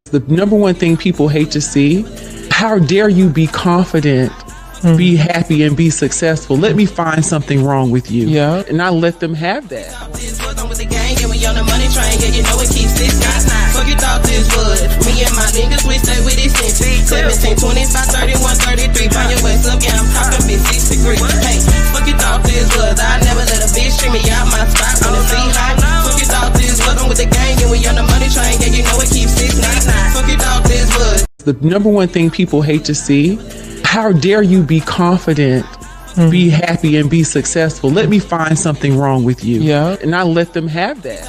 The number one thing people hate to see, how dare you be confident, be happy, and be successful? Let me find something wrong with you. Yeah. And I let them have that. Fuck you thought this would. Me and my niggas, we stay with this since 17, 25, 31, 33. Find your waist up, yeah, I'm poppin' big 6 degrees. Hey, fuck you thought this was. I never let a bitch treat me out my spot on the sea high. Fuck you thought this was. I'm with the gang and we on the money train. Yeah, you know it keeps 699. Fuck you thought this was. The number one thing people hate to see, how dare you be confident, be happy, and be successful? Let me find something wrong with you. Yeah. And I let them have that.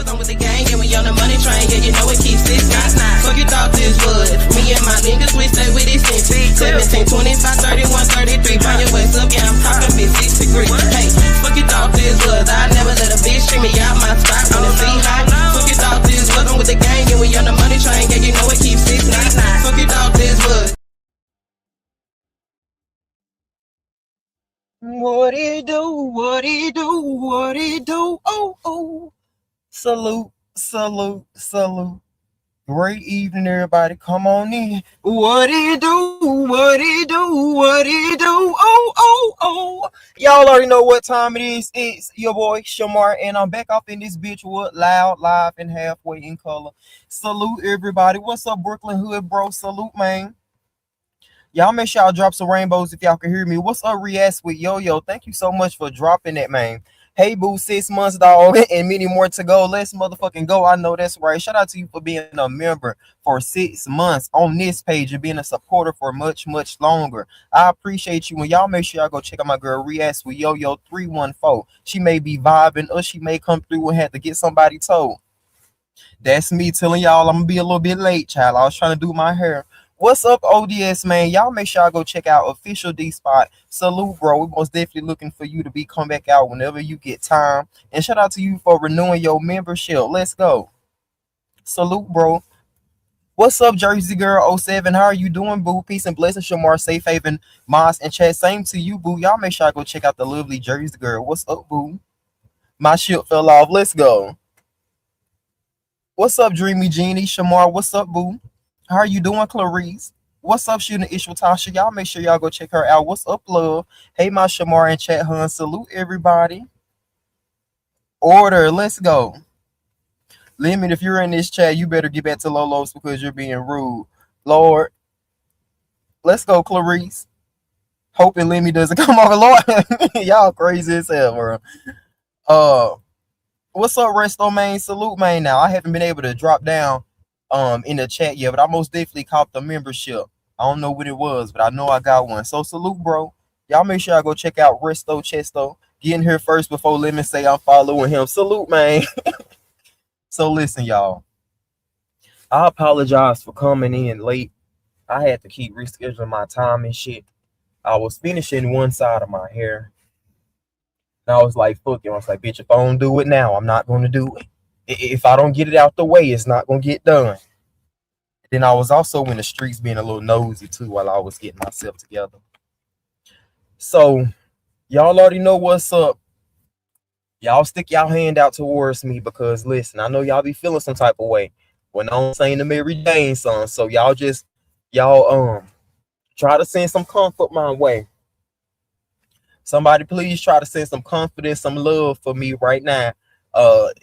I'm with the gang and we on the money train. Yeah, you know it keeps 699. Fuck you thought this would. Me and my niggas, we stay with this since 17, 25, 31, 33. Find your waist up, yeah, I'm poppin' big 6 degrees. Hey, fuck you thought this was. I never let a bitch treat me out my spot on the sea high. Fuck you thought this was. I'm with the gang and we on the money train. Yeah, you know it keeps 699. Fuck you thought this was. What it do? What it do? What it do? Oh, oh. Salute, salute, salute. Great evening, everybody. Come on in. What it do? What it do? What it do? Oh, oh, oh. Y'all already know what time it is. It's your boy, Shamar, and I'm back up in this bitch with loud, live, and halfway in color. Salute, everybody. What's up, Brooklyn Hood, bro? Salute, man. Y'all make sure y'all drop some rainbows if y'all can hear me. What's up, Rias with Yo-Yo? Thank you so much for dropping that, man. Hey, boo, 6 months, dog, and many more to go. Let's motherfucking go. I know that's right. Shout out to you for being a member for 6 months on this page and being a supporter for much, much longer. I appreciate you. And y'all make sure y'all go check out my girl, Rias with Yo-Yo 314. She may be vibing or she may come through and have to get somebody told. That's me telling y'all I'm going to be a little bit late, child. I was trying to do my hair. What's up, ODS, man? Y'all make sure y'all go check out Official D Spot. Salute, bro. We most definitely looking for you to come back out whenever you get time. And shout out to you for renewing your membership. Let's go. Salute, bro. What's up, Jersey Girl 07? How are you doing, boo? Peace and blessings, Shamar, Safe Haven, Moss, and chat. Same to you, boo. Y'all make sure y'all go check out the lovely Jersey Girl. What's up, boo? My shit fell off. Let's go. What's up, Dreamy Genie? Shamar, what's up, boo? How are you doing, Clarice? What's up, shooting Ishwa Tasha? Y'all make sure y'all go check her out. What's up, love? Hey, my Shamar and chat, hun. Salute, everybody. Order, let's go. Lemon, if you're in this chat, you better get back to Lolo's because you're being rude. Lord. Let's go, Clarice. Hoping Lemmy doesn't come over, Lord. Y'all crazy as hell, bro. What's up, Resto, man? Salute, man. Now, I haven't been able to drop down in the chat yet, but I most definitely caught the membership. I don't know what it was, but I know I got one. So salute, bro. Y'all make sure I go check out Resto Chesto. Get in here first before Lemon say I'm following him. Salute, man. So listen, y'all. I apologize for coming in late. I had to keep rescheduling my time and shit. I was finishing one side of my hair. And I was like, fuck it. I was like, bitch, if I don't do it now, I'm not going to do it. If I don't get it out the way, it's not going to get done. Then I was also in the streets being a little nosy too while I was getting myself together. So y'all already know what's up. Y'all stick y'all hand out towards me because listen, I know y'all be feeling some type of way when I'm saying the Mary Jane song. So y'all try to send some comfort my way. Somebody please try to send some confidence, some love for me right now.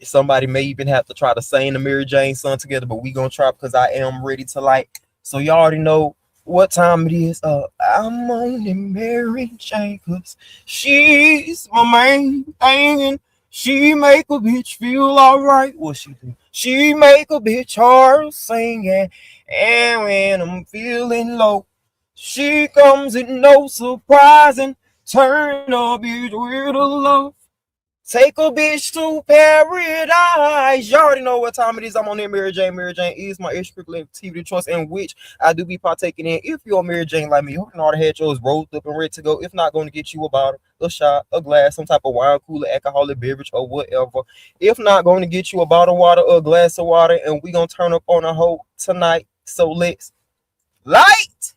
Somebody may even have to try to sing the Mary Jane song together, but we gonna try because I am ready to like. So y'all already know what time it is. I'm on the Mary Jane cause she's my main thing and she make a bitch feel alright. What she do? She make a bitch hard singing, and when I'm feeling low, she comes in no surprising. Turn a bitch with a love. Take a bitch to paradise. You already know what time it is. I'm on there, Mary Jane. Mary Jane is my extracurricular activity choice in which I do be partaking in. If you're a Mary Jane like me, you can already have yours rolled up and ready to go. If not, going to get you a bottle, a shot, a glass, some type of wine cooler, alcoholic beverage, or whatever. If not, going to get you a bottle of water or a glass of water, and we going to turn up on a hoe tonight. So let's light.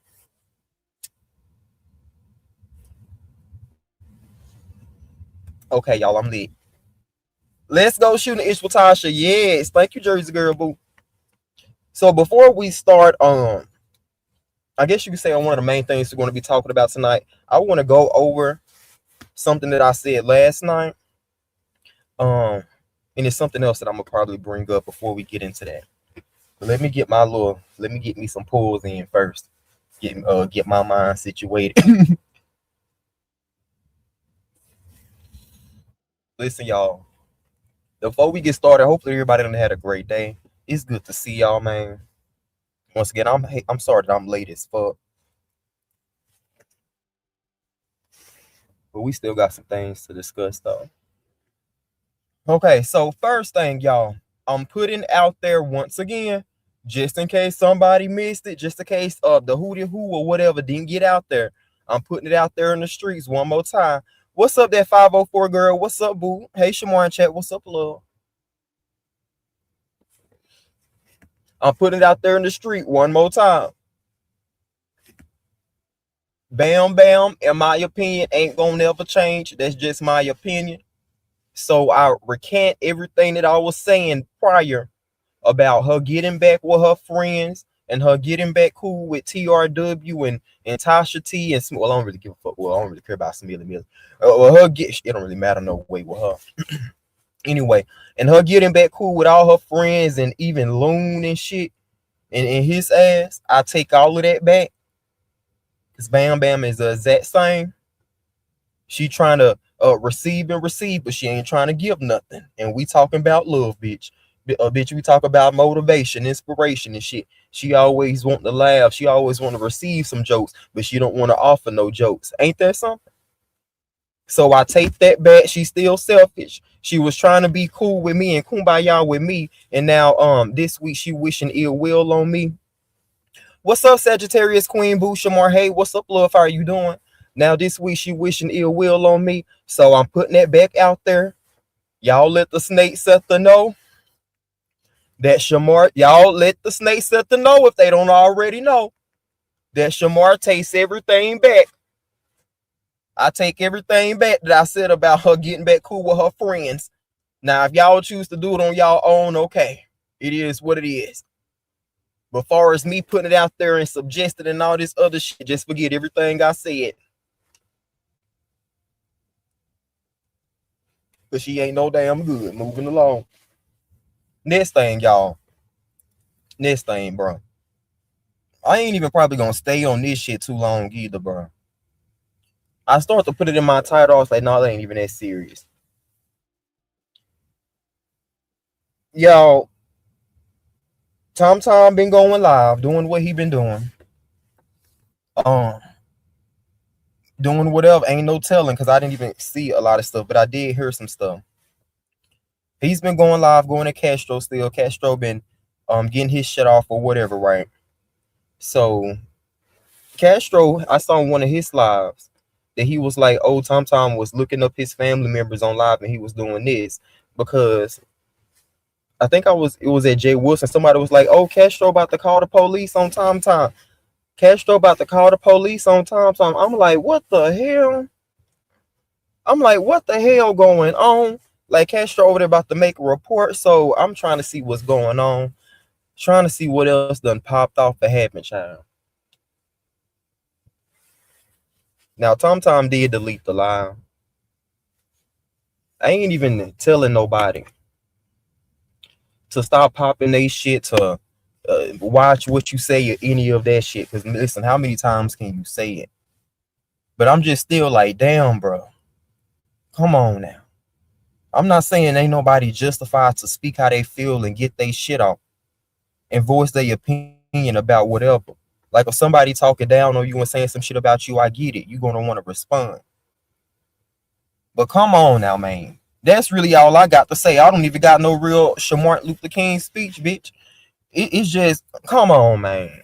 Okay, y'all, I'm lit. Let's go shooting Ishwa Tasha. Yes, thank you, Jersey Girl, boo. So before we start, I guess you could say on one of the main things we're going to be talking about tonight, I want to go over something that I said last night. And it's something else that I'm gonna probably bring up before we get into that. But let me get me some pulls in first. Get my mind situated. Listen, y'all. Before we get started, hopefully everybody done had a great day. It's good to see y'all, man. Once again, I'm sorry that I'm late as fuck, but we still got some things to discuss though. Okay, so first thing, y'all, I'm putting out there once again, just in case somebody missed it, just in case the hootie who or whatever didn't get out there. I'm putting it out there in the streets one more time. What's up, that 504 girl? What's up, boo? Hey, Shamar in chat. What's up, love? I'm putting it out there in the street one more time. Bam, bam. In my opinion, ain't gonna never change. That's just my opinion. So I recant everything that I was saying prior about her getting back with her friends and her getting back cool with TRW and Tasha T and well, I don't really give a fuck. Well, I don't really care about Smiley Millie. It don't really matter no way with her. Anyway, and her getting back cool with all her friends and even Loon and shit and his ass, I take all of that back. Cause Bam Bam is the exact same. She trying to receive, but she ain't trying to give nothing. And we talking about love, bitch. Bitch, we talk about motivation, inspiration, and shit. She always want to laugh. She always want to receive some jokes, but she don't want to offer no jokes. Ain't that something? So I take that back. She's still selfish. She was trying to be cool with me and kumbaya with me, and now this week she wishing ill will on me. What's up, Sagittarius Queen Boo Shamar? Hey, what's up, love? How are you doing? Now this week she wishing ill will on me, so I'm putting that back out there. Y'all let the snake set the know that Shamar. Y'all let the snake set the know if they don't already know that Shamar takes everything back. I take everything back that I said about her getting back cool with her friends. Now, if y'all choose to do it on y'all own, okay, it is what it is. But far as me putting it out there and suggesting and all this other shit, just forget everything I said. Because she ain't no damn good. Moving along. Next thing, y'all. Next thing, bro. I ain't even probably gonna stay on this shit too long either, bro. I start to put it in my title. I was like, no, that ain't even that serious. Y'all, Tom been going live, doing what he been doing. Doing whatever, ain't no telling, because I didn't even see a lot of stuff, but I did hear some stuff. He's been going live, going to Castro still. Castro been getting his shit off or whatever, right? So Castro, I saw one of his lives that he was like, oh, Tom was looking up his family members on live and he was doing this because I think it was at Jay Wilson. Somebody was like, oh, Castro about to call the police on Tom. Castro about to call the police on Tom. I'm like, what the hell? I'm like, what the hell going on? Like, Castro over there about to make a report. So I'm trying to see what's going on. Trying to see what else done popped off for happened, child. Now, Tom did delete the live. I ain't even telling nobody to stop popping they shit, to watch what you say or any of that shit. Because listen, how many times can you say it? But I'm just still like, damn, bro. Come on now. I'm not saying ain't nobody justified to speak how they feel and get their shit off and voice their opinion about whatever. Like if somebody talking down on you and saying some shit about you, I get it. You're going to want to respond. But come on now, man. That's really all I got to say. I don't even got no real Martin Luther King speech, bitch. It's just, come on, man.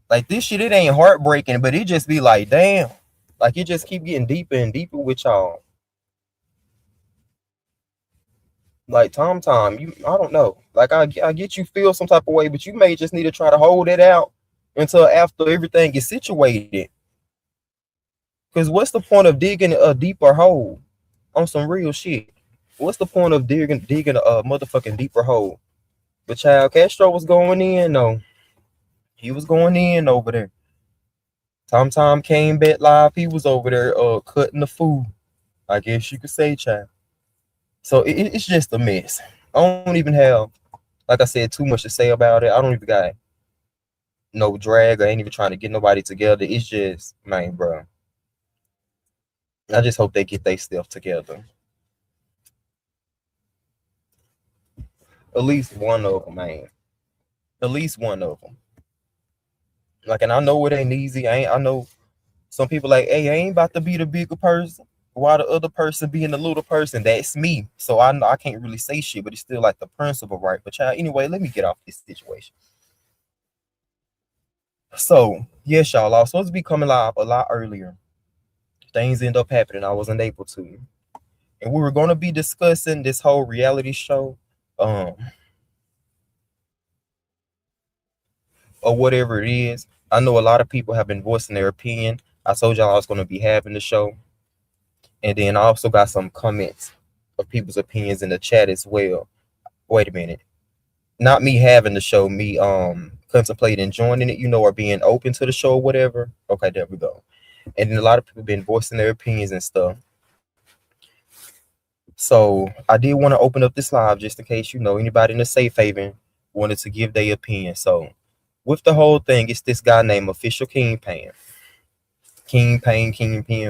Like this shit, it ain't heartbreaking, but it just be like, damn. Like it just keep getting deeper and deeper with y'all. Like Tom, you, I don't know. Like I get you feel some type of way, but you may just need to try to hold it out until after everything is situated. Because what's the point of digging a deeper hole on some real shit? What's the point of digging a motherfucking deeper hole But child, Castro was going in though. He was going in over there. Tom came back live. He was over there cutting the food. I guess you could say, child. So it's just a mess. I don't even have, like I said, too much to say about it. I don't even got no drag. I ain't even trying to get nobody together. It's just, man, bro. I just hope they get their stuff together. At least one of them, man. At least one of them. Like, and I know it ain't easy. I know some people like, hey, I ain't about to be the bigger person. Why the other person being the little person? That's me. So I can't really say shit, but it's still like the principle, right? But child, anyway, let me get off this situation. So yes, y'all, I was supposed to be coming live a lot earlier. Things end up happening. I wasn't able to. And we were going to be discussing this whole reality show. Or whatever it is. I know a lot of people have been voicing their opinion. I told y'all I was going to be having the show. And then I also got some comments of people's opinions in the chat as well. Wait a minute. Not me having the show, me contemplating joining it, or being open to the show or whatever. Okay, there we go. And then a lot of people have been voicing their opinions and stuff. So I did want to open up this live just in case, anybody in the safe haven wanted to give their opinion. So with the whole thing, it's this guy named Official Kingpin,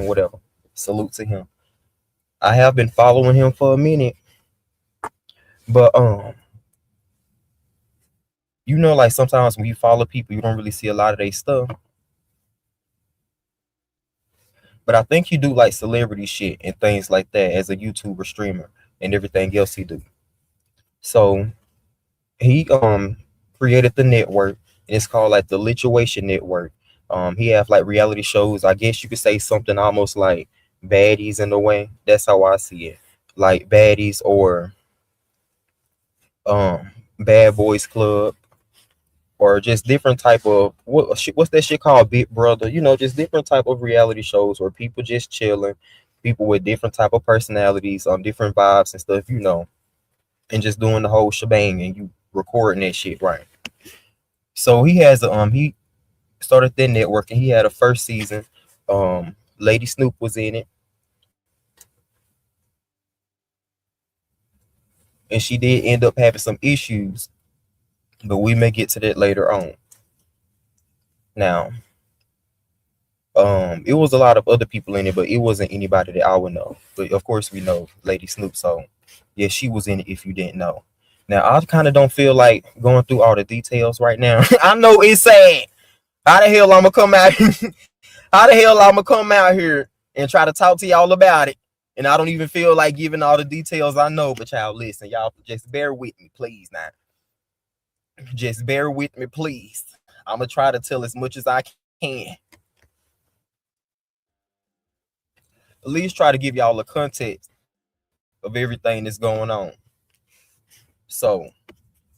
whatever. Salute to him. I have been following him for a minute, but like sometimes when you follow people, you don't really see a lot of their stuff. But I think he do like celebrity shit and things like that as a YouTuber streamer and everything else he do. So he created the network, and it's called like the Lituation Network. He have like reality shows. I guess you could say something almost like Baddies in a way. That's how I see it. Like Baddies or Bad Boys Club, or just different type of what's that shit called, Big Brother, just different type of reality shows where people just chilling, people with different type of personalities, different vibes and stuff, and just doing the whole shebang, and you recording that shit, right? So he has he started that network, and he had a first season. Lady Snoop was in it, and she did end up having some issues, but we may get to that later on. Now, it was a lot of other people in it, but it wasn't anybody that I would know. But of course, we know Lady Snoop, so yeah, she was in it if you didn't know. Now, I kind of don't feel like going through all the details right now. I know it's sad. How the hell I'm gonna come out? How the hell I'm gonna come out here and try to talk to y'all about it? And I don't even feel like giving all the details I know. But y'all, listen, y'all just bear with me, please. Now, just bear with me, please. I'm gonna try to tell as much as I can. At least try to give y'all a context of everything that's going on. So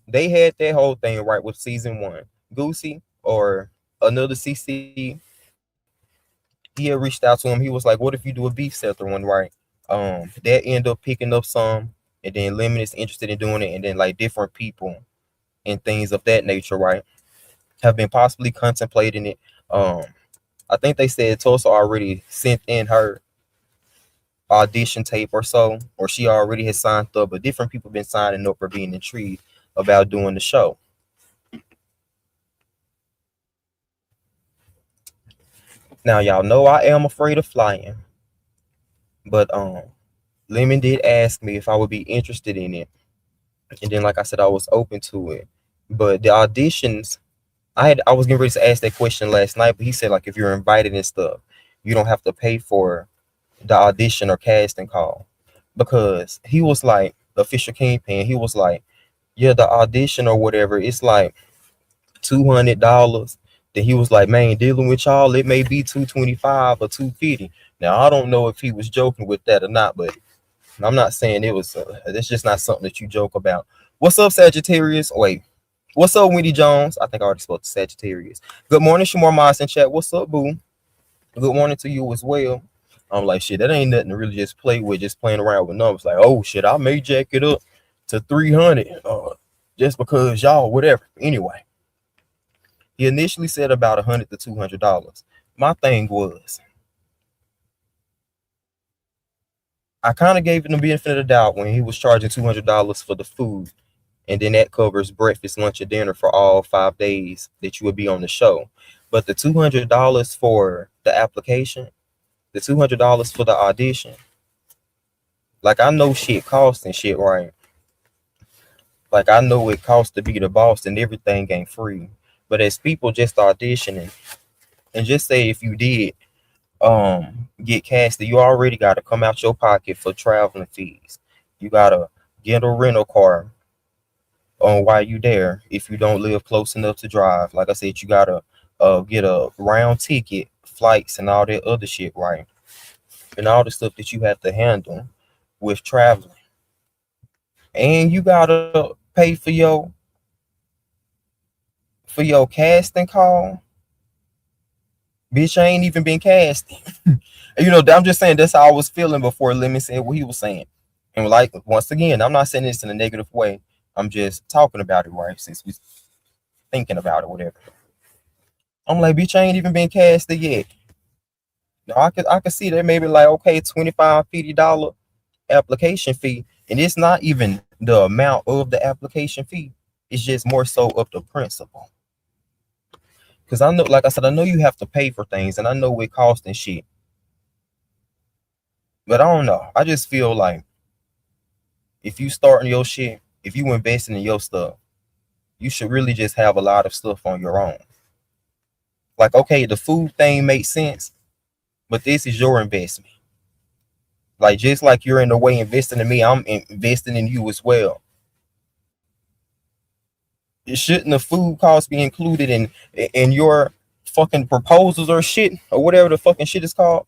they had that whole thing right with season 1. Goosey, or another CC, he had reached out to him. He was like, what if you do a beef Scepter one, right? That ended up picking up some, and then Lemon is interested in doing it, and then like different people and things of that nature, right, have been possibly contemplating it. I think they said Tulsa already sent in her audition tape or so, or she already has signed up, but different people been signing up or being intrigued about doing the show. Now, y'all know I am afraid of flying, but Lemon did ask me if I would be interested in it, and then like I said, I was open to it. But the auditions, I was getting ready to ask that question last night, but he said like if you're invited and stuff, you don't have to pay for the audition or casting call, because he was like, the Official Kingpin, he was like, yeah, the audition or whatever, it's like $200. Then he was like, man, dealing with y'all, it may be $225 or $250. Now I don't know if he was joking with that or not, but I'm not saying it was. It's just not something that you joke about. What's up, Sagittarius? Wait, what's up, Wendy Jones? I think I already spoke to Sagittarius. Good morning, Shamor Moss in chat. What's up, boo? Good morning to you as well. I'm like, shit, that ain't nothing to really just play with, just playing around with numbers. Like, oh shit, I may jack it up to 300. just because y'all whatever. Anyway, he initially said about $100 to $200. My thing was, I kind of gave him the benefit of the doubt when he was charging $200 for the food, and then that covers breakfast, lunch, and dinner for all 5 days that you would be on the show. But the $200 for the application, the $200 for the audition, like I know shit costs and shit, right? Like I know it costs to be the boss and everything ain't free. But as people just auditioning, and just say if you did get casted, you already got to come out your pocket for traveling fees. You gotta get a rental car on while you there if you don't live close enough to drive. Like I said, you gotta get a round ticket, flights, and all that other shit, right? And all the stuff that you have to handle with traveling. And you gotta pay for your casting call. Bitch, I ain't even been casting. I'm just saying that's how I was feeling before Lemon said what he was saying. And like once again, I'm not saying this in a negative way. I'm just talking about it, right? Since we thinking about it, whatever. I'm like, bitch, I ain't even been casted yet. Now I could see that maybe like okay, $25, $50 application fee, and it's not even the amount of the application fee. It's just more so of the principle. Because I know, like I said, I know you have to pay for things, and I know it costs and shit. But I don't know. I just feel like if you starting your shit, if you investing in your stuff, you should really just have a lot of stuff on your own. Like, okay, the food thing makes sense, but this is your investment. Like, just like you're in a way investing in me, I'm investing in you as well. Shouldn't the food cost be included in your fucking proposals or shit or whatever the fucking shit is called?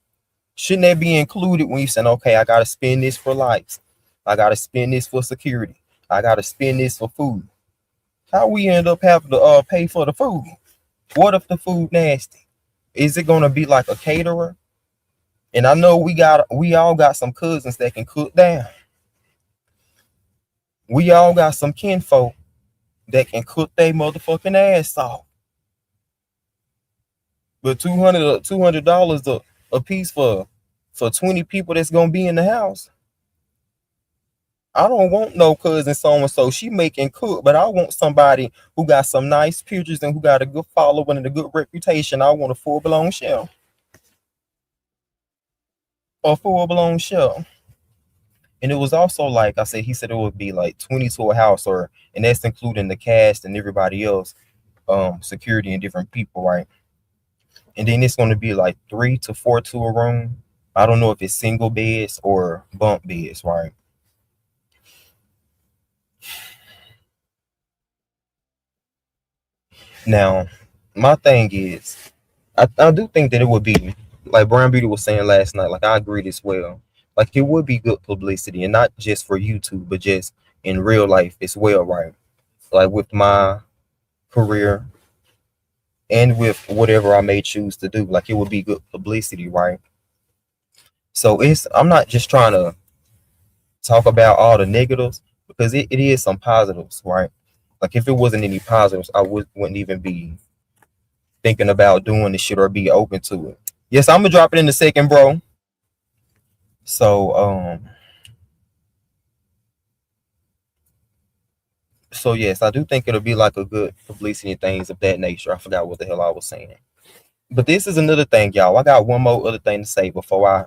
Shouldn't that be included when you saying, okay, I gotta spend this for lights, I gotta spend this for security, I gotta spend this for food? How we end up having to pay for the food? What if the food nasty? Is it gonna be like a caterer? And I know we all got some cousins that can cook down. We all got some kinfolk that can cook their motherfucking ass off. But $200 a piece for 20 people that's gonna be in the house. I don't want no cousin so and so. She making cook, but I want somebody who got some nice pictures and who got a good following and a good reputation. I want a full-blown chef. A full-blown chef. And it was also like I said, he said it would be like 20 to a house, and that's including the cast and everybody else, security and different people, right? And then it's gonna be like 3 to 4 to a room. I don't know if it's single beds or bunk beds, right? Now, my thing is, I do think that it would be, like Brown Beauty was saying last night, like I agreed as well. Like it would be good publicity, and not just for YouTube, but just in real life as well, right? Like with my career and with whatever I may choose to do, like it would be good publicity, right? So I'm not just trying to talk about all the negatives, because it is some positives, right? Like if it wasn't any positives, I wouldn't even be thinking about doing this shit or be open to it. Yes, I'm gonna drop it in a second, bro. So yes, I do think it'll be like a good publicity and things of that nature. I forgot what the hell I was saying. But this is another thing, y'all. I got one more other thing to say before I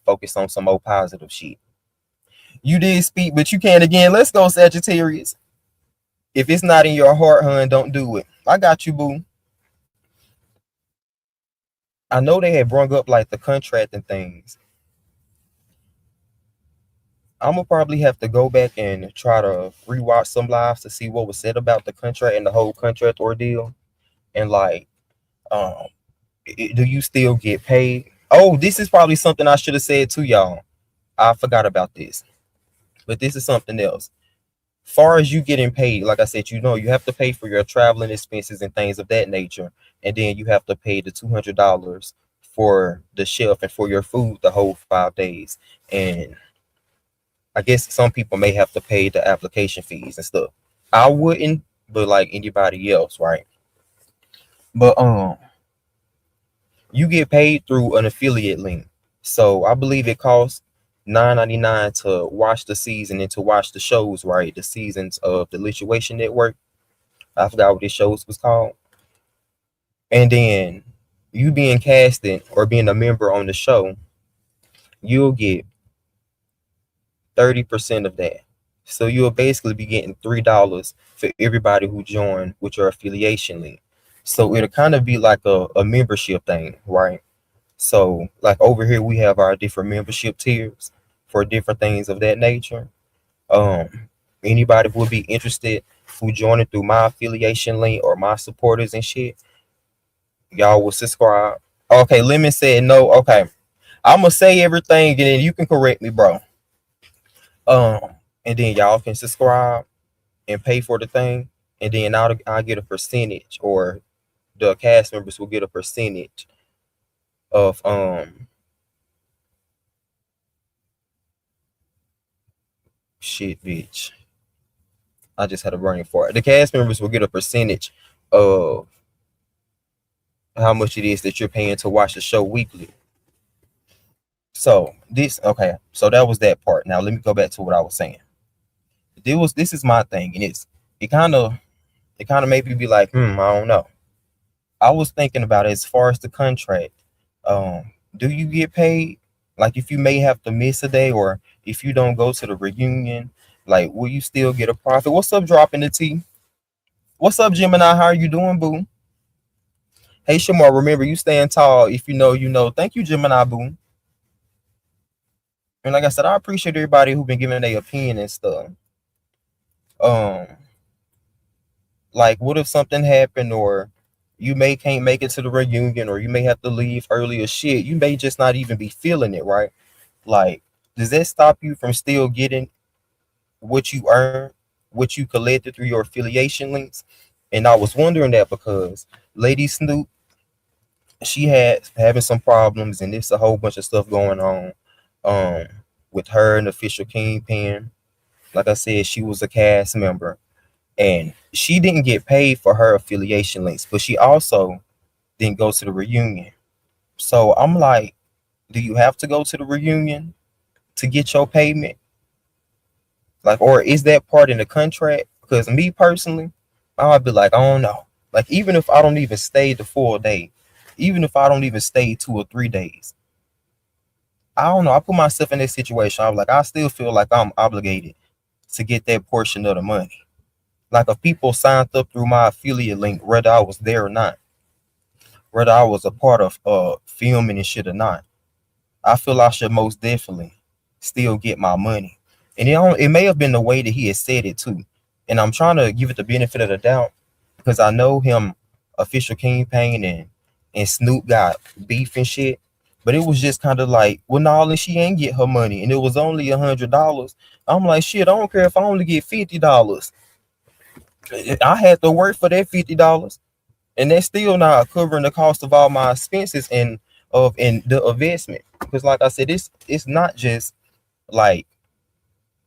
focus on some more positive shit. You did speak, but you can't again. Let's go, Sagittarius. If it's not in your heart, hun, don't do it. I got you, boo. I know they had brung up like the contract and things. I'm gonna probably have to go back and try to rewatch some lives to see what was said about the contract and the whole contract ordeal. And like, do you still get paid? Oh, this is probably something I should have said to y'all. I forgot about this, but this is something else. Far as you getting paid, like I said, you have to pay for your traveling expenses and things of that nature, and then you have to pay the $200 for the chef and for your food the whole 5 days. And I guess some people may have to pay the application fees and stuff. I wouldn't, but like anybody else, right? But you get paid through an affiliate link. So I believe it costs $9.99 to watch the season and to watch the shows, right? The seasons of the Lituation Network. I forgot what this shows was called. And then you being casted or being a member on the show, you'll get 30% of that. So you'll basically be getting $3 for everybody who joined with your affiliation link. So it'll kind of be like a membership thing, right? So like over here we have our different membership tiers for different things of that nature. Anybody who would be interested who joining through my affiliation link or my supporters and shit, y'all will subscribe. Okay, Lemon said no. Okay, I'm gonna say everything and then you can correct me, bro. Um, and then y'all can subscribe and pay for the thing, and then I'll get a percentage, or the cast members will get a percentage of shit, bitch. I just had a burning for it. The cast members will get a percentage of how much it is that you're paying to watch the show weekly. So this okay, so that was that part. Now let me go back to what I was saying. This is my thing, and it kind of made me be like, I don't know. I was thinking about it as far as the contract. Do you get paid? Like if you may have to miss a day, or if you don't go to the reunion, like will you still get a profit? What's up, dropping the T? What's up, Gemini? How are you doing, boo? Hey, Shamar, remember you stand tall. If you know, you know. Thank you, Gemini, boo. And like I said, I appreciate everybody who been giving their opinion and stuff. Um, like what if something happened, or you may can't make it to the reunion, or you may have to leave earlier. Shit, you may just not even be feeling it, right? Like, does that stop you from still getting what you earn, what you collected through your affiliation links? And I was wondering that because Lady Snoop, she had having some problems, and there's a whole bunch of stuff going on um with her and official Kingpin. Like I said, she was a cast member, and she didn't get paid for her affiliation links, but she also didn't go to the reunion. So I'm like, do you have to go to the reunion to get your payment? Like, or is that part in the contract? Because me personally, I'd be like, I don't know. Like, even if I don't even stay the full day, even if I don't even stay 2 or 3 days, I don't know. I put myself in this situation. I'm like, I still feel like I'm obligated to get that portion of the money. Like, if people signed up through my affiliate link, whether I was there or not, whether I was a part of filming and shit or not, I feel I should most definitely still get my money. And it may have been the way that he had said it too. And I'm trying to give it the benefit of the doubt because I know him, official Kingpin and Snoop got beef and shit. But it was just kind of like, well, no, and she ain't get her money, and it was only $100. I'm like, shit, I don't care if I only get $50. I had to work for that $50, and that's still not covering the cost of all my expenses and the investment. Because, like I said, it's not just like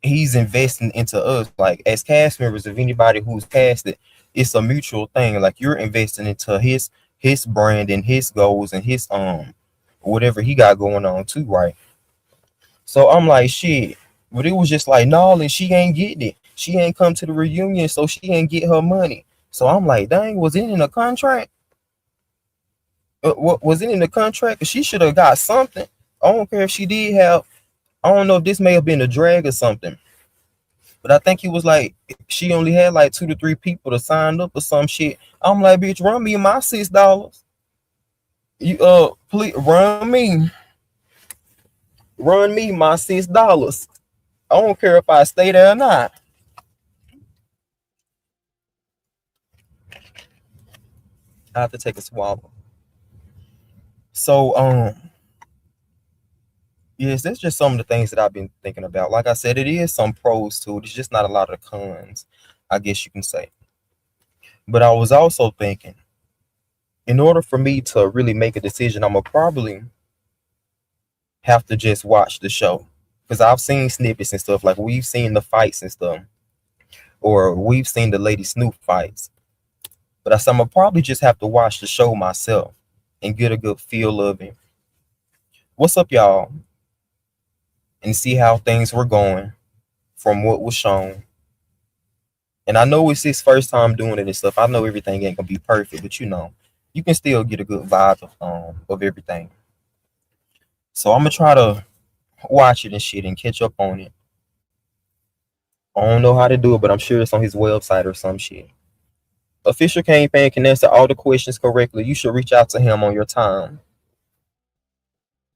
he's investing into us. Like as cast members of anybody who's casted, it's a mutual thing. Like you're investing into his brand and his goals and his whatever he got going on too, right? So I'm like, shit. But it was just like, no, and she ain't getting it. She ain't come to the reunion, so she ain't get her money. So I'm like, dang, was it in the contract? What was it in the contract? She should have got something. I don't care if she did have. I don't know if this may have been a drag or something, but I think he was like, she only had like 2 to 3 people to sign up or some shit. I'm like, bitch, run me my $6. You please run me my $6. I don't care if I stay there or not. I have to take a swallow. So yes, that's just some of the things that I've been thinking about. Like I said, it is some pros to it. It's just not a lot of cons, I guess you can say. But I was also thinking, in order for me to really make a decision, I'm gonna probably have to just watch the show. Because I've seen snippets and stuff, like we've seen the fights and stuff. or we've seen the Lady Snoop fights. But I said I'm gonna probably just have to watch the show myself and get a good feel of it. What's up, y'all? And see how things were going from what was shown. And I know it's his first time doing it and stuff. I know everything ain't gonna be perfect, but you can still get a good vibe of everything. So I'm gonna try to watch it and shit and catch up on it. I don't know how to do it, but I'm sure it's on his website or some shit. Official campaign can answer all the questions correctly. You should reach out to him on your time.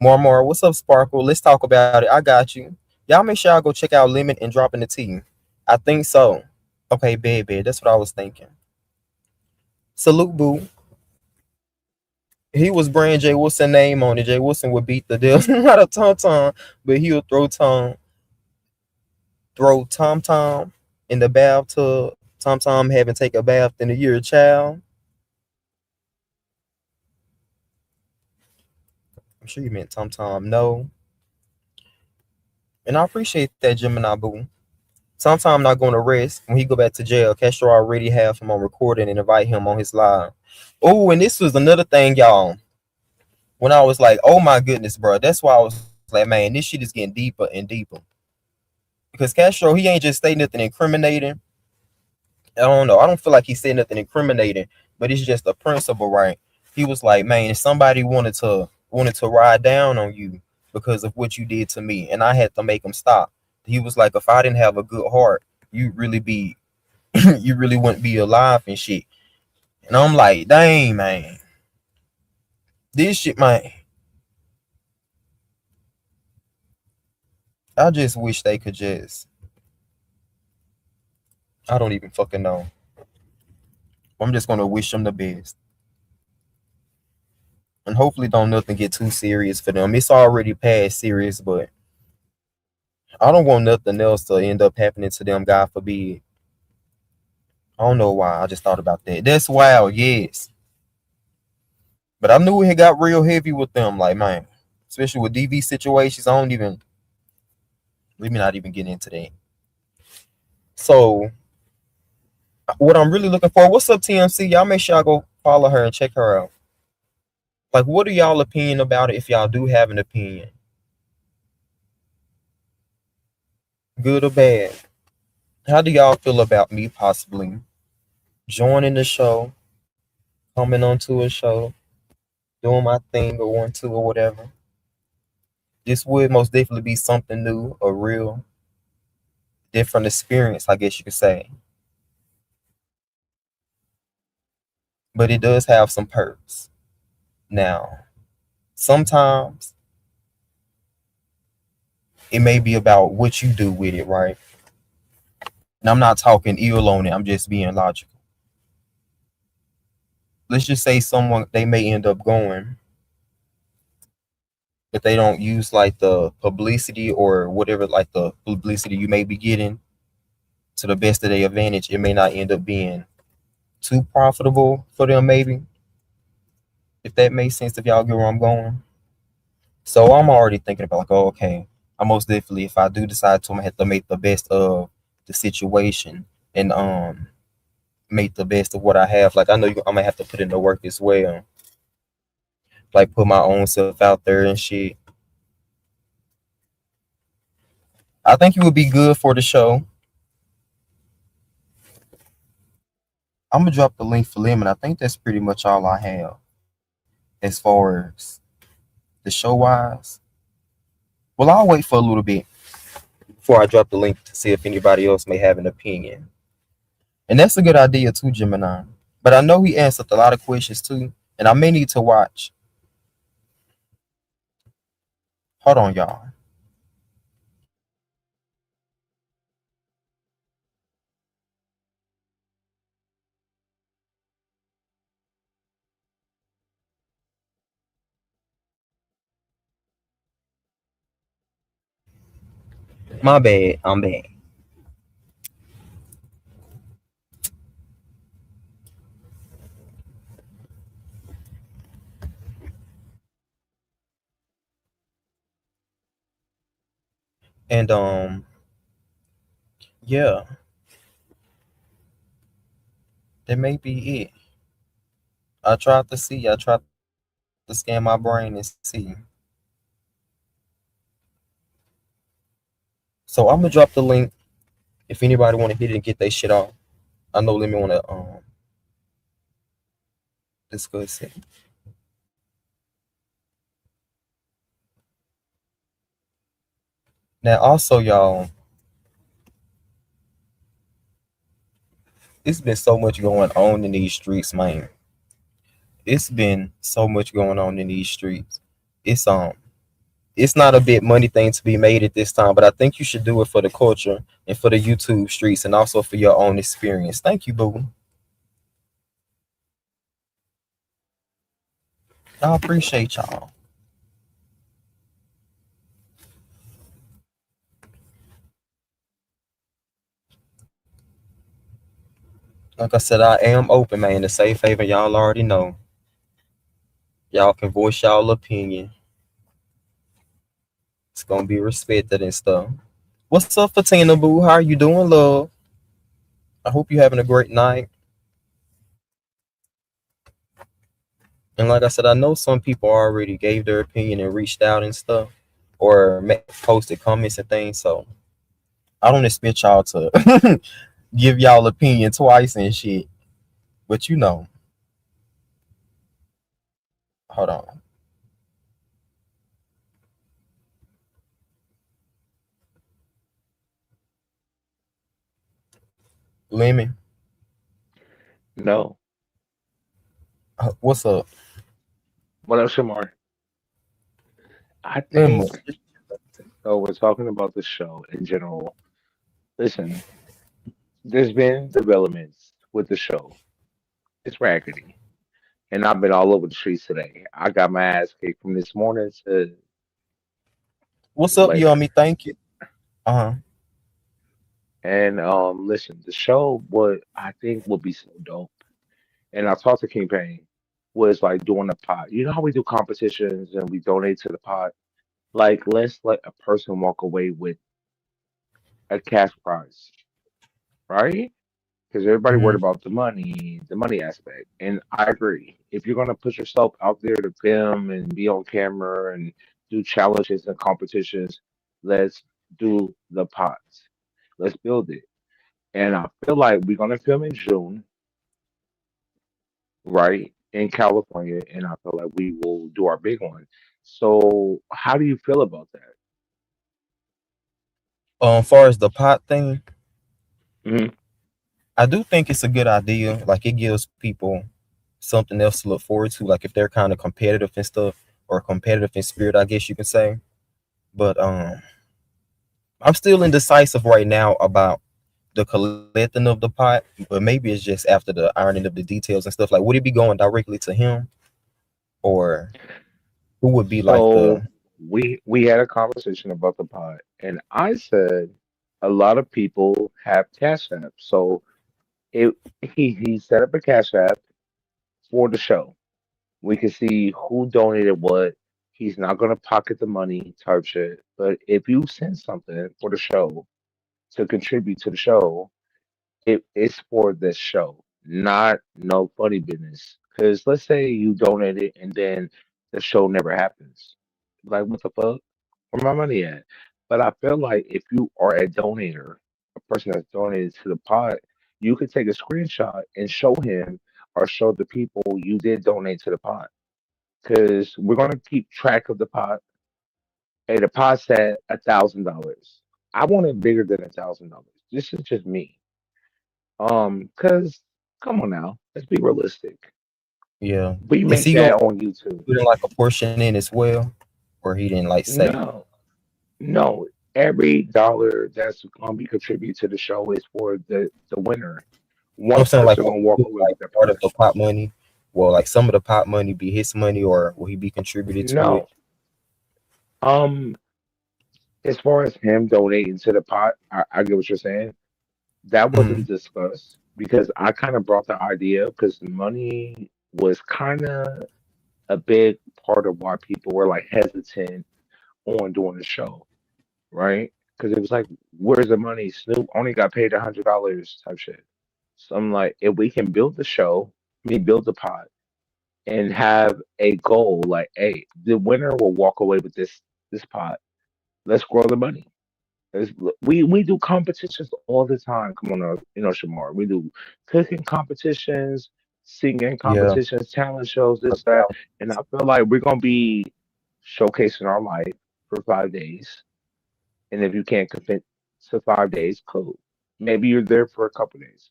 More, what's up, Sparkle? Let's talk about it. I got you. Y'all make sure y'all go check out Limit and Drop in the Tea. I think so. Okay, bad. That's what I was thinking. Salute, boo. He was brand Jay Wilson name on it. Jay Wilson would beat the devil out of Tom Tom, but he would throw Tom Tom in the bathtub. Tom Tom having take a bath in a year child. I'm sure you meant Tom Tom. No. And I appreciate that, Gemini boo. Tom Tom not going to rest when he go back to jail. Castro already have him on recording and invite him on his live. Oh, and this was another thing, y'all. When I was like, oh my goodness, bro. That's why I was like, man, this shit is getting deeper and deeper. Because Castro, he ain't just say nothing incriminating. I don't know. I don't feel like he said nothing incriminating, but it's just a principle, right? He was like, man, if somebody wanted to ride down on you because of what you did to me, and I had to make him stop. He was like, if I didn't have a good heart, you you really wouldn't be alive and shit. And I'm like, dang, man, this shit, man. I just wish they could just. I don't even fucking know. I'm just gonna wish them the best. And hopefully don't nothing get too serious for them. It's already past serious, but I don't want nothing else to end up happening to them, God forbid. I don't know why. I just thought about that. That's wild, yes. But I knew it had got real heavy with them, like, man. Especially with DV situations. Let me not even get into that. So what I'm really looking for, what's up, TMC? Y'all make sure y'all go follow her and check her out. Like, what are y'all opinion about it if y'all do have an opinion? Good or bad? How do y'all feel about me possibly joining the show, coming onto a show, doing my thing or want to or whatever? This would most definitely be something new, a real different experience, I guess you could say. But it does have some perks. Now, sometimes it may be about what you do with it, right? And I'm not talking ill on it, I'm just being logical. Let's just say someone, they may end up going, if they don't use like the publicity or whatever, like the publicity you may be getting to the best of their advantage, it may not end up being too profitable for them, maybe. If that makes sense, if y'all get where I'm going. So I'm already thinking about like, oh, okay, I most definitely, if I do decide to, I'm gonna have to make the best of the situation and make the best of what I have. Like I know I'm gonna have to put in the work as well. Like put my own self out there and shit. I think it would be good for the show. I'm gonna drop the link for Lemon. I think that's pretty much all I have as far as the show wise. Well, I'll wait for a little bit before I drop the link to see if anybody else may have an opinion. And that's a good idea too, Gemini. But I know he answered a lot of questions too, and I may need to watch. Hold on, y'all. My bad. I'm bad. And yeah. It may be it. I tried to see. I tried to scan my brain and see. So I'm gonna drop the link if anybody want to hit it and get their shit off. I know Lemmy want to discuss it. Now also y'all, it's been so much going on in these streets, man. It's been so much going on in these streets. It's it's not a big money thing to be made at this time, but I think you should do it for the culture and for the YouTube streets and also for your own experience. Thank you, boo. I appreciate y'all. Like I said, I am open, man. The safe haven, y'all already know. Y'all can voice y'all opinion. It's gonna be respected and stuff. What's up, Fatina Boo? How are you doing, love? I hope you're having a great night. And like I said, I know some people already gave their opinion and reached out and stuff, or posted comments and things. So I don't expect y'all to give y'all opinion twice and shit. But you know, hold on, Lemon, No. what's up? What else, Shamar? I Lemon, think so. We're talking about the show in general. Listen, there's been developments with the show. It's raggedy. And I've been all over the streets today. I got my ass kicked from this morning to what's up, later. Yummy? Thank you. Uh huh. And listen, the show what I think would be so dope. And I talked to King Payne was like doing a pot. You know how we do competitions and we donate to the pot? Like let's let a person walk away with a cash prize, right? Because everybody worried Hmm. about the money aspect. And I agree. If you're gonna put yourself out there to film and be on camera and do challenges and competitions, let's do the pots. Let's build it. And I feel like we're gonna film in June, right, in California, and I feel like we will do our big one. So how do you feel about that? Far as the pot thing, Hmm. I do think it's a good idea. Like it gives people something else to look forward to. Like if they're kind of competitive and stuff, or competitive in spirit, I guess you can say. But I'm still indecisive right now about the collecting of the pot. But maybe it's just after the ironing of the details and stuff. Like, would it be going directly to him, or who would be like So the? we had a conversation about the pot, and I said a lot of people have Cash App. So it he set up a Cash App for the show. We can see who donated what. He's not gonna pocket the money type shit. But if you send something for the show to contribute to the show, it's for this show, not no funny business. Because let's say you donate it and then the show never happens. Like, what the fuck? Where my money at? But I feel like if you are a donator, a person that's donated to the pot, you could take a screenshot and show him or show the people you did donate to the pot. Because we're gonna keep track of the pot. Hey, the pot's at $1,000. I want it bigger than $1,000. This is just me. Cause come on now, let's be realistic. Yeah, We is make he gonna that on YouTube. put in like a portion in as well, or he didn't like say? No, no. Every dollar that's gonna be contributed to the show is for the winner. I'm One saying like, person will gonna he walk put away like with the part of pot. the pot money? Well, like some of the pot money be his money, or will he be contributed to it? No. Um, as far as him donating to the pot, I get what you're saying. That Hmm. wasn't discussed because I kind of brought the idea because money was kind of a big part of why people were like hesitant on doing the show, right? Because it was like, where's the money? Snoop only got paid $100 type shit. So I'm like, if we can build the show, build the pod, and have a goal, like, hey, the winner will walk away with this pod. Let's grow the money. Let's, we do competitions all the time. Come on, Shamar. We do cooking competitions, singing Yeah. competitions, talent shows, this, that. And I feel like we're gonna be showcasing our life for 5 days. And if you can't commit to 5 days, cool. Maybe you're there for a couple days.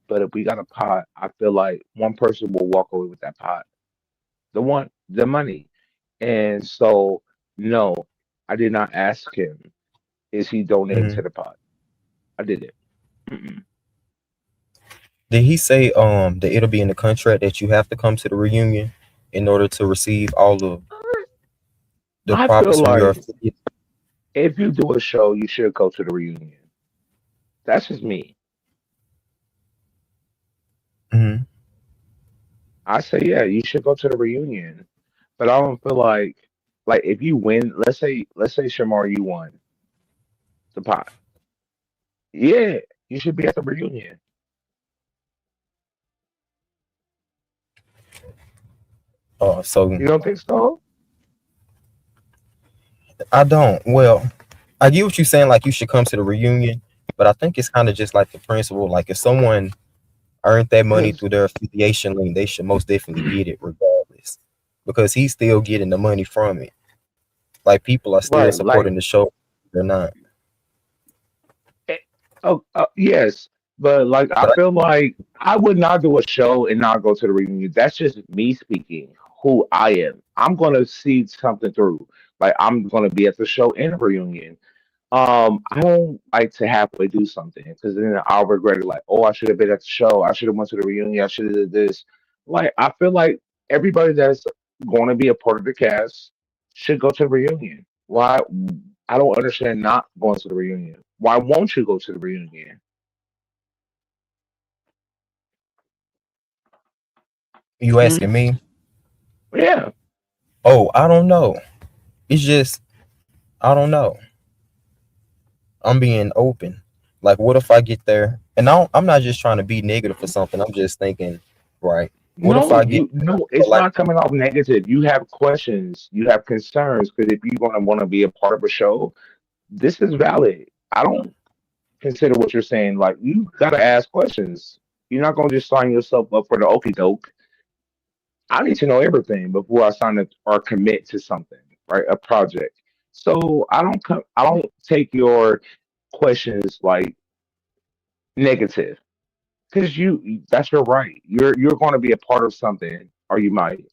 But if we got a pot, I feel like one person will walk away with that pot. The money. And so, no, I did not ask him, is he donating Mhm. to the pot? I did it. Mm-mm. Did he say that it'll be in the contract that you have to come to the reunion in order to receive all of the I profits feel from your like affiliate? if you do a show, you should go to the reunion. That's just me. Hmm. I say, yeah, you should go to the reunion. But I don't feel like if you win, let's say Shamar, you won the pot. Yeah, you should be at the reunion. So You don't think so? I don't. Well, I get what you're saying. Like you should come to the reunion, but I think it's kind of just like the principle. Like if someone earned that money Because through their affiliation link, they should most definitely get it regardless, because he's still getting the money from it. Like people are still right, like supporting the show. They're not. eh, oh, yes, but like I But feel like I would not do a show and not go to the reunion. That's just me speaking who I am. I'm gonna see something through. Like I'm gonna be at the show and the reunion. I don't like to halfway do something because then I'll regret it. Like, oh, I should have been at the show. I should have went to the reunion. I should have did this. Like, I feel like everybody that's going to be a part of the cast should go to the reunion. Why? I don't understand not going to the reunion. Why won't you go to the reunion? you Hmm. asking me? Yeah. Oh, I don't know. It's just I don't know. I'm being open. Like, what if I get there and I'm not just trying to be negative for something. I'm just thinking, right? What if No, I get you no, for it's like, not coming off negative. You have questions, you have concerns, because if you're gonna want to be a part of a show, this is valid. I don't consider what you're saying. Like you gotta ask questions. You're not gonna just sign yourself up for the okey doke. I need to know everything before I sign up or commit to something, right? A project. So I don't take your questions like negative because that's your right. You're going to be a part of something, or you might.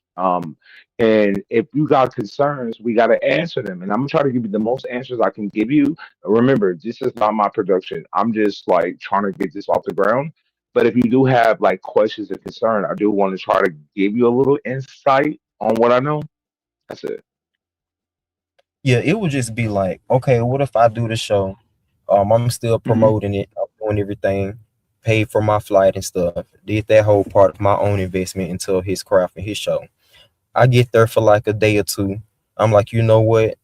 And if you got concerns, we got to answer them. And I'm gonna try to give you the most answers I can give you. Remember, this is not my production. I'm just like trying to get this off the ground. But if you do have like questions and concern, I do want to try to give you a little insight on what I know. That's it. yeah, it would just be like, okay, what if I do the show? I'm still Hmm. promoting it. I'm doing everything, paid for my flight and stuff. Did that whole part of my own investment into his craft and his show. I get there for like a day or two. I'm like, you know what?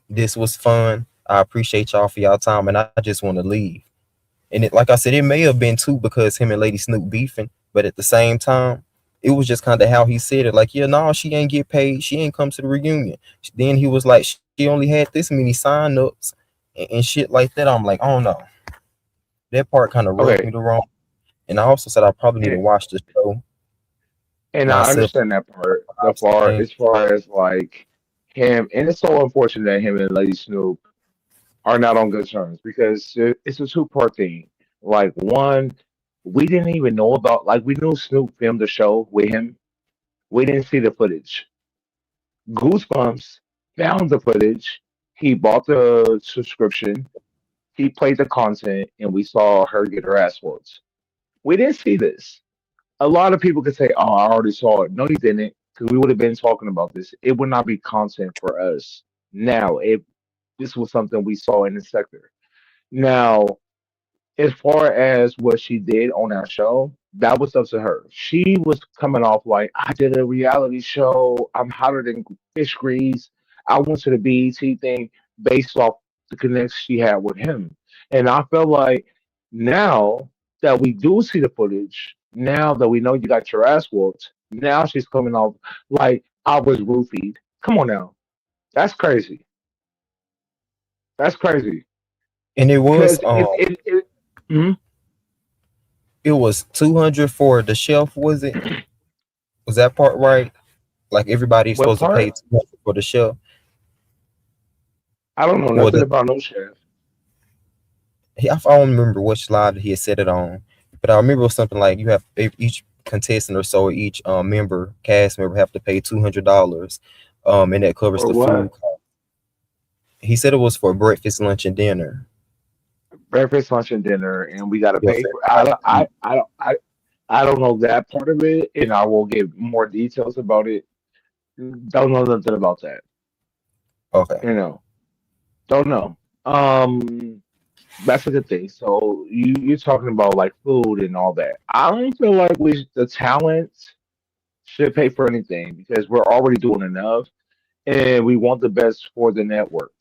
This was fun. I appreciate y'all for y'all time, and I just want to leave. And it, like I said, it may have been too because him and Lady Snoop beefing, but at the same time, it was just kind of how he said it. Like, yeah, no, she ain't get paid. She ain't come to the reunion. Then he was like, she only had this many sign-ups and shit like that. I'm like, oh no, that part kind of rubbed Okay, me the wrong. And I also said I probably need to and watch the show I myself. understand that part. The I'm far saying, as far as like him, and it's so unfortunate that him and Lady Snoop are not on good terms because it's a two-part thing. Like one, we didn't even know about. Like we knew Snoop filmed the show with him. We didn't see the footage. Goosebumps found the footage. He bought the subscription. He played the content, and we saw her get her ass whooped. We didn't see this. A lot of people could say, "Oh, I already saw it." No, you didn't, because we would have been talking about this. It would not be content for us now if this was something we saw in the sector. Now, as far as what she did on that show, that was up to her. She was coming off like, I did a reality show. I'm hotter than fish grease. I went to the BET thing based off the connection she had with him. And I felt like now that we do see the footage, now that we know you got your ass whooped, now she's coming off like I was roofied. Come on now. That's crazy. That's crazy. And it was Because Mhm. it was 200 for the shelf, was it? Was that part right? Like everybody's What supposed to pay part? 200 for the shelf, I don't know or nothing the about no chef. I don't remember which slide he had said it on, but I remember it was something like you have each contestant or so, each member, cast member, have to pay $200, and that covers For the food. what? He said it was for breakfast, lunch, and dinner. Breakfast, lunch, and dinner, and we gotta Yeah, pay for for. everybody to eat. I don't know that part of it, and I will give more details about it. Don't know nothing about that. Okay. You know, don't know. That's a good thing. So you're talking about like food and all that. I don't feel like we the talent should pay for anything because we're already doing enough, and we want the best for the network.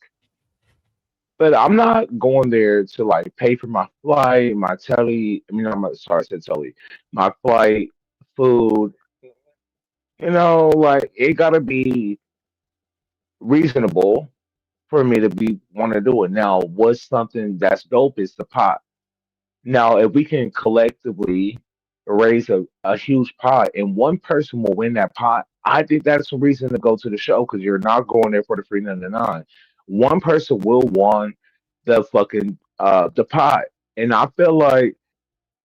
But I'm not going there to like pay for my flight, my telly. I mean, I'm sorry, I said telly. My flight, food. Like it gotta be reasonable for me to be want to do it. Now, what's something that's dope is the pot. Now, if we can collectively raise a huge pot and one person will win that pot, I think that's a reason to go to the show because you're not going there for the free 99. One person will won the fucking the pot. And I feel like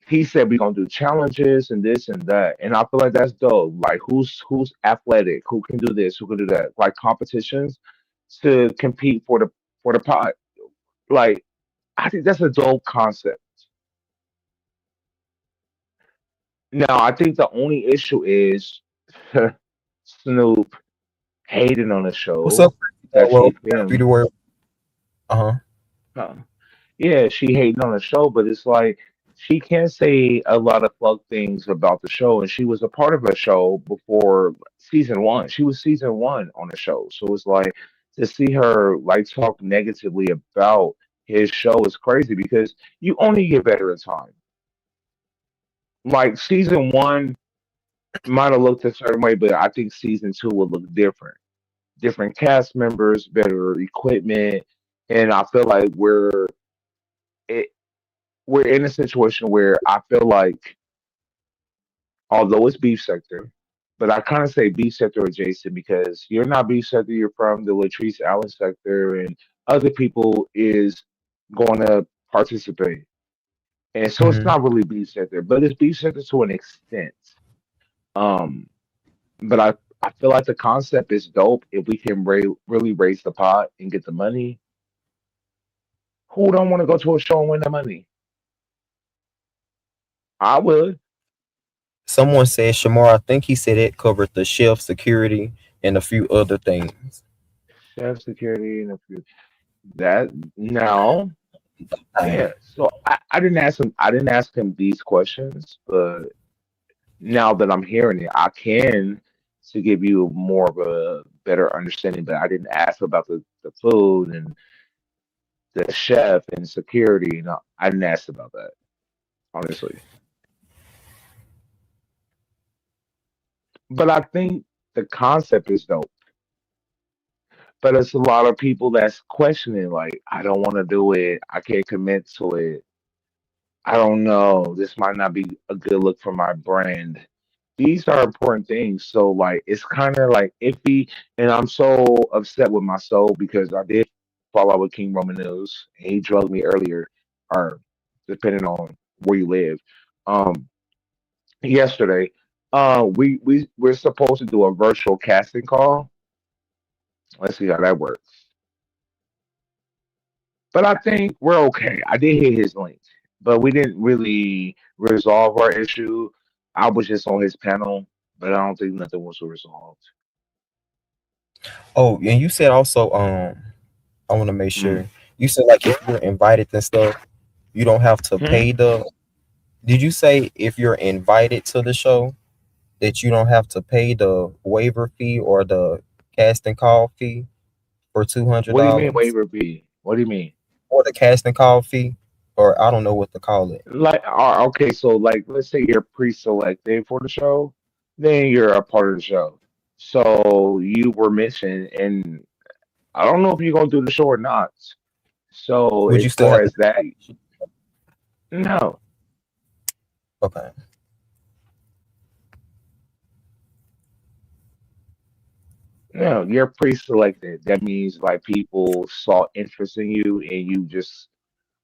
he said we're gonna do challenges and this and that. And I feel like that's dope. Like who's athletic, who can do this, who can do that. Like competitions to compete for the pot. Like I think that's a dope concept. Now, I think the only issue is Snoop hating on the What's show up? that Well, she be the filmed. word. Uh huh. Huh. Yeah, she hating on the show, but it's like she can't say a lot of fuck things about the show, and she was a part of a show before season one. She was season one on the show, so it's like to see her like talk negatively about his show is crazy because you only get better in time. Like season one might have looked a certain way, but I think season two will look different. Different cast members, better equipment, and I feel like it, we're in a situation where I feel like although it's beef sector, but I kind of say beef sector adjacent because you're not beef sector, you're from the Latrice Allen sector, and other people is going to participate, and so it's Hmm. not really beef sector, but it's beef sector to an extent. Um, But I feel like the concept is dope. If we can really raise the pot and get the money, who don't want to go to a show and win the money? I would. Someone said Shamar. I think he said it covered the shelf security and a few other things. Chef security and a few that now, yeah. Dang. So I didn't ask him. I didn't ask him these questions, but now that I'm hearing it, I can to give you more of a better understanding. But I didn't ask about the food and the chef and security. I didn't ask about that honestly. But I think the concept is dope. But it's a lot of people that's questioning, like, I don't want to do it. I can't commit to it. I don't know. This might not be a good look for my brand. These are important things. So, like, it's kind of like iffy. And I'm so upset with my soul because I did fall out with King Roman News. And he drugged me earlier, or depending on where you live. Um, Yesterday, we're supposed to do a virtual casting call. Let's see how that works. But I think we're okay. I did hit his link, but we didn't really resolve our issue. I was just on his panel, but I don't think nothing was resolved. Oh, and you said also, I want to make Mm. sure you said like if you're invited and stuff, you don't have to Hmm? pay the. Did you say if you're invited to the show that you don't have to pay the waiver fee or the casting call fee for two hundred What do you mean dollars waiver B? What do you mean? or the casting call fee or I don't know what to call it. Like, okay, so like, let's say you're pre-selected for the show, then you're a part of the show. So you were mentioned, and I don't know if you're gonna do the show or not. So Would you as still far have to? as that, no, Okay. no, you're pre-selected. That means like people saw interest in you, and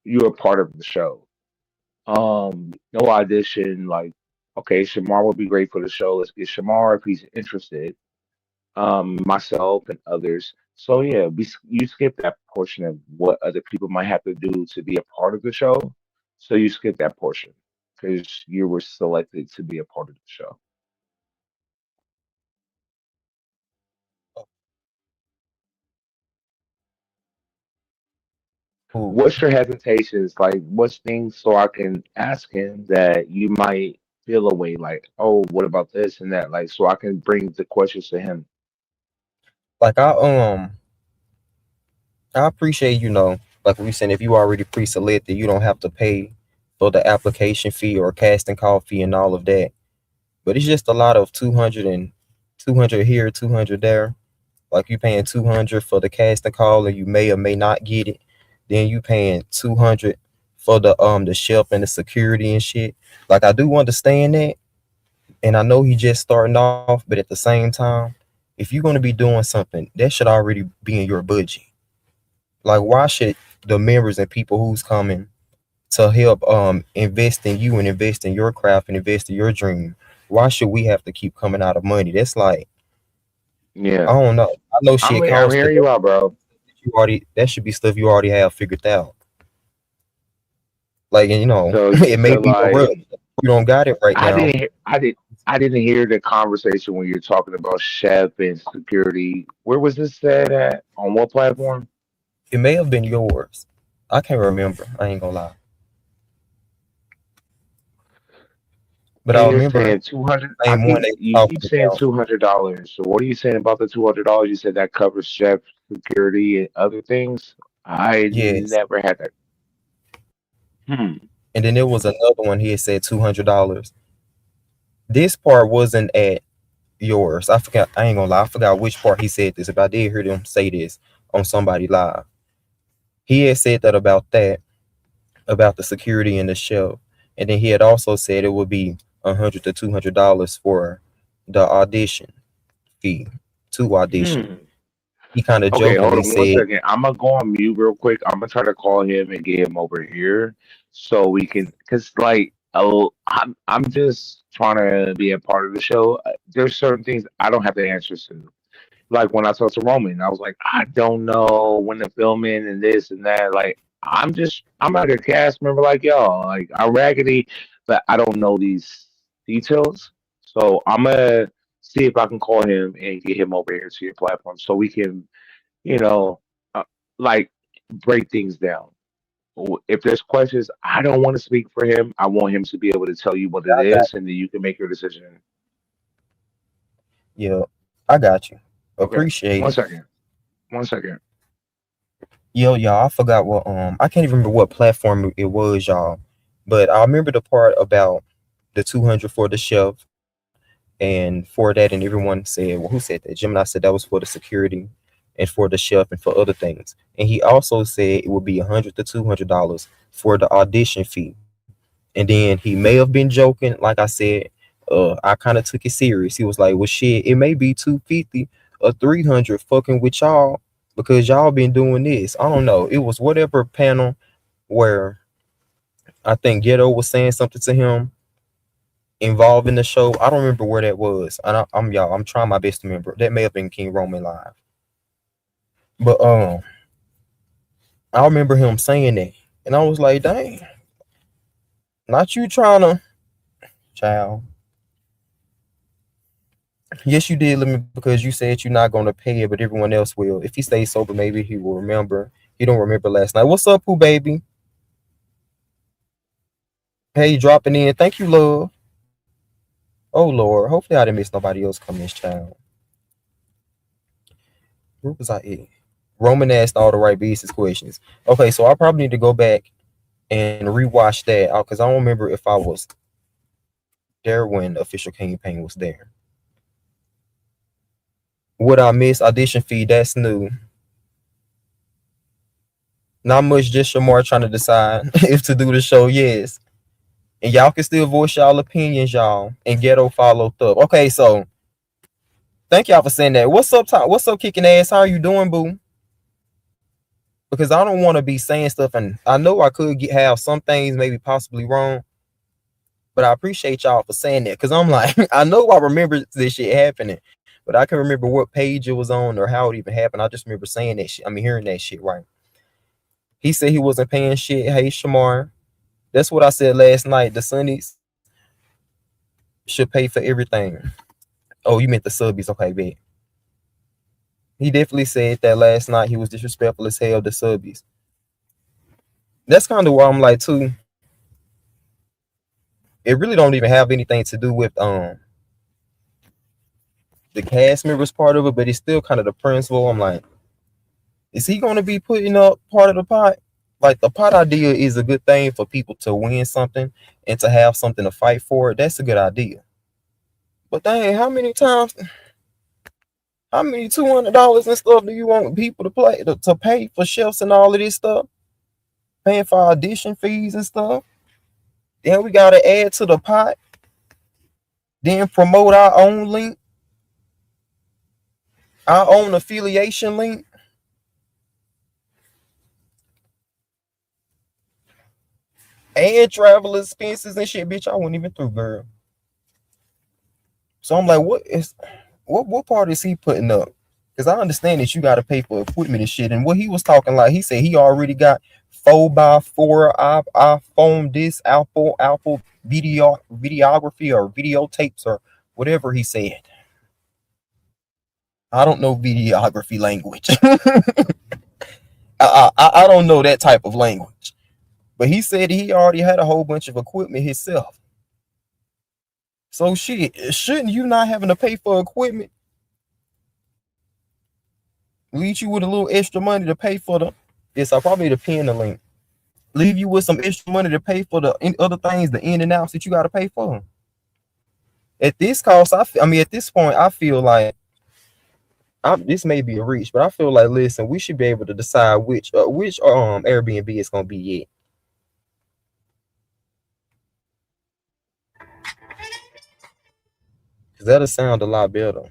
you're a part of the show. No audition. Like, okay, Shamar would be great for the show. Let's get Shamar if he's interested. Myself and others. So yeah, you skip that portion of what other people might have to do to be a part of the show. So you skip that portion because you were selected to be a part of the show. Cool. What's your hesitations? Like, what's things so I can ask him that you might feel away? Like, oh, what about this and that? Like, so I can bring the questions to him. Like I appreciate, like we said, if you already pre-selected, you don't have to pay for the application fee or casting call fee and all of that. But it's just a lot of 200 here, 200 there. Like you paying 200 for the casting call and you may or may not get it. Then you paying 200 for the shelf and the security and shit. Like I do understand that. And I know he just starting off, but at the same time, if you're gonna be doing something, that should already be in your budget. Like why should the members and people who's coming to help invest in you and invest in your craft and invest in your dream, why should we have to keep coming out of money? That's like I Yeah, don't know. I know shit I'm costs, but hearing you out, bro. that should be stuff you already have figured out. Like and it may So be a rush. like. You don't got it right I now. didn't. I didn't hear the conversation when you're talking about chef and security. Where was this said at? On what platform? It may have been yours. I can't remember. I ain't gonna lie. But I And you're remember saying 200. the same one they was You keep talking saying about. $200. So what are you saying about the $200? You said that covers chef, security, and other things. I Yes. never had that. Hmm. And then there was another one he had said $200. This part wasn't at yours. I forgot. I ain't gonna lie. I forgot which part he said this. If I did hear them say this on somebody live, he had said that about the security and the shelf, and then he had also said it would be $100 to $200 for the audition fee to audition. Hmm. He kind of Okay, hold jokingly on one said, second. I'm gonna go on mute real quick. I'm gonna try to call him and get him over here so we can, cause like, oh, I'm just trying to be a part of the show. There's certain things I don't have the answers to. Like when I talked to Roman, I was like, I don't know when to film in and this and that. Like, I'm like a cast member like y'all. Like I'm raggedy, but I don't know these details. So I'm gonna see if I can call him and get him over here to your platform so we can you know, uh, like break things down. If there's questions, I don't want to speak for him. I want him to be able to tell you what it "I got is, and then you can make your decision. you. Yeah, I got you. Okay, Appreciate one it." second. One second. Yo, y'all, I forgot what I can't even remember what platform it was, y'all. But I remember the part about the 200 for the shelf and for that, and everyone said, well, who said that? Gemini said that was for the security and for the shelf and for other things. And he also said it would be $100 to $200 for the audition fee. And then he may have been joking, like I said. I kind of took it serious. He was like, "Well, shit, it may be 250 or 300 fucking with y'all because y'all been doing this." I don't know. It was whatever panel where I think Ghetto was saying something to him involving the show. I don't remember where that was. And I'm y'all. I'm trying my best to remember. That may have been King Roman live, but I remember him saying that, and I was like, "Dang, not you trying to, child." Yes, you did, Lemon, because you said you're not gonna pay it, but everyone else will. If he stays sober, maybe he will remember. He don't remember last night. What's up, Pooh baby? Hey, dropping in. Thank you, love. Oh Lord, hopefully I didn't miss nobody else comments, child. Where was I at? Roman asked all the right business questions. Okay, so I probably need to go back and rewatch that because I don't remember if I was there when Official Campaign was there. What I miss audition fee, that's new. Not much, just Shamar trying to decide if to do the show. Yes. And y'all can still voice y'all opinions, y'all. And Ghetto followed up. Okay, so thank y'all for saying that. What's up, Tom? What's up, kicking ass? How are you doing, boo? Because I don't want to be saying stuff, and I know I could have some things maybe possibly wrong, but I appreciate y'all for saying that. Because I'm like, I know I remember this shit happening, but I can remember what page it was on or how it even happened. I just remember saying that shit. I mean, hearing that shit, right? He said he wasn't paying shit. Hey, Shamar. That's what I said last night. The Sunnies should pay for everything. Oh, you meant the subbies. Okay, bet. He definitely said that last night. He was disrespectful as hell to subbies. That's kind of why I'm like, too. It really don't even have anything to do with the cast members part of it, but it's still kind of the principle. I'm like, is he going to be putting up part of the pot? Like, the pot idea is a good thing for people to win something and to have something to fight for. That's a good idea. But dang, how many times, how many $200 and stuff do you want people to play to pay for chefs and all of this stuff? Paying for audition fees and stuff. Then we gotta add to the pot. Then promote our own link, our own affiliation link. And travel expenses and shit, bitch. I wasn't even through, girl. So I'm like, what part is he putting up? Because I understand that you got to pay for equipment and shit. And what he was talking like, he said he already got 4x4 iPhone this Apple videography or videotapes or whatever he said. I don't know videography language. I don't know that type of language. But he said he already had a whole bunch of equipment himself. So shit, shouldn't you not having to pay for equipment leave you with a little extra money to pay for the? Yes, I probably need to pin the link. Leave you with some extra money to pay for the other things, the in and outs that you got to pay for. At this cost, I mean, at this point, I feel like this may be a reach, but I feel like, listen, we should be able to decide which Airbnb is gonna be yet. Cause that'll sound a lot better.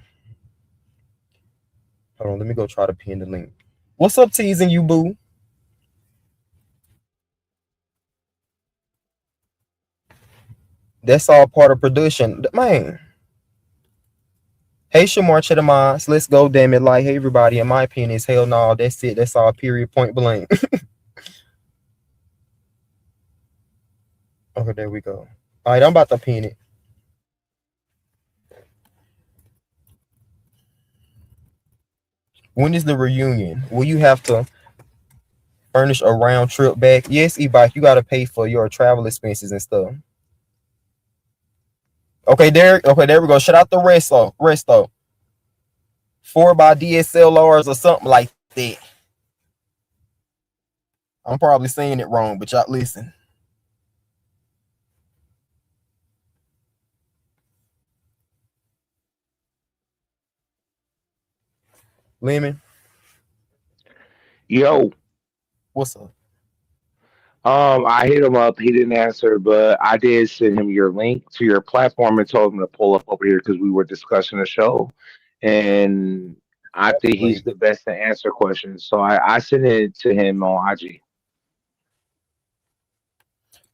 Hold on, let me go try to pin the link. What's up, teasing you, boo? That's all part of production, man. Hey, Shamar Chetamans, let's go, damn it. Like, hey, everybody, in my opinion, is hell no. That's it. That's all, period, point blank. Okay, there we go. All right, I'm about to pin it. When is the reunion? Will you have to furnish a round trip back? Yes, e-bike, you got to pay for your travel expenses and stuff. Okay, there we go. Shout out the Resto. 4x DSLRs or something like that. I'm probably saying it wrong, but y'all listen. Lemon, Yo, what's up? I hit him up. He didn't answer, but I did send him your link to your platform and told him to pull up over here because we were discussing the show, and I think he's the best to answer questions. So I sent it to him on IG.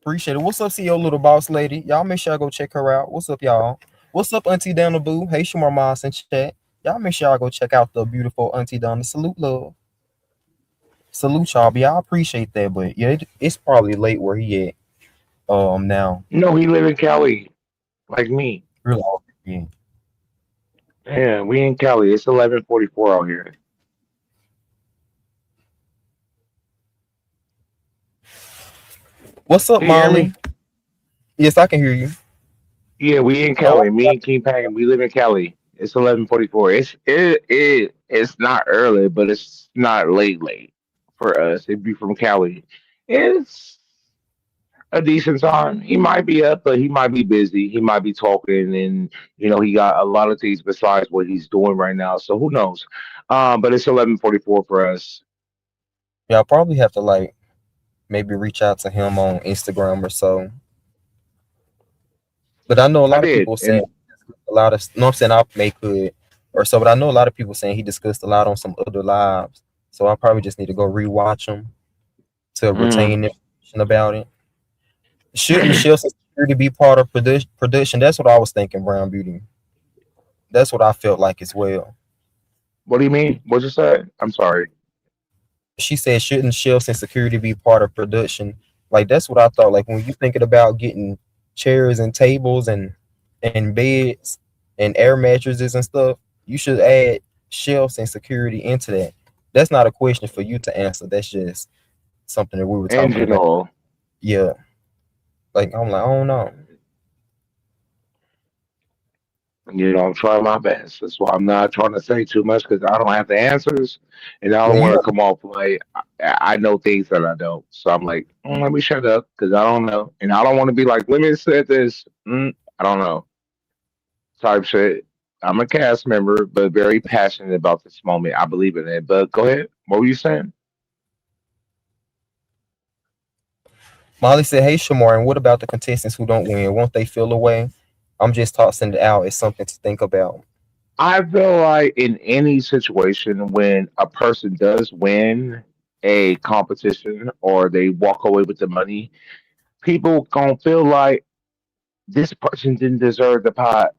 Appreciate it. What's up, CEO Little Boss Lady? Y'all make sure I go check her out. What's up, y'all? What's up, Auntie Donna Boo? Hey, Shamar Moss in chat. Y'all make sure I go check out the beautiful Auntie Donna. Salute, love. Salute, y'all. But I appreciate that. But yeah, it's probably late where he at. Now. No, he live in Cali, like me. Really? Yeah. Yeah, we in Cali. It's 11:44 out here. What's up, Can you hear Molly? me? Yes, I can hear you. Yeah, we in Oh, Cali. Me and King Pang, we live in Cali. It's 11:44. It's not early, but it's not late for us. It'd be from Cali. It's a decent time. He might be up, but he might be busy. He might be talking, and he got a lot of things besides what he's doing right now. So who knows? But it's 11:44 for us. Yeah, I'll probably have to like maybe reach out to him on Instagram or so. But I know a I lot of did, people saying and a lot of no, I'm saying I may could or so, but I know a lot of people saying he discussed a lot on some other lives. So I probably just need to go rewatch them to mm, retain information about it. Should Michelle security be part of production? That's what I was thinking, Brown Beauty. That's what I felt like as well. what do you mean? What you said? I'm sorry. She said, shouldn't shelves and security be part of production? Like that's what I thought. Like when you thinking about getting chairs and tables and beds and air mattresses and stuff, you should add shelves and security into that. That's not a question for you to answer. That's just something that we were In talking about. general, Yeah. Like I'm like, I don't know. I'm trying my best. That's why I'm not trying to say too much because I don't have the answers, and I Yeah, don't you want to have come off like I know things that I don't. So I'm like, let me shut up because I don't know, and I don't want to be like, let me say this. I don't know type shit. I'm a cast member, but very passionate about this moment. I believe in it. But go ahead. What were you saying? Molly said, hey Shamar, and what about the contestants who don't win? Won't they feel away? I'm just tossing it out as something to think about. I feel like in any situation when a person does win a competition or they walk away with the money, people gonna feel like this person didn't deserve the pot.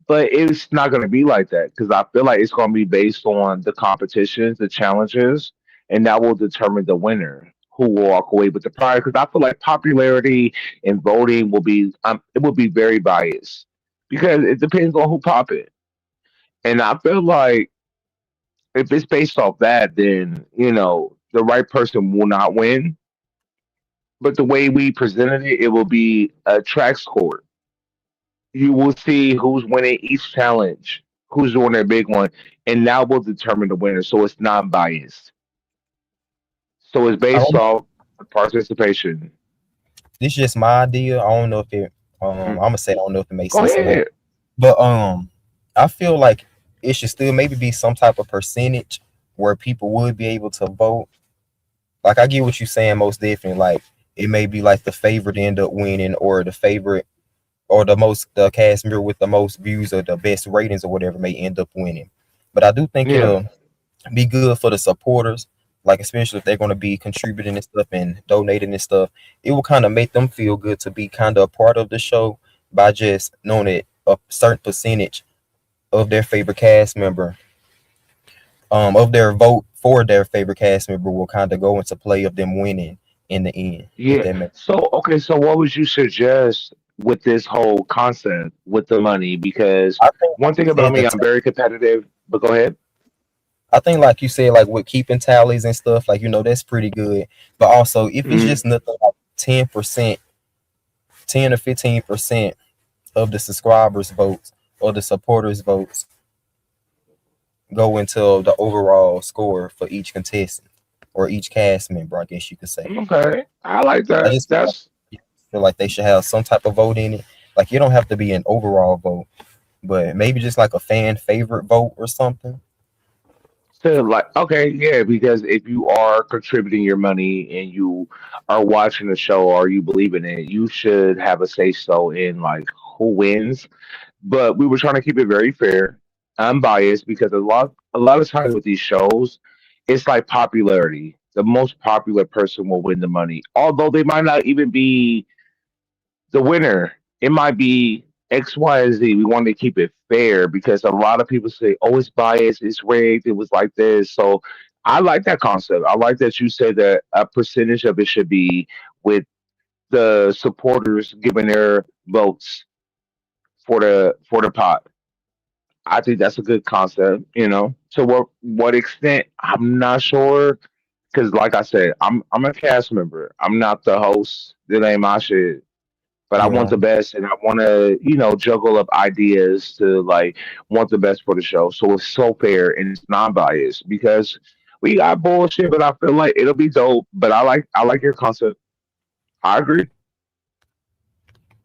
But it's not gonna be like that because I feel like it's gonna be based on the competitions, the challenges, and that will determine the winner who will walk away with the prize. Because I feel like popularity and voting will be very biased because it depends on who pop it. And I feel like if it's based off that, then the right person will not win. But the way we presented it, it will be a track score. You will see who's winning each challenge, who's doing their big one, and that will determine the winner. So it's not biased. So it's I based don't off participation. This is just my idea. I don't know if it I'm Mm. gonna say I don't know if it makes Go sense or not. ahead. But I feel like it should still maybe be some type of percentage where people would be able to vote. Like I get what you're saying most definitely. Like it may be like the favorite end up winning or the favorite or the cast member with the most views or the best ratings or whatever may end up winning. But I do think Yeah. it'll be good for the supporters, like especially if they're going to be contributing and stuff and donating and stuff. It will kind of make them feel good to be kind of a part of the show by just knowing that a certain percentage of their favorite cast member, of their vote for their favorite cast member will kind of go into play of them winning in the end. If Yeah. that makes So okay, so what would you suggest with this whole concept with the money? Because I think one like you thing about said, me, I'm very competitive. But go ahead. I think like you said, like with keeping tallies and stuff, like that's pretty good. But also if it's Mm. just nothing like 10%, 10 or 15% of the subscribers' votes or the supporters' votes go into the overall score for each contestant or each cast member, I guess you could say. Okay, I like I that. just That's feel like they should have some type of vote in it. Like you don't have to be an overall vote, but maybe just like a fan favorite vote or something. so like okay, yeah, because if you are contributing your money and you are watching the show or you believe in it, you should have a say so in like who wins. But we were trying to keep it very fair, unbiased, because a lot of times with these shows, it's like popularity. The most popular person will win the money, although they might not even be the winner. It might be X, Y, and Z. We wanted to keep it fair because a lot of people say, "Oh, it's biased, it's rigged, it was like this." So I like that concept. I like that you said that a percentage of it should be with the supporters giving their votes for the pot. I think that's a good concept. To what extent, I'm not sure. Because, like I said, I'm a cast member. I'm not the host. That ain't my shit. But I want Yeah. the best, and I want to, juggle up ideas to like want the best for the show. So it's so fair and it's non-biased because we got bullshit, but I feel like it'll be dope. But I like your concept. I agree.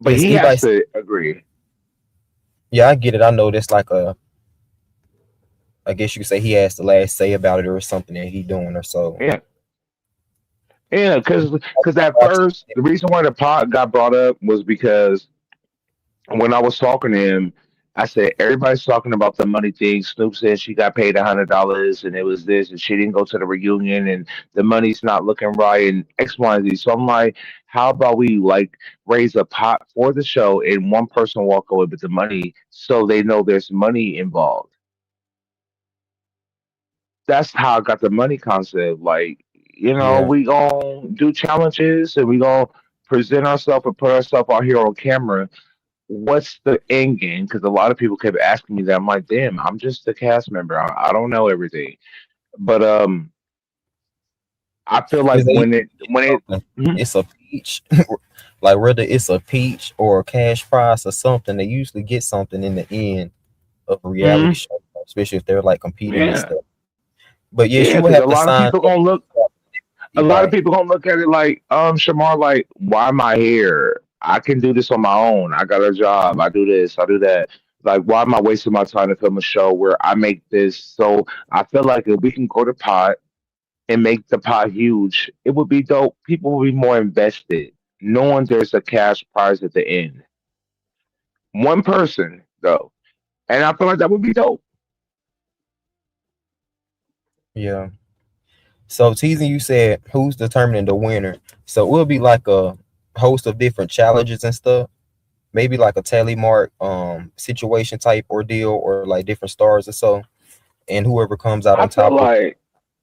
but Yes, he he has likes. to agree. Yeah, I get it. I know that's like a. I guess you could say he has the last say about it, or something that he doing, or so. Yeah, yeah, because at Watch first the reason why the pot got brought up was because when I was talking to him, I said everybody's talking about the money thing. Snoop said she got paid $100 and it was this, and she didn't go to the reunion, and the money's not looking right, and X, Y, and Z. So I'm like, how about we like raise a pot for the show and one person walk away with the money so they know there's money involved. That's how I got the money concept. Like, Yeah, we gonna do challenges and we gonna present ourselves and put ourselves out here on camera. What's the end game? Because a lot of people kept asking me that. I'm like, damn, I'm just a cast member. I don't know everything. But I feel like because they get when it something. Mhm. It's a peach, like whether it's a peach or a cash prize or something, they usually get something in the end of a reality Mhm. show, especially if they're like competing and Yeah, stuff. But yes, yeah, you would because have to sign up to a be lot of right. people gonna look at it like, Shamar, like, why am I here? I can do this on my own. I got a job. I do this. I do that. Like, why am I wasting my time to film a show where I make this? So I feel like if we can go to pot and make the pot huge, it would be dope. People will be more invested, knowing there's a cash prize at the end. One person though, and I feel like that would be dope. Yeah. So teasing, you said who's determining the winner. So it will be like a host of different challenges and stuff. Maybe like a tally mark situation type ordeal, or like different stars or so. And whoever comes out on I feel top with like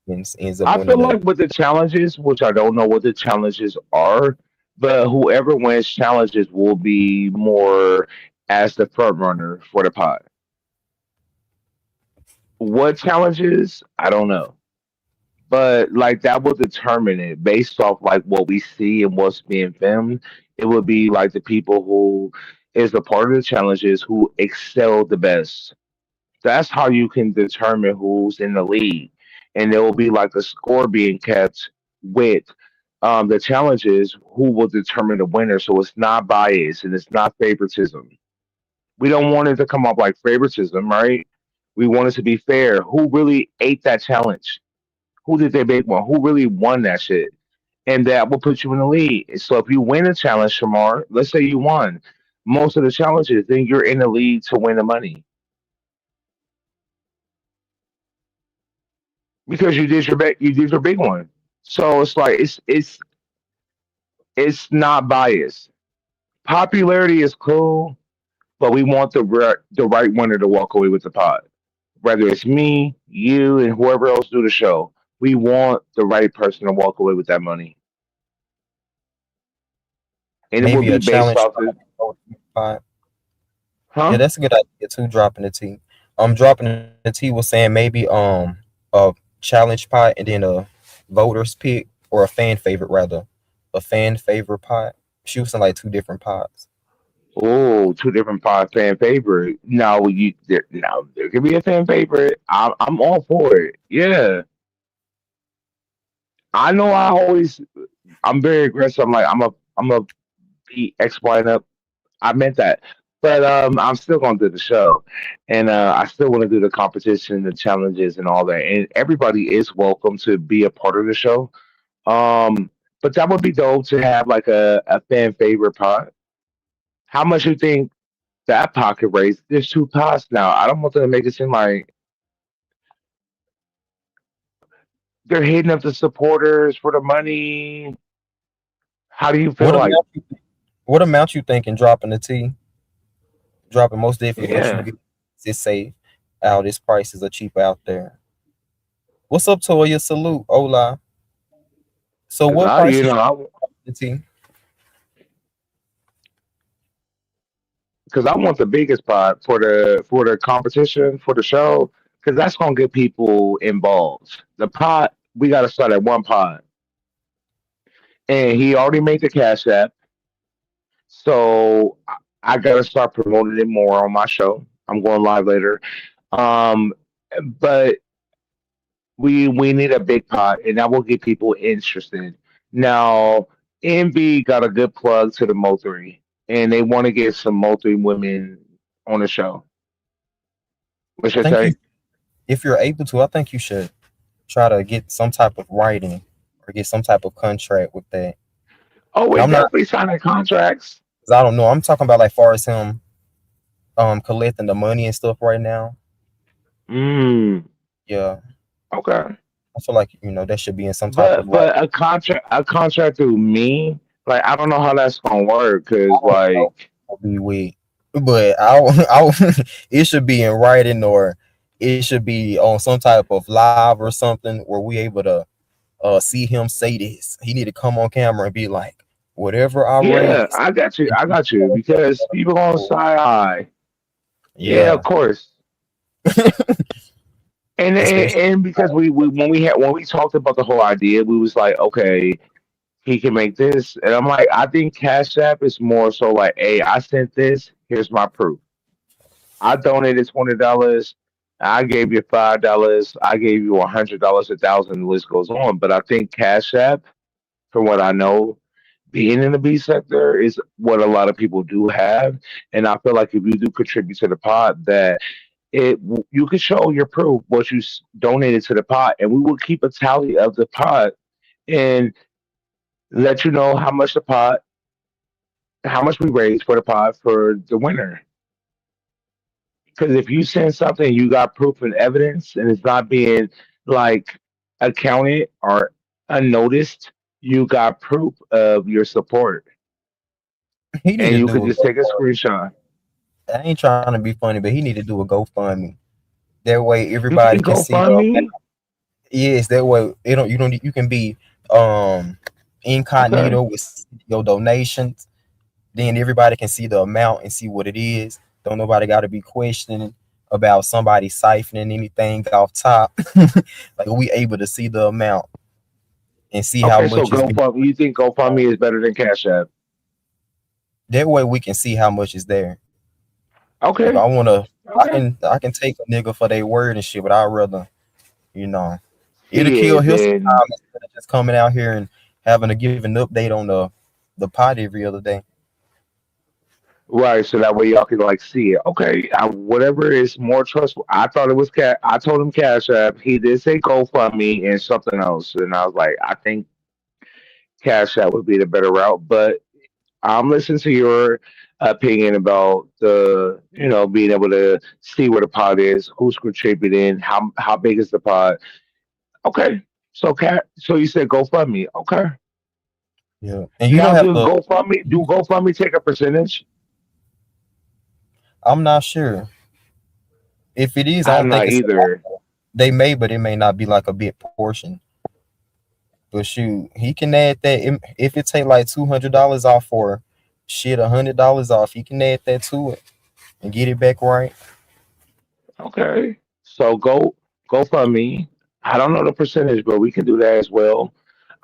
ends up I winning feel the. like with the challenges, which I don't know what the challenges are, but whoever wins challenges will be more as the front runner for the pot. What challenges? I don't know. But like that will determine it based off like what we see and what's being filmed. It would be like the people who is a part of the challenges who excel the best. That's how you can determine who's in the league. And there will be like a score being kept with the challenges who will determine the winner. So it's not bias and it's not favoritism. We don't want it to come up like favoritism, right? We want it to be fair. Who really ate that challenge? Who did they make one? Who really won that shit? And that will put you in the lead. So if you win a challenge, Shamar, let's say you won most of the challenges, then you're in the lead to win the money because you did your big one. So it's like it's not biased. Popularity is cool, but we want the right winner to walk away with the pot. Whether it's me, you, and whoever else do the show, we want the right person to walk away with that money, and it will Maybe be a based challenge off the pot. Yeah, huh. that's a good idea too. Dropping the T. Dropping the T was saying maybe a challenge pot and then a voters pick, or a fan favorite rather, a fan favorite pot. She was in like two different pots. Oh, two different fan favorite. Now there could be a fan favorite. I'm all for it. Yeah, I know. I'm very aggressive. I'm a be X, Y, and up. I meant that, but I'm still gonna do the show, and I still want to do the competition, the challenges, and all that. And everybody is welcome to be a part of the show. Um, but that would be dope to have like a fan favorite pot. How much you think that pocket raise? There's two pots now. I don't want them to make it seem like they're hitting up the supporters for the money. How do you feel What like? amount? What amount you thinking dropping the T? Dropping most definitely what you Yeah, get. Just say, "Oh, this prices are cheap out there." What's up, Toya? Salute, hola. So, because what I, prices the T? because I want the biggest pot for the competition for the show because that's gonna get people involved. The pot we got to start at one pot, and he already made the cash app, so I got to start promoting it more on my show. I'm going live later, um, but we need a big pot, and that will get people interested. Now, Envy got a good plug to the Mo3. and they want to get some multi women on the show. What I should I think you, say? if you're able to, I think you should try to get some type of writing or get some type of contract with that. Oh, And we I'm not, definitely signing contracts. 'cause I don't know. I'm talking about like far as him collecting the money and stuff right now. Mm, Yeah, okay. I feel like that should be in some type of like But a contract through me, like I don't know how that's gonna work because know, like be with, but it should be in writing or it should be on some type of live or something where we able to see him say this. He need to come on camera and be like, whatever I yeah, raise. I got you, I got you because people gonna say hi. Yeah, Yeah, of course. especially And because we when we talked about the whole idea, we was like, okay, he can make this, and I'm like, I think Cash App is more so like, hey, I sent this. Here's my proof. I donated $20. I gave you $5. I gave you $100, 1,000. The list goes on. But I think Cash App, from what I know, being in the B sector is what a lot of people do have, and I feel like if you do contribute to the pot, that it you can show your proof what you donated to the pot, and we will keep a tally of the pot and let you know how much we raised for the pot for the winner. Because if you send something, you got proof and evidence, and it's not being like accounted or unnoticed, you got proof of your support, he need and to you do could a just take a GoFundMe. screenshot. I ain't trying to be funny, but he need to do a GoFundMe. That way You everybody think can see the GoFundMe? yes, that way it don't you don't you can be um Okay. incognito with your donations. Then everybody can see the amount and see what it is. Don't nobody got to be questioning about somebody siphoning anything off top. Like we able to see the amount and see how Okay, so much is being. GoFundMe, you think GoFundMe is better than Cash App? That way we can see how much is there. If I Okay. wanna, Okay. I can take a nigga for their word and shit, but I'd rather you know it'll See kill it his then. time instead of just coming out here and having to give an update on the pot every other day. Right, so that way y'all can like see it. Okay, whatever is more trustful. I thought it was cat. I told him Cash App. He did say GoFundMe and something else, and I was like, I think Cash App would be the better route. But I'm listening to your opinion about being able to see where the pot is, who's contributing, how big is the pot. Okay, so so you said GoFundMe. Okay, Yeah, and you now don't have do to. GoFundMe do GoFundMe take a percentage? I'm not sure if it is. I I'm don't think not it's. either. They may, but it may not be like a big portion. But shoot, he can add that if it take like $200 off for shit, $100 off. He can add that to it and get it back right. Okay. So go fund me. I don't know the percentage, but we can do that as well.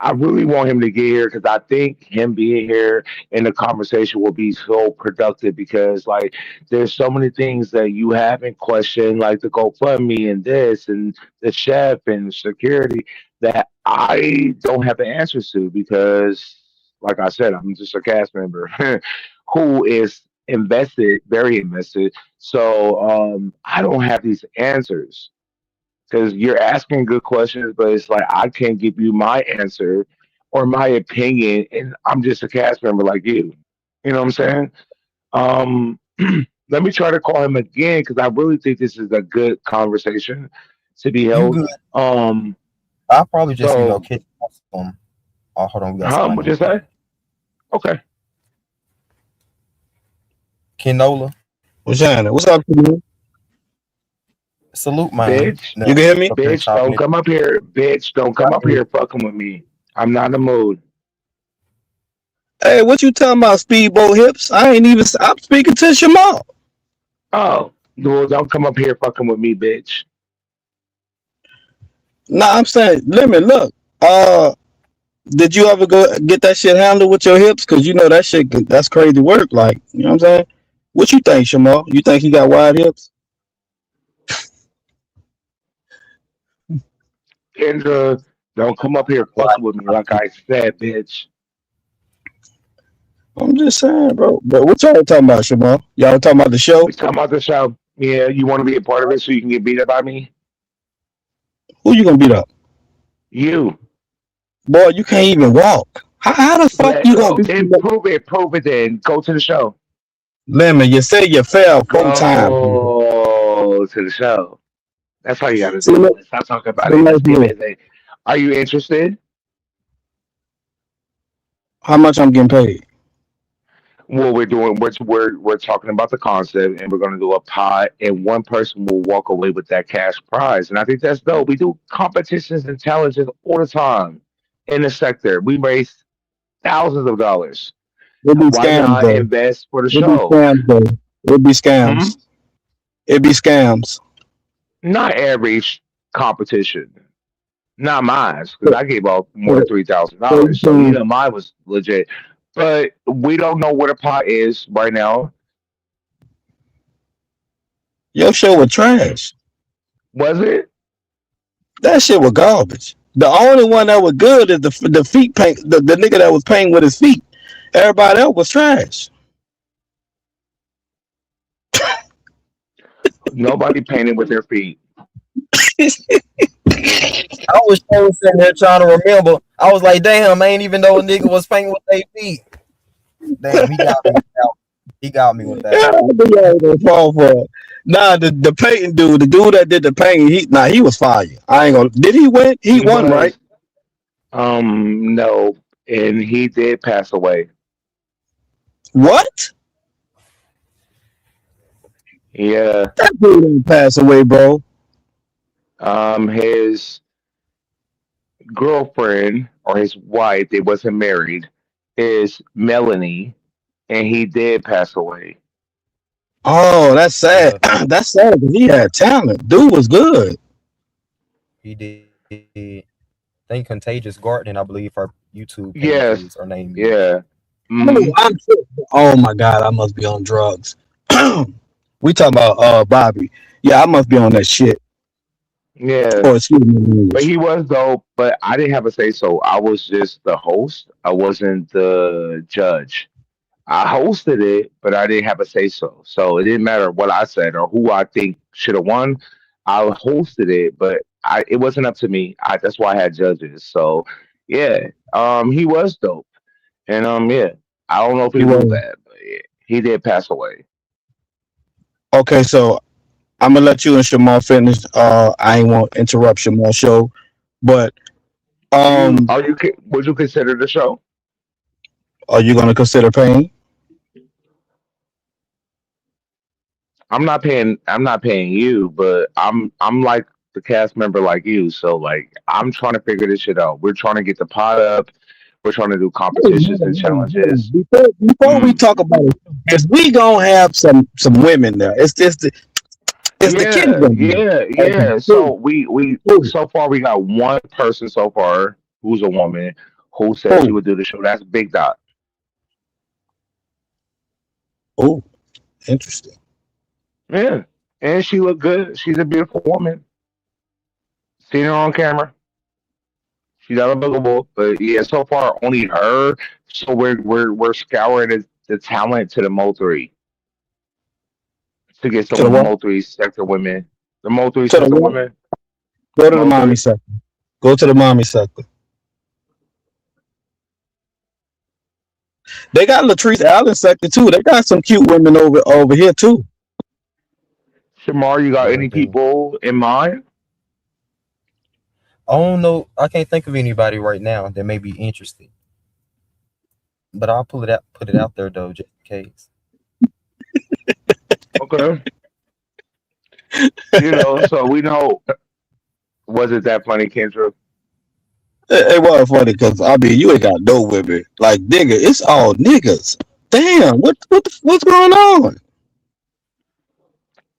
I really want him to get here because I think him being here in the conversation will be so productive because like there's so many things that you haven't questioned, like the GoFundMe and this and the chef and security that I don't have the answers to because like I said, I'm just a cast member who is invested, very invested, so I don't have these answers because you're asking good questions, but it's like I can't give you my answer or my opinion, and I'm just a cast member like you. You know what I'm saying? Um, let me try to call him again because I really think this is a good conversation to be You held. good? Um, I'll probably just so, catch up on some. Oh, hold on, we got huh? somebody What on the you phone. say? Kenola, What's happening? What's up, people? salute, man. Bitch, You No, can hear me? up here chopping don't it. come up here. Bitch, don't come up here fucking with me. I'm not in the mood. Hey, what you talking about, speedboat hips? I ain't even. I'm speaking to Shamal. Oh, well, don't come up here fucking with me, bitch. Nah, I'm saying, limit. Look, uh, did you ever go get that shit handled with your hips? Cause you know that shit. That's crazy work. Like, you know what I'm saying? What you think, Shamal? You think he got wide hips? Kendra, don't come up here fucking with me like I said, bitch. I'm just saying, bro. But what y'all talking about, Shamal? Y'all talking about the show? We talking about the show. Yeah, you want to be a part of it so you can get beat up by me? Who you gonna beat up? You. Boy, you can't even walk. How the fuck Let you gonna go. beat Then me up? prove it. Prove it. Then go to the show. Lemon, you say you fell 4 times. Go to the show. That's all you got to So let, do. Stop talking about so it. let's Just get do it. busy. Are you interested? How much I'm getting paid? What we're doing, we're talking about the concept, and we're going to do a pot, and one person will walk away with that cash prize. And I think that's dope. We do competitions and challenges all the time in the sector. We raise thousands of dollars. It be Why scams not though. invest for the It be show? scams though. It be Hmm? scams. It be scams. Not every competition. Not mine, because So, I gave out more than so, three thousand so you dollars. So saying mine was legit. But we don't know what a pot is right now. your show was trash. Was it? That shit was garbage. The only one that was good is the feet paint. The nigga that was painting with his feet. Everybody else was trash. Nobody painted with their feet. I was so sitting there trying to remember. I was like, damn, I ain't even know a nigga was painting with their feet. Damn, he got me with that one. He got me with that Yeah, one. I think I was gonna fall for it. Nah, the painting dude, the dude that did the painting, he was fire. I ain't gonna. Did he win? He He won, right? was no, and he did pass away. What? Yeah. That dude didn't pass away, bro. His girlfriend or his wife, they wasn't married, is Melanie, and he did pass away. Oh, that's sad. Yeah, That's sad because he had talent. Dude was good. he did. I think Contagious Gardening, I believe her YouTube page is, Yes. her name is. Yeah. Oh, Hmm. I'm tripping. Oh my god, I must be on drugs. We talking about Bobby. Yeah, I must be on that shit. Yeah. Or excuse me in But English. he was dope, but I didn't have a say so. I was just the host. I wasn't the judge. I hosted it, but I didn't have a say so. So it didn't matter what I said or who I think should have won. I hosted it, but it wasn't up to me. That's why I had judges. So yeah, he was dope, and yeah, I don't know if He he knew was that, but yeah, he did pass away. okay. So I'm gonna let you and Shamar finish. I ain't want to interrupt Shamar's show, but um, Would you consider the show? are you gonna consider paying? I'm not paying you, but I'm like the cast member like you. So like I'm trying to figure this shit out. We're trying to get the pot up. We're trying to do competitions and challenges. Before we Mm. talk about it, because we gonna have some women there. It's the kids Yeah, gonna be yeah, there. yeah. Cool, So we cool. so far we got one person so far who's a woman who said she Oh, would do the show. That's Big Dot. oh, interesting. Yeah. And she looked good. She's a beautiful woman. Seen her on camera. She's unbelievable. But yeah, so far only her. So we're scouring the talent to the Mo3 to get To the some what? Mo3 sector women. The Mo3 To the sector what? women. Go The to the mommy Mo3. sector. Go to the mommy sector. They got Latrice Allen sector too. They got some cute women over here too. Shamar, you got Yeah, they any do. people in mind? I don't know. I can't think of anybody right now that may be interested, but I'll put it out there though, just in case. Okay. So we know. Was it that funny, Kendra? It was funny because I mean you ain't got no women. Like nigga, it's all niggas. Damn, what's going on?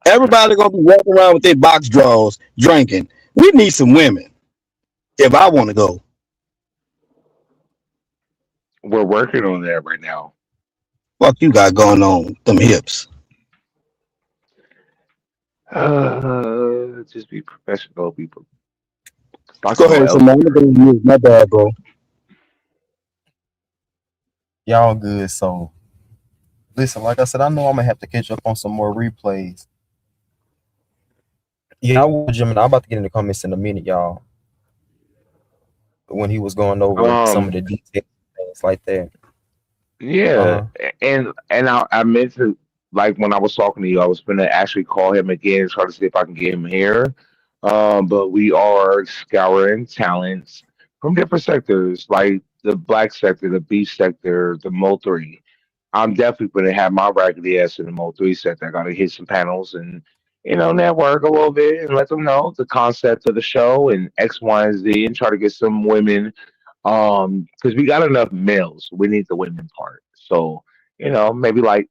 Everybody gonna be walking around with their box drawers drinking. We need some women. If I want to go, We're working on that right now. fuck you got going on them hips. Just be professional, people. Talk Go about ahead, Simone. I'm elsewhere. gonna mute. My bad, bro. Y'all good. So listen, like I said, I know I'm gonna have to catch up on some more replays. Yeah, I was Jim, and I'm about to get in the comments in a minute, y'all. When he was going over some of Um, the details, things like that. Uh yeah, huh. and I meant to, like, when I was talking to you, I was gonna actually call him again and try to see if I can get him here. But we are scouring talents from different sectors, like the black sector, the beef sector, the Mo3. I'm definitely gonna have my raggedy ass in the Mo3 sector. I gotta hit some panels and network a little bit and let them know the concept of the show and X, Y, and Z, and try to get some women. Because we got enough males, we need the women part. So maybe like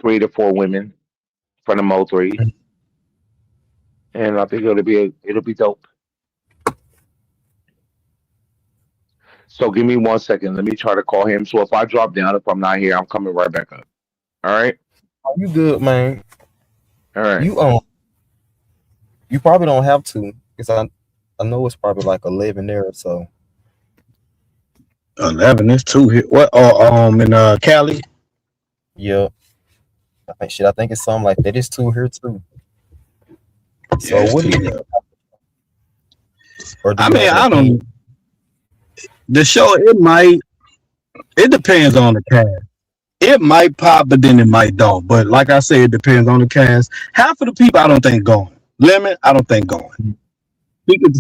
3 to 4 women from the Mo3, and I think it'll be dope. So give me 1 second. Let me try to call him. So if I drop down, if I'm not here, I'm coming right back up. All right. Are you good, man? All right. You you probably don't have to, because I know it's probably like 11 there or so. 11 is two here. What? In Cali. Yeah, I think it's something like that. It's two here too. Yeah, So it's what two do you think, here. or do I you mean, have an I opinion? don't. The show it might. It depends on the cast. It might pop, but then it might don't. But like I said, it depends on the cast. Half of the people I don't think going. Lemon, I don't think going. He could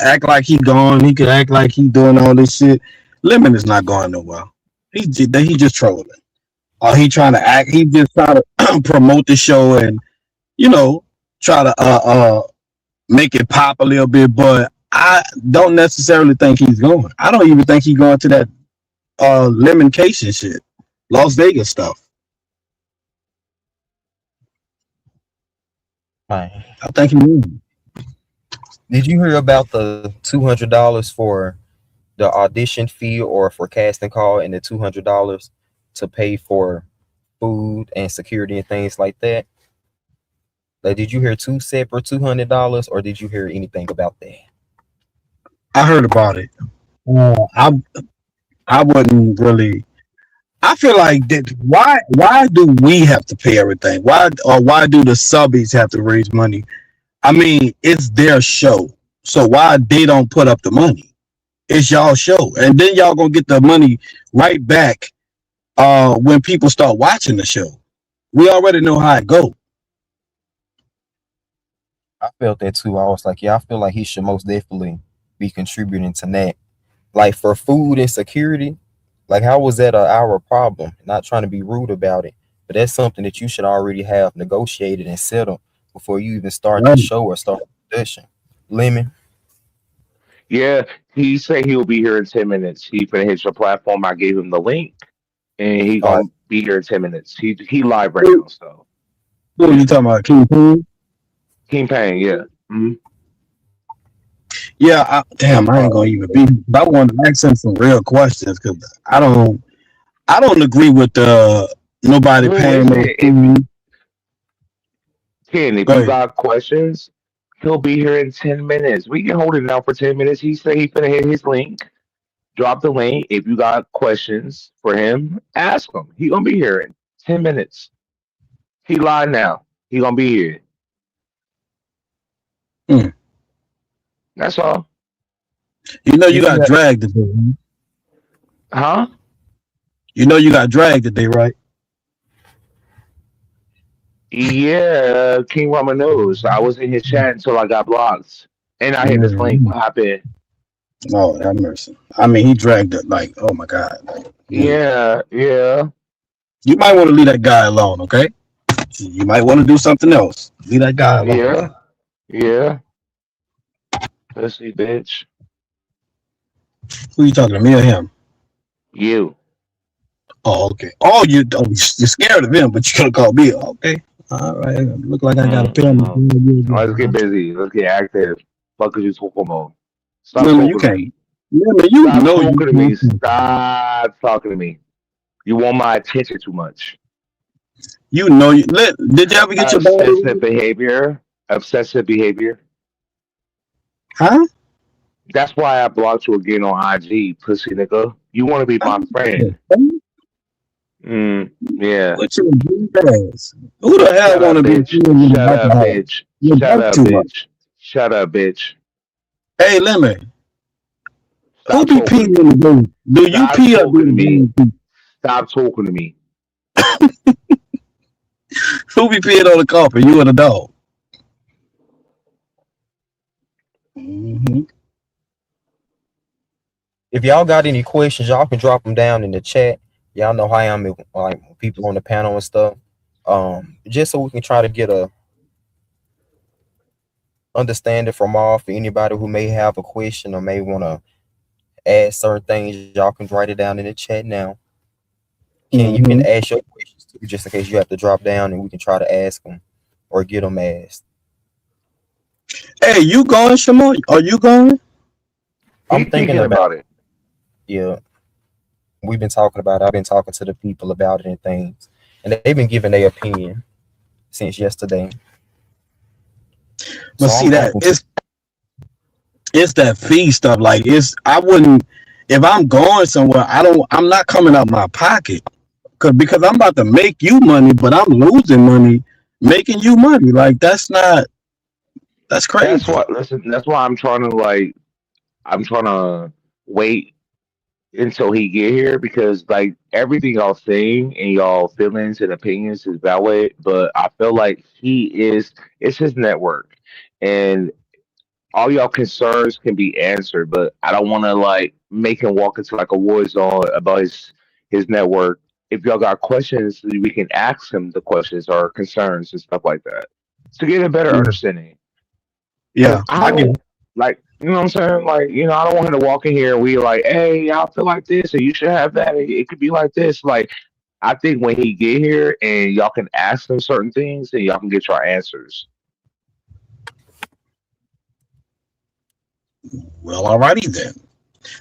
act like he gone. He could act like he doing all this shit. Lemon is not going nowhere. He just trolling. Or he trying to act. He just trying to promote the show and you know try to make it pop a little bit. But I don't necessarily think he's going. I don't even think he's going to that Lemon Case and shit, Las Vegas stuff. Man, I think he will. did you hear about the $200 for the audition fee or for casting call, and the $200 to pay for food and security and things like that? Like, did you hear two separate $200, or did you hear anything about that? I heard about it. I wouldn't really. I feel like that. Why do we have to pay everything? Why do the subbies have to raise money? I mean, it's their show, so why they don't put up the money? It's y'all show, and then y'all gonna get the money right back when people start watching the show. We already know how it go. I felt that too. I was like, yeah, I feel like he should most definitely be contributing to that. Like for food and security, like how was that our problem? Not trying to be rude about it, but that's something that you should already have negotiated and settled before you even start the Right. show or start the production. Lemon. Yeah, he said he'll be here in 10 minutes. He finna hit your platform. I gave him the link, and he All right. gonna be here in 10 minutes. He live right Who, now. So who are yeah, you talking about? King Kong? King Payne. Yeah. Yeah, damn, I All ain't gonna right. even be. But I want to ask him some real questions because I don't agree with nobody Well, paying listen, no if fee. if Go you ahead. got questions, he'll be here in 10 minutes. We can hold it down for 10 minutes. He said he finna hit his link. Drop the link. If you got questions for him, ask him. He gonna be here in 10 minutes. He live now. He gonna be here. Hmm. That's all. You know you Did you got have dragged today. Right? Huh? You know you got dragged today, right? Yeah, King Ramen knows. I was in his chat until I got blocked. And I hit this link. Mm. What happened? Oh, have mercy. I mean, he dragged it like, oh my god. Like, Yeah, yeah, you might want to leave that guy alone, okay? You might want to do something else. Leave that guy alone. yeah, yeah. Pussy bitch. Who you talking to, me or him? You. Oh, okay. You're scared of him, but you gonna call me. Okay. All right. Look like I got a pit on Mm-hmm. my Let's get busy. Let's get active. Fuck is you talking about? Stop Remember, you talking to can't. me. Remember, you Stop know you talking to me. can't. Stop talking to me. You want my attention too much. You know you. Did you ever get your Obsessive battery? behavior. Obsessive behavior. Huh? That's why I blocked you again on IG, pussy nigga. You want to be my friend. Yeah. What you do ass? Who the hell Shut want up, to be bitch. friends with an Shut up, alcoholic? bitch. You Shut drink up, too much. bitch. Shut up, bitch. Hey, Lemon, who Stop be talking to peeing me. in the booth? Do you Stop pee or do talking to the me. dog pee? Stop talking to me. Who be peeing on the carpet? You or the dog? Hmm. If y'all got any questions, y'all can drop them down in the chat. Y'all know how I am, like people on the panel and stuff. Just so we can try to get a understanding from all for anybody who may have a question or may want to add certain things. Y'all can write it down in the chat now. You can Hmm. ask your questions too, just in case you have to drop down, and we can try to ask them or get them asked. Hey, you going, Shamo? Are you going? I'm He thinking thinking about about it. yeah. We've been talking about it. I've been talking to the people about it and things, and they've been giving their opinion since yesterday. But So see I'm that open to. it's that fee stuff. Like I wouldn't if I'm going somewhere. I'm not coming out my pocket because I'm about to make you money, but I'm losing money making you money. Like that's That's crazy. what. Listen. That's why I'm trying to like. I'm trying to wait until he get here because like everything y'all saying and y'all feelings and opinions is valid, but I feel like he is. It's his network, and all y'all concerns can be answered, but I don't want to like make him walk into like a war zone about his network. If y'all got questions, we can ask him the questions or concerns and stuff like that to get a better Yeah, understanding. Because yeah, I I get don't it. like, you know what I'm saying? Like, I don't want him to walk in here and we like, hey, I feel like this, and you should have that. It could be like this. Like, I think when he get here and y'all can ask him certain things, and y'all can get your answers. Well, alrighty then.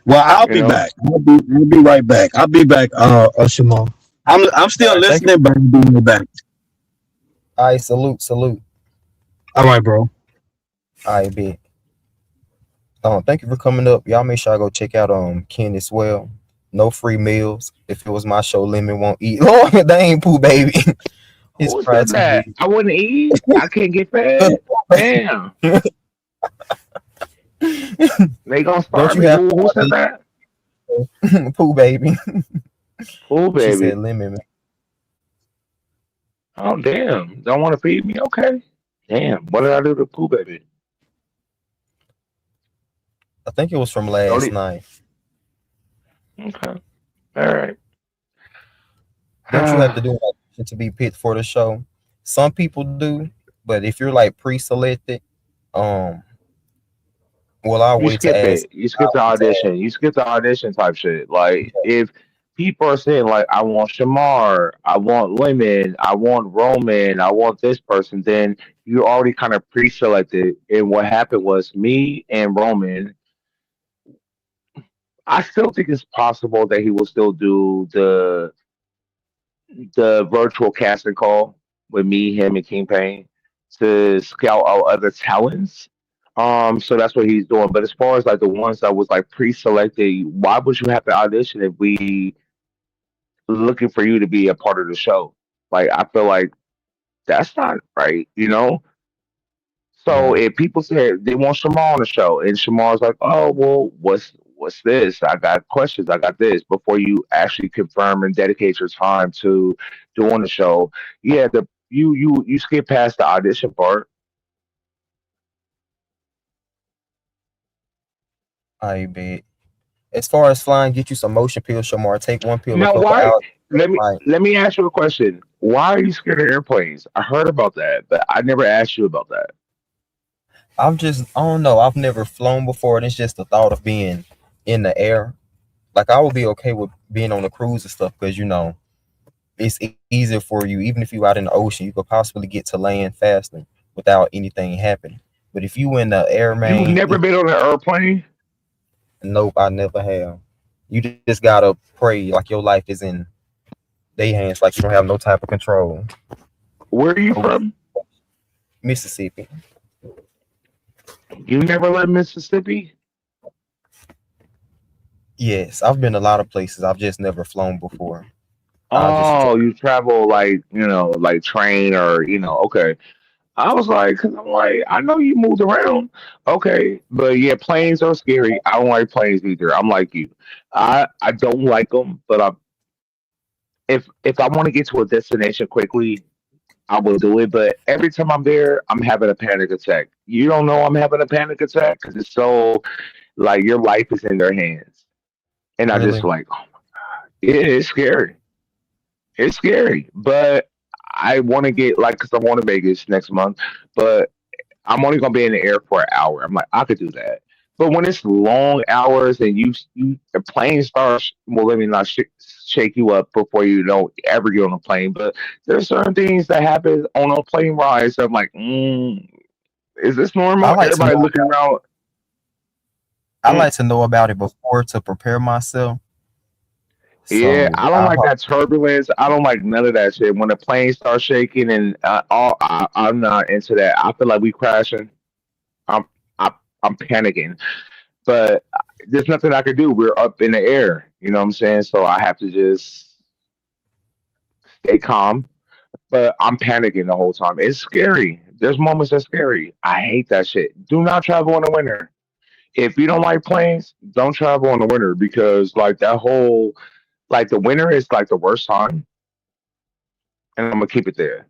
Well, I'll You be know, back. I'll be right back. I'll be back, Shimon. I'm All still right, thank you. listening, but I'll be right back. All right, salute. All right, bro. All right, bet. Thank you for coming up. Y'all make sure I go check out Ken as well. No free meals. If it was my show, Lemon won't eat. Lord, they ain't poo baby. His who pride said too that? big. I wouldn't eat. I can't get fed. Damn, they gonna Don't starve you me. have Who said that? poo baby? Cool, She said baby. lemon. Oh, damn. Don't want to feed me? Okay. Damn. What did I do to Pooh Baby? I think it was from Don't last it? night. Okay. All right. Don't you have to do an audition to be picked for the show? Some people do, but if you're like pre-selected, um, well, I'll You wait to skip ask. it. You skip I'll the wait to ask. audition. You skip the audition type shit. Like, if people are saying, like, I want Shamar, I want Lemon, I want Roman, I want this person, then you already kind of pre selected. And what happened was me and Roman, I still think it's possible that he will still do the virtual casting call with me, him, and King Payne to scout out other talents. So that's what he's doing. But as far as like the ones that was like pre-selected, why would you have to audition if we looking for you to be a part of the show? Like, I feel like that's not right. So Yeah, if people say they want Shamar on the show, and Shamar's like, "Oh, well, what's this? I got questions. I got this." Before you actually confirm and dedicate your time to doing the show, yeah, you skip past the audition part. I bet. As far as flying, get you some motion pills, Shamar. Take one pill a Now, couple why? hours. Let me Like, let me ask you a question. Why are you scared of airplanes? I heard about that, but I never asked you about that. I don't know. I've never flown before, and it's just the thought of being in the air. Like, I would be okay with being on a cruise and stuff because it's easier for you. Even if you out in the ocean, you could possibly get to land faster without anything happening. But if you in the air, You've man, never been on an airplane. nope, I never have. You just gotta pray like your life is in their hands, like you don't have no type of control. Where are you Oh, from? Mississippi. You never left Mississippi. Yes, I've been a lot of places. I've just never flown before. I just Oh, you travel like, like train or, okay. I was like, cause I'm like, I know you moved around. Okay. But yeah, planes are scary. I don't like planes either. I'm like you. I don't like them, but if I want to get to a destination quickly, I will do it. But every time I'm there, I'm having a panic attack. You don't know I'm having a panic attack because it's so like your life is in their hands. And I just really. like, oh, it's scary. It's scary. But I want to get like, because I'm going to Vegas next month, but I'm only gonna be in the air for an hour. I'm like, I could do that. But when it's long hours and you the plane starts, well, let me not shake you up before you don't ever get on a plane. But there's certain things that happen on a plane ride. So I'm like, is this I normal? like to Everybody know. looking around. I Mm, like to know about it before to prepare myself. yeah, So I don't I like hope. that turbulence. I don't like none of that shit. When the plane starts shaking and I'm not into that. I feel like we crashing. I'm I, I'm panicking. But there's nothing I could do. We're up in the air. You know what I'm saying? So I have to just stay calm. But I'm panicking the whole time. It's scary. There's moments that's scary. I hate that shit. Do not travel in the winter. If you don't like planes, don't travel in the winter because like that whole like the winter is like the worst time, and I'm gonna keep it there.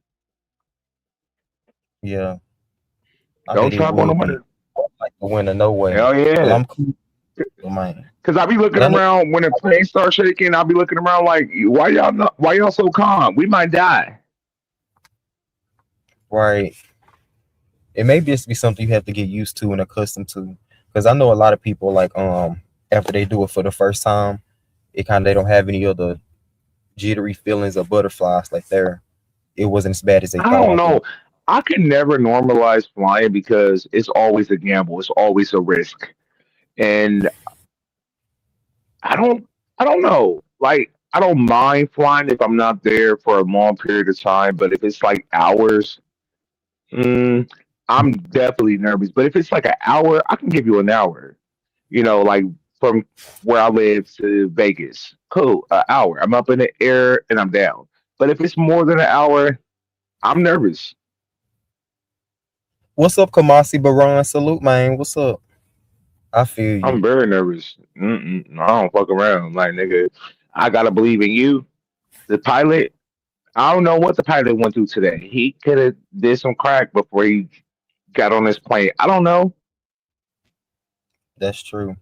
Yeah, I Don't bet it travel in the would be winter. like the winter, no way. Hell But yeah. I'm cool, man. Cause I be looking And I know, around when the plane starts shaking. I'll be looking around like, why y'all so calm? We might die. right? It may just be something you have to get used to and accustomed to. Because I know a lot of people like after they do it for the first time, it kind of they don't have any other jittery feelings or butterflies like there. It wasn't as bad as they I thought. don't I think. know. I can never normalize flying because it's always a gamble. It's always a risk. And I don't I don't know. Like I don't mind flying if I'm not there for a long period of time, but if it's like hours, mm, I'm definitely nervous. But if it's like an hour, I can give you an hour. Like from where I live to Vegas. Cool, an hour. I'm up in the air and I'm down. But if it's more than an hour, I'm nervous. What's up, Kamasi Baran? Salute, man. What's up? I feel you. I'm very nervous. I don't fuck around. Like, nigga, I gotta believe in you. The pilot, I don't know what the pilot went through today. He could have did some crack before he got on this plane. I don't know. That's true.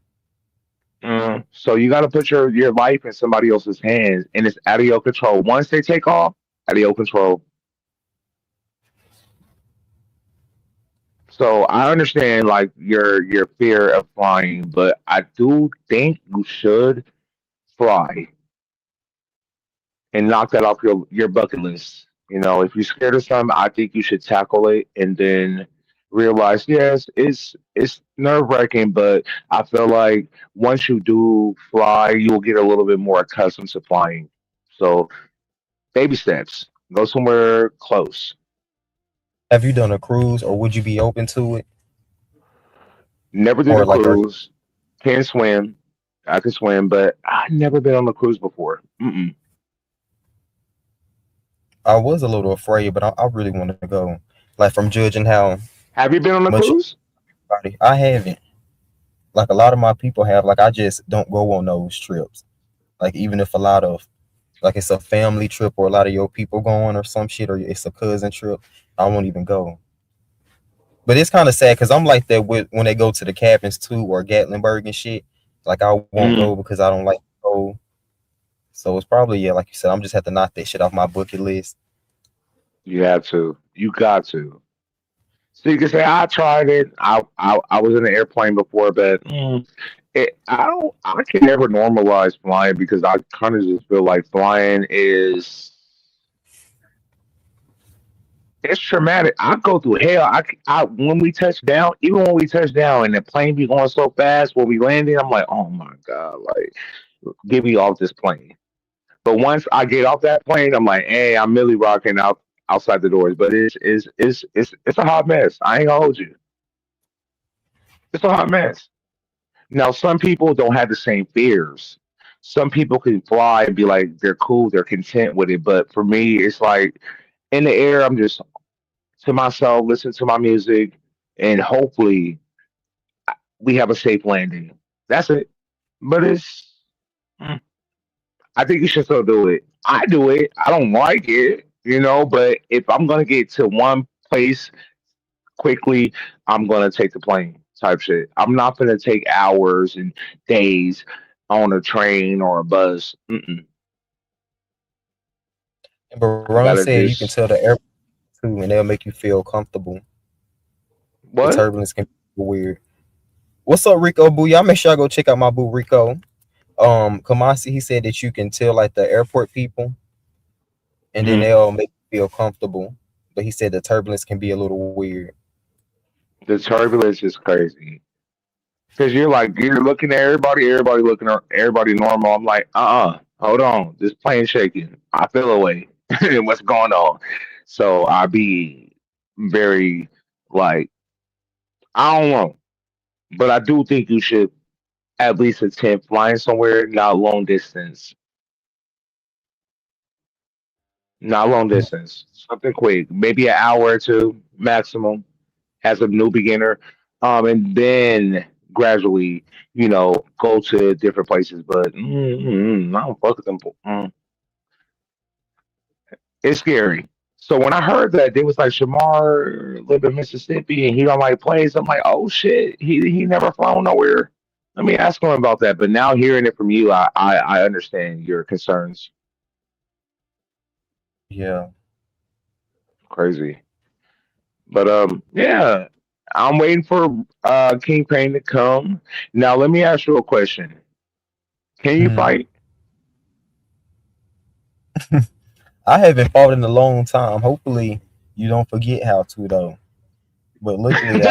So you gotta put your life in somebody else's hands, and it's out of your control. Once they take off, out of your control. So I understand like your fear of flying, but I do think you should fly and knock that off your bucket list. If you're scared of something, I think you should tackle it and then realize, yes, it's nerve wracking, but I feel like once you do fly, you'll get a little bit more accustomed to flying. So baby steps. Go somewhere close. Have you done a cruise, or would you be open to it, Never did or a like, cruise. Can't swim. I can swim, but I've never been on a cruise before. Mm-mm. I was a little afraid, but I really want to go. Like from judging how Have you been on a much cruise? I haven't. Like a lot of my people have. Like I just don't go on those trips. Like even if a lot of like it's a family trip or a lot of your people going or some shit or it's a cousin trip, I won't even go. But it's kind of sad because I'm like that with when they go to the cabins too or Gatlinburg and shit. Like I won't go Mm, because I don't like to go. So it's probably yeah, like you said, I'm just have to knock that shit off my bucket list. you have to. You got to. So you can say I tried it. I was in an airplane before, but I don't. I can never normalize flying because I kind of just feel like flying is it's traumatic. I go through hell. When we touch down, even when we touch down and the plane be going so fast when we landing, I'm like, oh my god, like get me off this plane. But once I get off that plane, I'm like, hey, I'm Millie rocking out outside the doors. But it's a hot mess. I ain't gonna hold you. It's a hot mess. Now, some people don't have the same fears. Some people can fly and be like, they're cool, they're content with it. But for me, it's like in the air, I'm just to myself, listen to my music, and hopefully we have a safe landing. That's it. But mm, I think you should still do it. I do it. I don't like it, but if I'm going to get to one place quickly, I'm gonna take the plane type shit. I'm not gonna take hours and days on a train or a bus. Mm-mm. And I Baron gotta said you can just tell the airport too, and they'll make you feel comfortable. The what? turbulence can be weird. What's up, Rico Boo? Y'all make sure I go check out my boo Rico. Kamasi, he said that you can tell like the airport people, and then Mm. they'll make you feel comfortable. But he said the turbulence can be a little weird. The turbulence is crazy because you're looking at everybody looking at everybody normal. I'm like, hold on, this plane shaking. I feel away. What's going on? So I be very like I don't know, but I do think you should at least attempt flying somewhere not long distance, not long distance, something quick, maybe an hour or two maximum as a new beginner, and then gradually, go to different places. But I don't fuck with them. It's scary. So when I heard that they was like Shamar live in Mississippi and he don't like plays, I'm like, oh shit, he never flown nowhere. Let me ask him about that. But now hearing it from you, I understand your concerns. Yeah. Crazy. But yeah, I'm waiting for King Pain to come. Now let me ask you a question. Can you Mhm. fight? I haven't fought in a long time. Hopefully, you don't forget how to though. But luckily,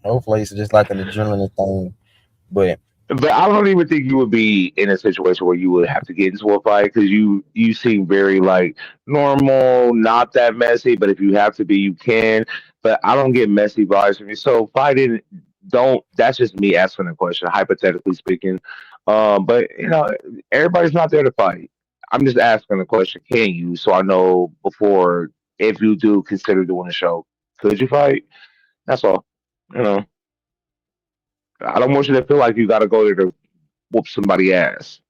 hopefully it's just like an adrenaline thing. But But I don't even think you would be in a situation where you would have to get into a fight because you seem very like normal, not that messy. But if you have to be, you can. But I don't get messy vibes from you. So fighting, don't. That's just me asking a question, hypothetically speaking. But everybody's not there to fight. I'm just asking a question. Can you? So I know before if you do consider doing a show, could you fight? That's all. You know, I don't want you to feel like you got to go there to whoop somebody ass.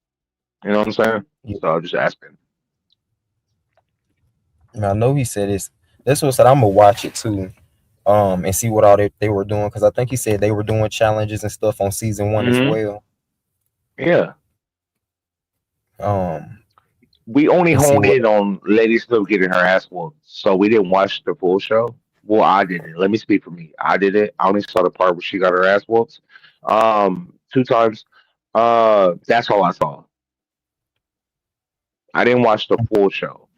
You know what I'm saying? yeah, So I'm just asking. I know he said this. This was said I'm gonna watch it too. And see what all they were doing because I think he said they were doing challenges and stuff on season one as Hmm. well. Yeah. Um, We only and see honed what. in on Lady Snoop getting her ass whooped, so we didn't watch the full show. Well, I didn't. Let me speak for me. I did it. I only saw the part where she got her ass whooped, two times. That's all I saw. I didn't watch the full show.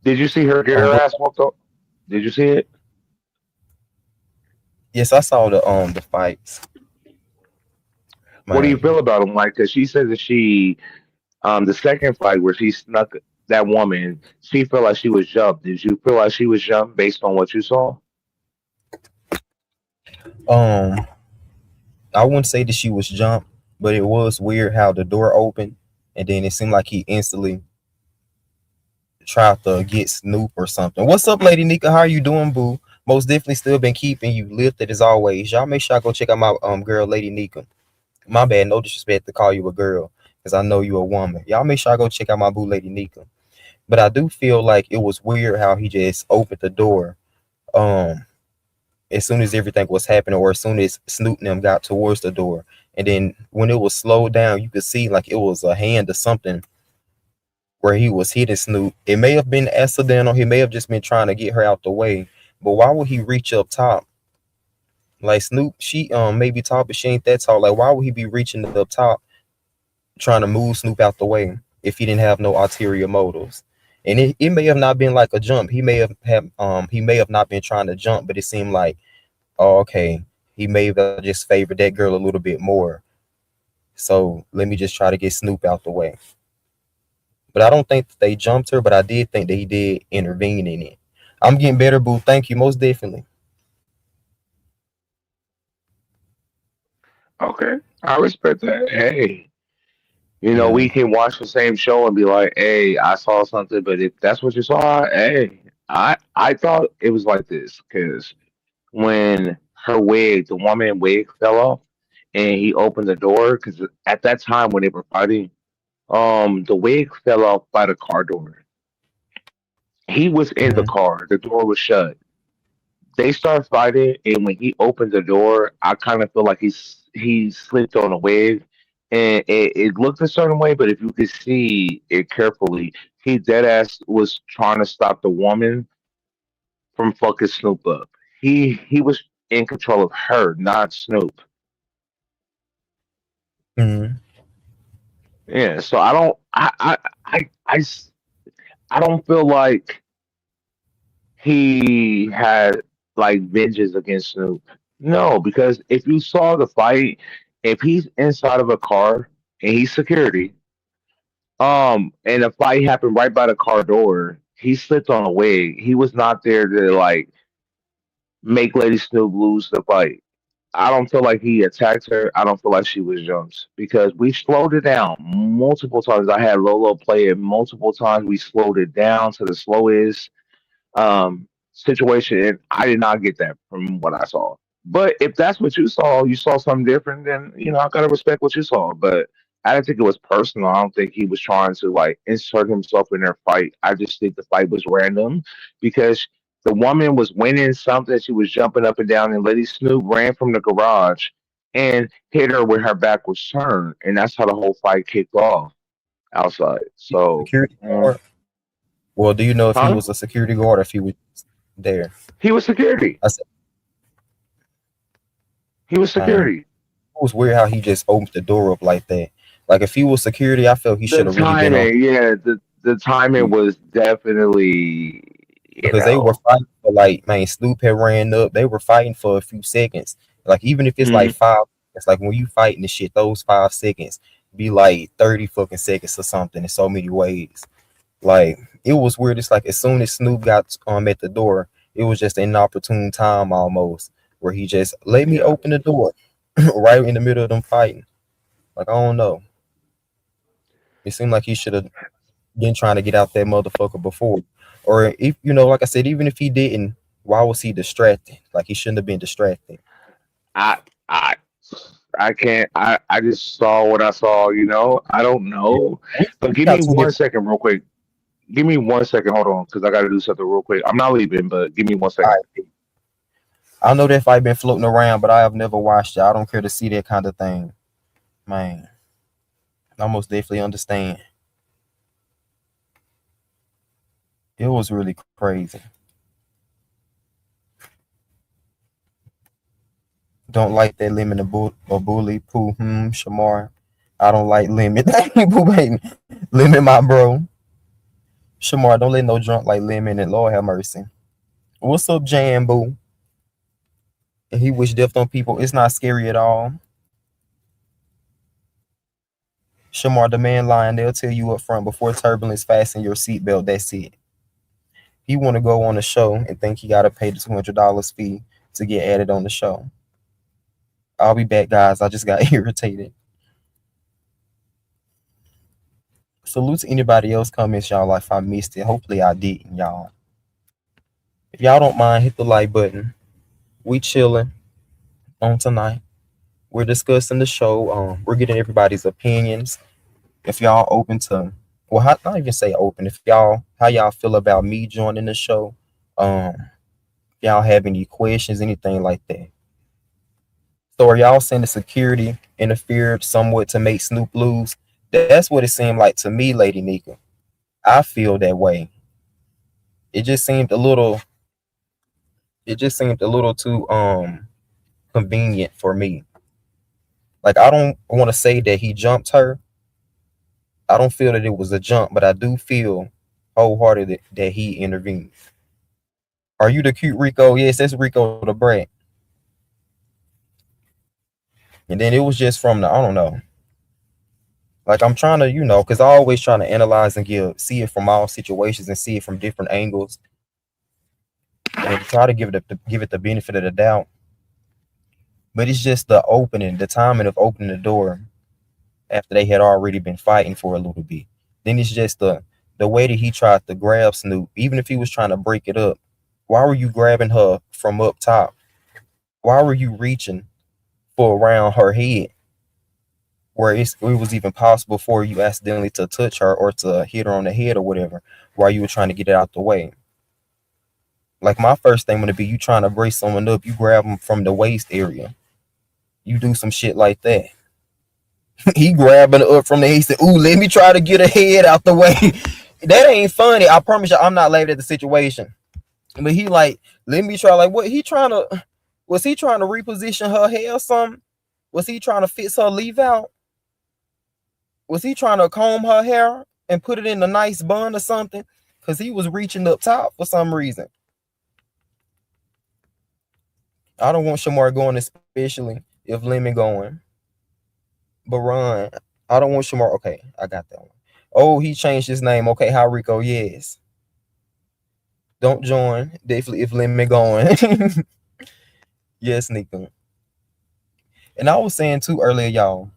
Did you see her get her What, ass whooped? Up? Did you see it? yes, I saw the fights. What do you Man, feel about them? Like, cause she said that the second fight where she snuck that woman, she felt like she was jumped. Did you feel like she was jumped based on what you saw? um, I wouldn't say that she was jumped, but it was weird how the door opened, and then it seemed like he instantly tried to get Snoop or something. What's up, Lady Nika? How are you doing, boo? Most definitely still been keeping you lifted as always. Y'all make sure I go check out my girl, Lady Nika. My bad, no disrespect to call you a girl, because I know you a woman. Y'all make sure I go check out my boo, Lady Nika. But I do feel like it was weird how he just opened the door. Um, as soon as everything was happening, or as soon as Snoop and them got towards the door, and then when it was slowed down, you could see like it was a hand or something where he was hitting Snoop. It may have been accidental. He may have just been trying to get her out the way. But why would he reach up top? Like Snoop, she maybe tall, but she ain't that tall. Like why would he be reaching up top trying to move Snoop out the way if he didn't have no ulterior motives? And it may have not been like a jump. He may have not been trying to jump, but it seemed like, oh, okay, he may have just favored that girl a little bit more. So let me just try to get Snoop out the way. But I don't think that they jumped her, but I did think that he did intervene in it. I'm getting better, boo. Thank you, most definitely. Okay, I respect that. Hey, we Yeah. can watch the same show and be like, "Hey, I saw something," but if that's what you saw, hey, I thought it was like this because when the woman wig fell off, and he opened the door because at that time when they were fighting, the wig fell off by the car door. He was in the Hmm. car. The door was shut. They start fighting, and when he opened the door, I kind of feel like he slipped on a wig, and it looked a certain way. But if you could see it carefully, he dead ass was trying to stop the woman from fucking Snoop up. He was in control of her, not Snoop. Hmm. Yeah, so I don't feel like he had like vengeance against Snoop. No, because if you saw the fight, if he's inside of a car and he's security, and the fight happened right by the car door, he slipped on a wig. He was not there to like make Lady Snoop lose the fight. I don't feel like he attacked her. I don't feel like she was jumped because we slowed it down multiple times. I had Lolo play it multiple times. We slowed it down to the slowest situation, and I did not get that from what I saw. But if that's what you saw something different, then I gotta respect what you saw. But I didn't think it was personal. I don't think he was trying to like insert himself in their fight. I just think the fight was random because the woman was winning something. She was jumping up and down, and Lady Snoop ran from the garage and hit her with her back was turned, and that's how the whole fight kicked off outside. So, Security mm, guard. Well, do you know if he huh? was a security guard or if he was there? He was security. I said, He was man, security. it was weird how he just opened the door up like that. Like if he was security, I felt he The should have really been on timing, yeah, the timing security was definitely, because they were fighting for like man, Snoop had ran up. They were fighting for a few seconds. Like even if it's like mhm. 5, it's like when you fighting the shit, those 5 seconds be like 30 fucking seconds or something in so many ways. Like it was weird. It's like as soon as Snoop got at the door, it was just an opportune time almost where he just let me Yeah. open the door right in the middle of them fighting. Like I don't know. It seemed like he should have been trying to get out that motherfucker before. Or if like I said, even if he didn't, why was he distracted? Like he shouldn't have been distracted. I I I can't I just saw what I saw. I don't Yeah. know. But We give got me two one different. second real quick. Give me 1 second, hold on, because I gotta do something real quick. I'm not leaving, but give me 1 second. I know that fight been floating around, but I have never watched it. I don't care to see that kind of thing. Man, I most definitely understand. It was really crazy. Don't like that lemon or bully poo. Shamar. I don't like lemon. Boo baby. Lemon, my bro. Shamar, don't let no drunk like lemon and Lord have mercy. What's up, Jan Boo? And he wish death on people. It's not scary at all. Shamar, the man lying, they'll tell you up front before turbulence, fasten your seatbelt. That's it. He want to go on the show and think he got to pay the $200 fee to get added on the show. I'll be back, guys. I just got irritated. Salute to anybody else comments, y'all. If I missed it, hopefully I didn't, y'all. If y'all don't mind, hit the like button. We chilling on tonight. We're discussing the show. We're getting everybody's opinions. If y'all open to, well, not even say open. If y'all, how y'all feel about me joining the show? If y'all have any questions, anything like that. So are y'all saying the security interfered somewhat to make Snoop lose? That's what it seemed like to me, Lady Nika. I feel that way. It just seemed a little. It just seemed a little too convenient for me. Like I don't want to say that he jumped her. I don't feel that it was a jump, but I do feel wholehearted that he intervened. Are you the cute Rico? Yes, that's Rico the brat. And then it was just from the I don't know. Like I'm trying to, because I always trying to analyze and see it from all situations and see it from different angles and try to give it the benefit of the doubt. But it's just the timing of opening the door after they had already been fighting for a little bit. Then it's just the way that he tried to grab Snoop, even if he was trying to break it up. Why were you grabbing her from up top? Why were you reaching for around her head where it was even possible for you accidentally to touch her or to hit her on the head or whatever while you were trying to get it out the way? Like my first thing would be you trying to brace someone up, you grab them from the waist area. You do some shit like that. He grabbing her up from the head. He said, "Ooh, let me try to get her head out the way." That ain't funny. I promise you, I'm not laughing at the situation. But he like, let me try. Like, what he trying to? Was he trying to reposition her hair or something? Was he trying to fix her leave out? Was he trying to comb her hair and put it in a nice bun or something? Because he was reaching up top for some reason. I don't want Shamar going, especially if Lemon going. But Ron, I don't want Shamar. Okay, I got that one. Oh, he changed his name. Okay, hi Rico. Yes. Don't join. Definitely if Lemon going. Yes, Nika. And I was saying too earlier, y'all.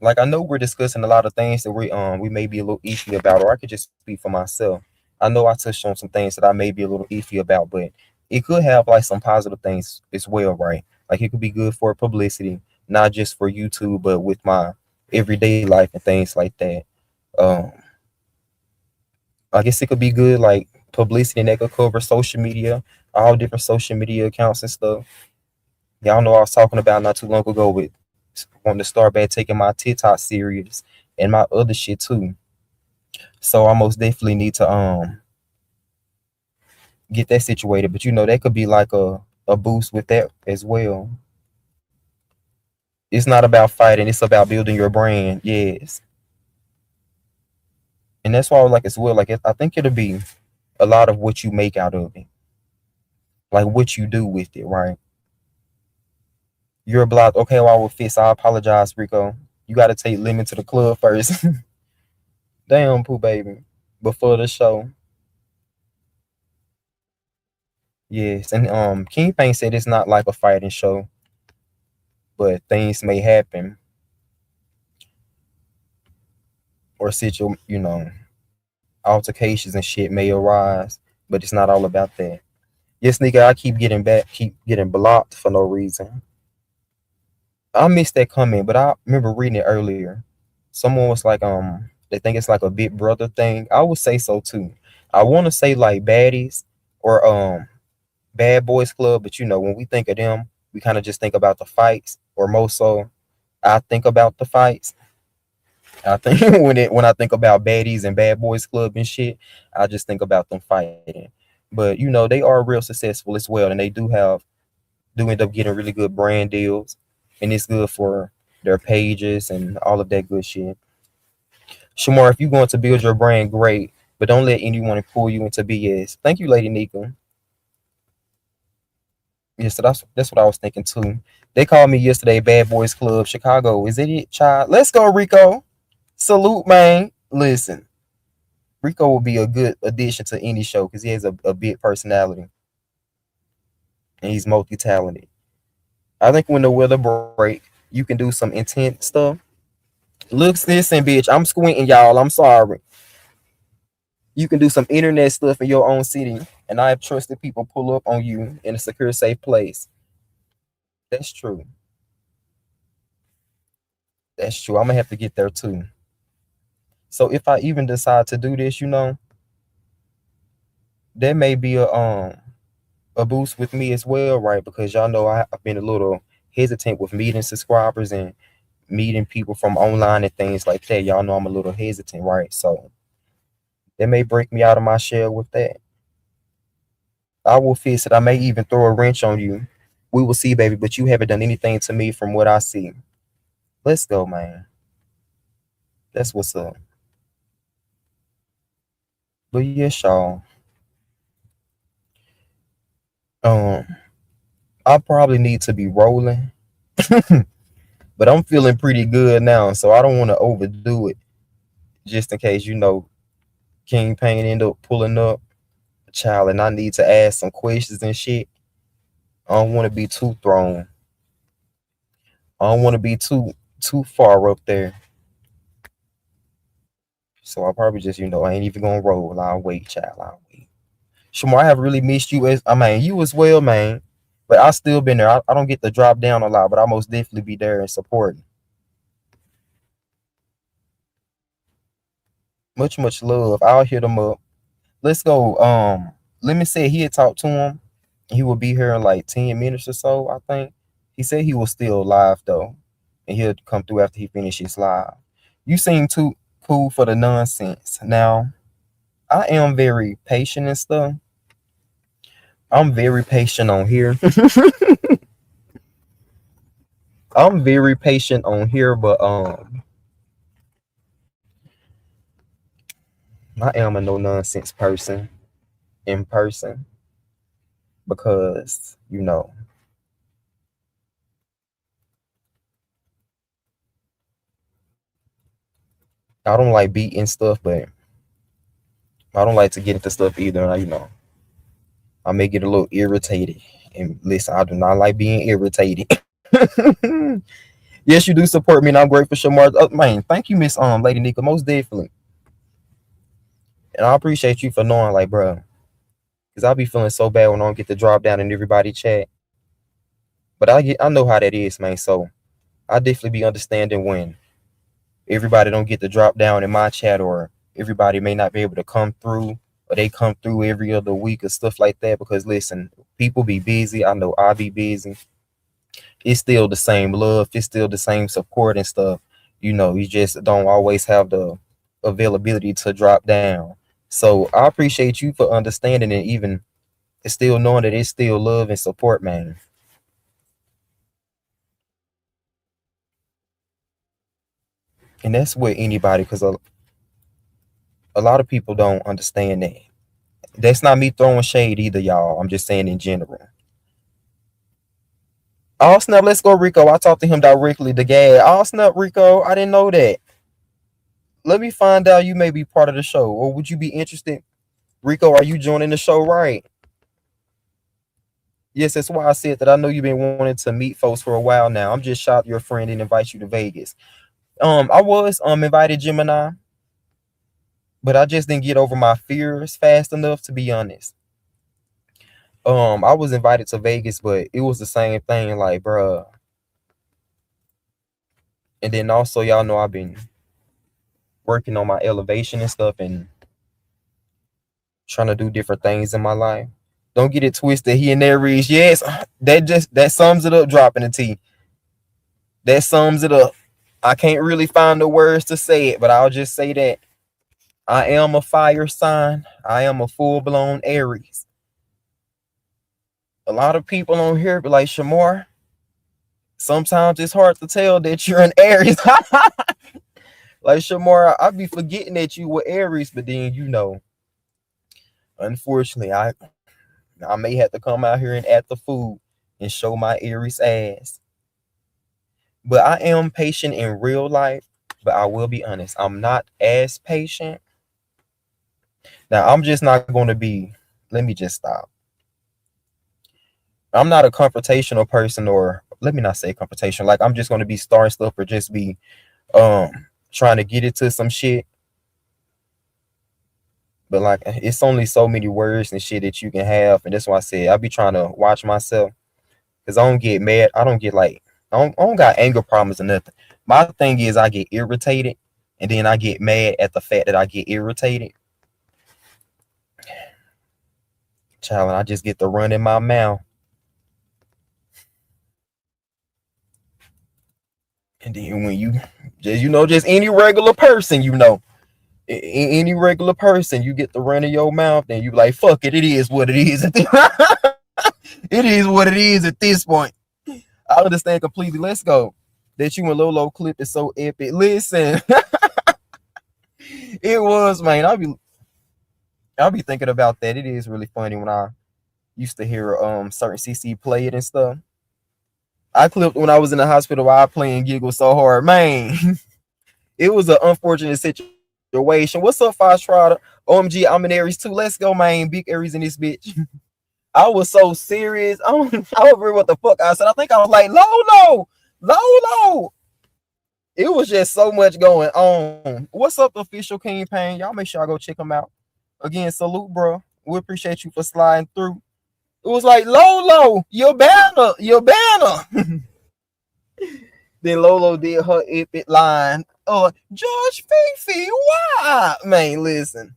Like I know we're discussing a lot of things that we may be a little iffy about, or I could just speak for myself. I know I touched on some things that I may be a little iffy about, but it could have like some positive things as well, right? Like it could be good for publicity, not just for YouTube, but with my everyday life and things like that. Um, I guess it could be good like publicity and that could cover social media, all different social media accounts and stuff. Y'all know I was talking about not too long ago with wanting to start back taking my TikTok series and my other shit too. So I most definitely need to get that situated. But that could be like a boost with that as well. It's not about fighting, it's about building your brand. Yes. And that's why I was like as well. Like I think it'll be a lot of what you make out of it. Like what you do with it, right? You're blocked. Okay, well I will fix. I apologize, Rico. You gotta take Lemon to the club first. Damn, Pooh baby. Before the show. Yes. And King Pain said it's not like a fighting show, but things may happen or altercations and shit may arise, but it's not all about that. Yes, nigga, I keep getting blocked for no reason. I missed that comment, but I remember reading it earlier. Someone was like, they think it's like a Big Brother thing. I would say so too. I want to say like baddies or Bad Boys Club, but when we think of them, we kind of just think about the fights, or most so, I think about the fights. I think when I think about baddies and Bad Boys Club and shit, I just think about them fighting. But they are real successful as well, and they do end up getting really good brand deals, and it's good for their pages and all of that good shit. Shamar, if you're going to build your brand, great, but don't let anyone pull you into BS. Thank you, Lady Nika. Yeah, so that's what I was thinking too. They called me yesterday, Bad Boys Club Chicago. Is it, child? Let's go, Rico. Salute, man. Listen, Rico will be a good addition to any show because he has a big personality and he's multi-talented. I think when the weather break, you can do some intense stuff. Looks this and bitch, I'm squinting, y'all. I'm sorry. You can do some internet stuff in your own city, and I have trusted people pull up on you in a secure, safe place. That's true. That's true. I'm gonna have to get there too. So if I even decide to do this, there may be a boost with me as well, right? Because y'all know I've been a little hesitant with meeting subscribers and meeting people from online and things like that. Y'all know I'm a little hesitant, right? So that may break me out of my shell with that. I will fix it. I may even throw a wrench on you. We will see, baby, but you haven't done anything to me from what I see. Let's go, man. That's what's up. But yes, y'all. I probably need to be rolling. But I'm feeling pretty good now, so I don't want to overdo it. Just in case, King Pain end up pulling up, child, and I need to ask some questions and shit. I don't want to be too thrown. I don't want to be too far up there. So I'll probably just, I ain't even gonna roll. I'll wait, child. I'll wait. Shamar, I have really missed you you as well, man. But I still been there. I don't get to drop down a lot, but I most definitely be there and supporting. Much love. I'll hit him up. Let's go. Let me say he had talked to him. He will be here in like 10 minutes or so, I think. He said he was still live though. And he'll come through after he finishes live. You seem too cool for the nonsense. Now, I am very patient and stuff. I'm very patient on here. I'm very patient on here, but I am a no nonsense person in person because I don't like beating stuff, but I don't like to get into stuff either. I may get a little irritated. And listen, I do not like being irritated. Yes, you do support me, and I'm grateful, Shamar. Man, thank you, Miss Lady Nika, most definitely. And I appreciate you for knowing, like, bro, because I'll be feeling so bad when I don't get to drop down in everybody chat. But I know how that is, man. So I definitely be understanding when everybody don't get to drop down in my chat, or everybody may not be able to come through, or they come through every other week or stuff like that. Because listen, people be busy. I know I be busy. It's still the same love. It's still the same support and stuff. You just don't always have the availability to drop down. So I appreciate you for understanding and even still knowing that it's still love and support, man. And that's with anybody, because a lot of people don't understand that. That's not me throwing shade either, y'all. I'm just saying in general. Oh snap, let's go, Rico. I talked to him directly. The gag. Oh snap, Rico. I didn't know that. Let me find out. You may be part of the show, or would you be interested? Rico, are you joining the show? Right. Yes, that's why I said that. I know you've been wanting to meet folks for a while now. I'm just shot your friend and invite you to Vegas. I was invited, Gemini, but I just didn't get over my fears fast enough, to be honest. I was invited to Vegas, but it was the same thing, like, bruh. And then also, y'all know I've been working on my elevation and stuff and trying to do different things in my life. Don't get it twisted. He and Aries, yes, that sums it up, dropping the T. That sums it up. I can't really find the words to say it, but I'll just say that I am a fire sign. I am a full-blown Aries. A lot of people on here be like, Shamar, sometimes it's hard to tell that you're an Aries. Like, Shamar, I be forgetting that you were Aries, but then, unfortunately, I may have to come out here and act the fool and show my Aries ass. But I am patient in real life, but I will be honest, I'm not as patient. Now, I'm just not going to be, let me just stop. I'm not a confrontational person, or let me not say confrontation. Like, I'm just going to be starting stuff or just be trying to get into some shit. But like, it's only so many words and shit that you can have. And that's why I said I be trying to watch myself, because I don't get mad. I don't get like, I don't got anger problems or nothing. My thing is I get irritated, and then I get mad at the fact that I get irritated. Child, and I just get to run in my mouth. And then when you just any regular person, any regular person, you get the run of your mouth, and you like, fuck it, it is what it is. It is what it is at this point. I understand completely. Let's go. That you and Lolo clip is so epic. Listen, it was, man. I'll be thinking about that. It is really funny when I used to hear certain CC play it and stuff. I clipped when I was in the hospital while I playing giggle so hard, man. It was an unfortunate situation. What's up, Foxtrot? OMG, I'm in Aries too. Let's go, man. Big Aries in this bitch. I was so serious. I don't remember what the fuck I said. I think I was like, Lolo, Lolo. It was just so much going on. What's up, the official King Pain? Y'all make sure I go check him out. Again, salute, bro. We appreciate you for sliding through. It was like, Lolo, your banner, your banner. Then Lolo did her epic line. George Fifi, why? Man, listen.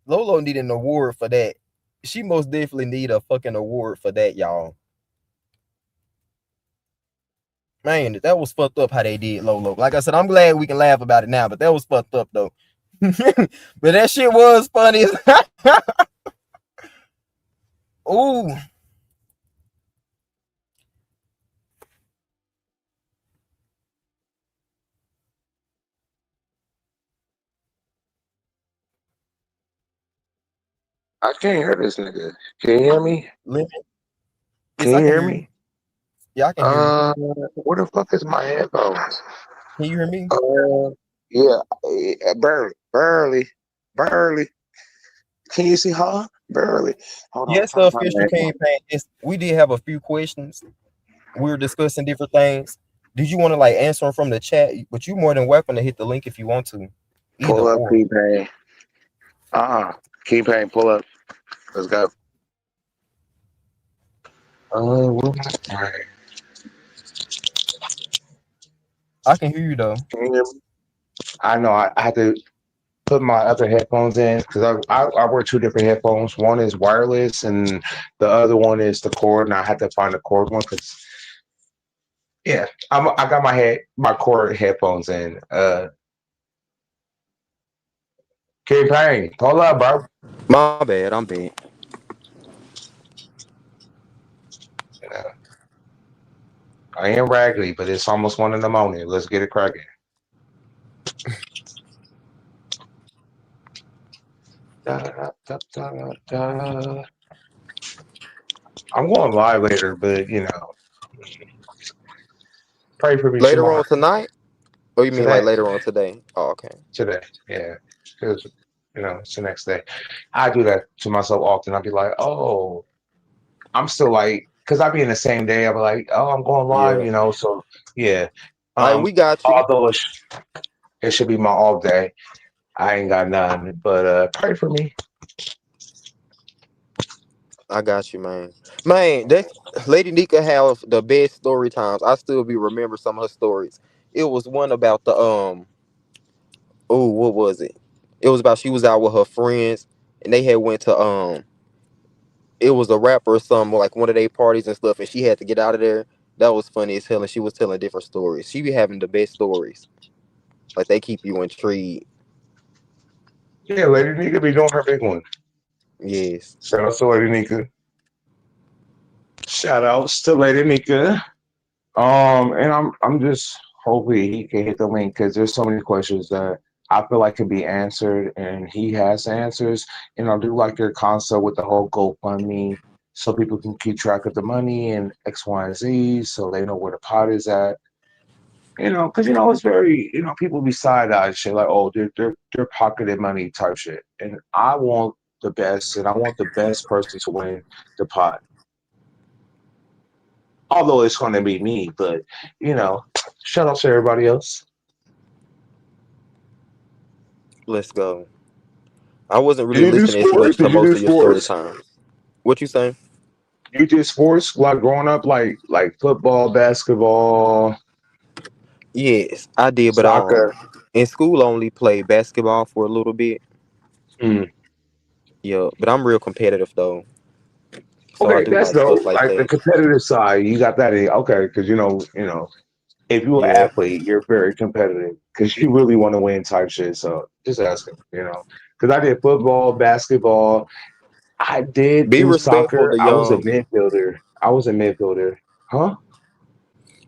Lolo needed an award for that. She most definitely need a fucking award for that, y'all. Man, that was fucked up how they did Lolo. Like I said, I'm glad we can laugh about it now, but that was fucked up though. But that shit was funny. Ooh. I can't hear this nigga. Can you hear me? Limit. Yes, Can I you can hear hear you. me? Yeah, I can hear you. Where the fuck is my headphones? Can you hear me? Yeah, barely, barely, barely. Can you see, huh? Barely. Hold on, I'm Yes, trying the to find my official headphones. campaign. Yes, we did have a few questions. We were discussing different things. Did you want to like answer them from the chat? But you more than welcome to hit the link if you want to. Either Pull up, or. Key Pain. Key Pain, pull up. Let's go. Alright. I can hear you though. Can you hear me? I know. I had to put my other headphones in because I wear two different headphones. One is wireless, and the other one is the cord. And I had to find the cord one because yeah, I got my cord headphones in. Key Pain, pull up, bro. My bad. I'm bad. You know, I ain't raggedy, but it's almost 1 in the morning. Let's get it cracking. Da, da, da, da, da. I'm going live later, but pray for me Later on tomorrow. tonight? Oh, you mean like Today, later on today? Oh, okay. today, yeah, because it's the next day. I do that to myself often. I'll be like, oh, I'm still like, because I be in the same day. I'll be like, oh, I'm going live, Yeah. So yeah. All right, we got you. Although it should be my off day, I ain't got none. But pray for me. I got you, man. Man, that Lady Nika have the best story times. I still be remember some of her stories. It was one about the oh, what was it? It was about she was out with her friends and they had went to it was a rapper or something like one of their parties and stuff, and she had to get out of there. That was funny as hell, and she was telling different stories. She be having the best stories. Like they keep you intrigued. Yeah, Lady Nika be doing her big one. Yes. Shout out to Lady Nika. Shout outs to Lady Nika. And I'm just hoping he can hit the link because there's so many questions that I feel like can be answered, and he has answers. And I do like your concept with the whole GoFundMe, so people can keep track of the money and X, Y, and Z, so they know where the pot is at. Because it's very people be side eyed shit like, oh, they're pocketed money type shit, and I want the best, and I want the best person to win the pot. Although it's going to be me, but shout out to everybody else. Let's go. I wasn't Did really you do listening as sports? much to Did you do most of your story sports? times. What you saying? You did sports like growing up, like football, basketball, Yes, I did, but soccer. in school I only played basketball for a little bit. Mm. Yeah, but I'm real competitive though, so I Okay, do that's like stuff dope. like Like the that. competitive side, you got that in. Okay, because if you're an Yeah, athlete, you're very competitive because you really want to win type shit. So just asking, because I did football, basketball. I did be do respectful soccer. to I was a young. midfielder. I was a midfielder. Huh?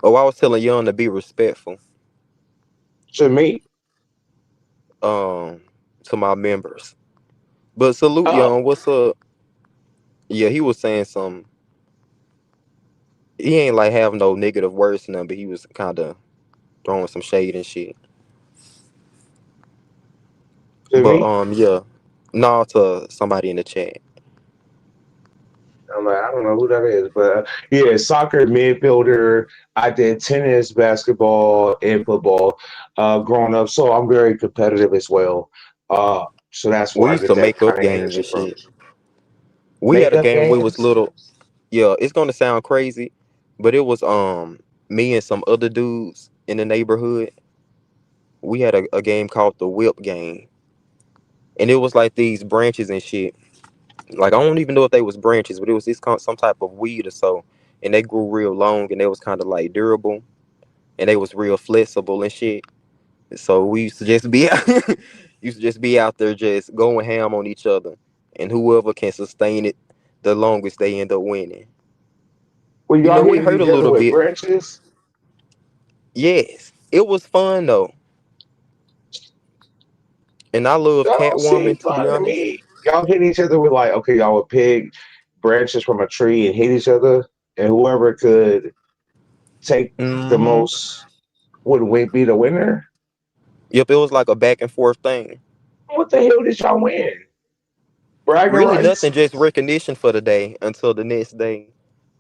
Oh, I was telling young to be respectful. To me? Um, to my members. But salute Oh, young. What's up? Yeah, he was saying something. He ain't like have no negative words to nothing, but he was kind of throwing some shade and shit. To But me, yeah, no to somebody in the chat. I'm like, I don't know who that is, but yeah, soccer midfielder. I did tennis, basketball, and football growing up, so I'm very competitive as well. Uh, so that's We where I used get to that make up kind of games energy and from. shit. We had a Makeup game when we was games. little. Yeah, it's gonna sound crazy, but it was me and some other dudes in the neighborhood. We had a game called the whip game, and it was like these branches and shit. Like I don't even know if they was branches, but it was some type of weed or so, and they grew real long and they was kind of like durable and they was real flexible and shit. So we used to just be used to just be out there just going ham on each other, and whoever can sustain it the longest, they end up winning. When You y'all know, it hitting hurt a each other little with bit. branches, Yes, it was fun though, and I love that don't seem Catwoman to be fun to honest. me. Y'all hit each other with like, okay, y'all would pick branches from a tree and hit each other, and whoever could take the Hmm. most would be the winner. Yep, it was like a back and forth thing. What the hell did y'all win? Bragging Really rights? nothing, just recognition for the day until the next day.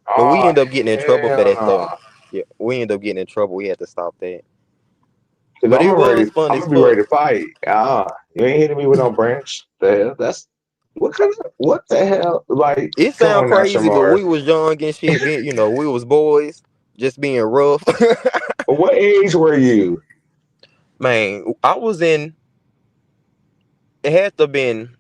But we Oh end up getting in trouble for hell that though. no! Yeah, we end up getting in trouble. We had to stop that. Because But it was fun I'm as gonna be ready fuck. to fight. You ain't hitting me with no branch. The hell? That's what the hell? Like, It come sound on now, crazy, but Shamar. we was young and shit. Being, we was boys, just being rough. What age were you? Man, I was in. It had to been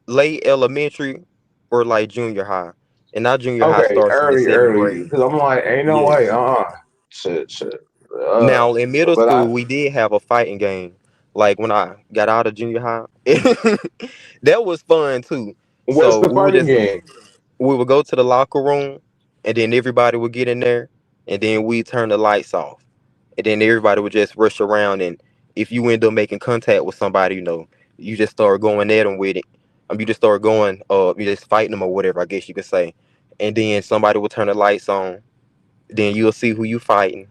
late elementary or like junior high, and our junior high Okay, starts in the seventh early. grade. Because I'm like, ain't no way. Yes. Shit. Uh, Now in middle but school, we did have a fighting game. Like when I got out of junior high, that was fun too. what's So the fighting game? we would go to the locker room, and then everybody would get in there, and then we turn the lights off, and then everybody would just rush around. And if you end up making contact with somebody, you just start going at them with it. You just start going, you just fighting them or whatever, I guess you could say. And then somebody will turn the lights on. Then you'll see who you fighting,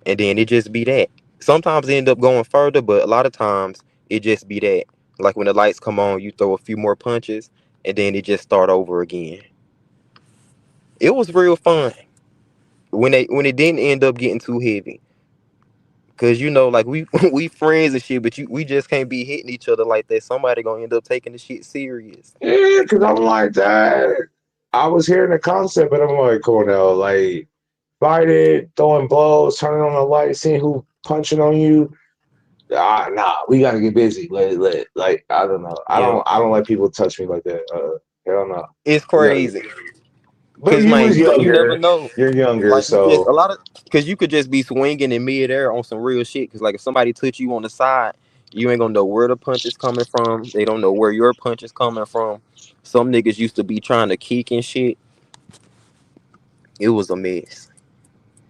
and then it just be that. Sometimes it end up going further, but a lot of times it just be that. Like when the lights come on, you throw a few more punches, and then it just start over again. It was real fun when it didn't end up getting too heavy. Cause like we we friends and shit, but we just can't be hitting each other like that. Somebody gonna end up taking the shit serious. Yeah, because I'm like that. I was hearing the concept, but I'm like, come on now, like fighting, throwing blows, turning on the light, seeing who punching on you. Nah, we gotta get busy. Like I don't know. Yeah, I don't let people touch me like that. Hell no. it's We gotta get crazy. busy. But Cause you man, was you never younger. know. You're younger, Like you just so a lot of cause you could just be swinging in midair on some real shit. Cause like if somebody touch you on the side, you ain't gonna know where the punch is coming from. They don't know where your punch is coming from. Some niggas used to be trying to kick and shit. It was a mess.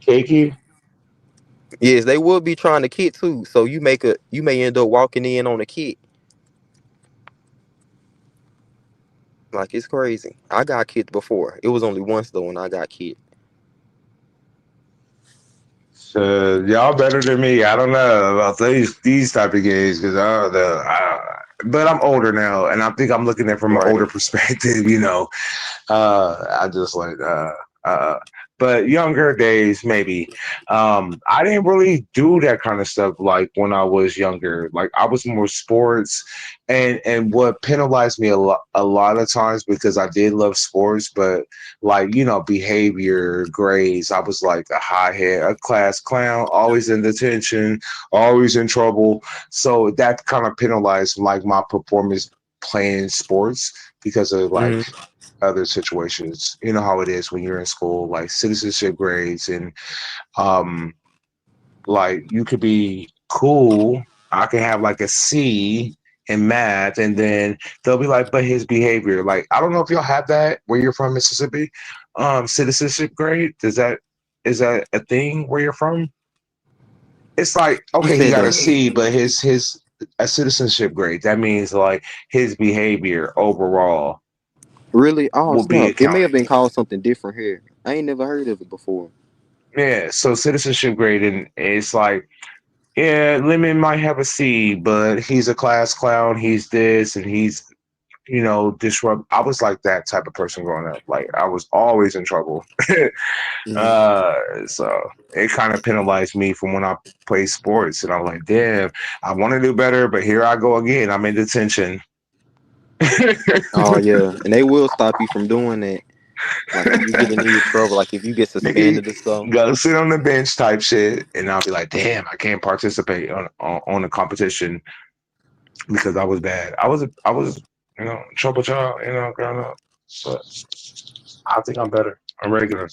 cakey. Yes, they would be trying to kick too. So you may end up walking in on a kick. Like it's crazy. I got kicked before. It was only once though when I got kicked. So y'all better than me. I don't know about these type of games because I don't know. But I'm older now, and I think I'm looking at it from an older Right. perspective. I just like uh but younger days maybe. I didn't really do that kind of stuff like when I was younger. Like I was more sports and what penalized me a lot of times because I did love sports, but like, behavior, grades, I was like a hothead, a class clown, always in detention, always in trouble. So that kind of penalized like my performance playing sports because of like Hmm. other situations. You know how it is when you're in school, like citizenship grades, and um, like you could be cool. I can have like a C in math, and then they'll be like, "But his behavior." Like I don't know if y'all have that where you're from, Mississippi. Citizenship grade, is that a thing where you're from? It's like You okay, he said got a the C, but his a citizenship grade. That means like his behavior overall. Really? Oh will be snap! It may have accounting. been called something different here. I ain't never heard of it before. Yeah, so citizenship grading, it's like, yeah, Lemon might have a C, but he's a class clown. He's this and he's, disrupt. I was like that type of person growing up. Like I was always in trouble. Hmm. So it kind of penalized me from when I play sports, and I'm like, damn, I want to do better, but here I go again. I'm in detention. Oh yeah, and they will stop you from doing that. Like if you get in any trouble, like if you get Nigga, suspended or something. go sit on the bench type shit, and I'll be like, damn, I can't participate on a competition because I was bad. I was trouble child, growing up. But I think I'm better. I'm regular.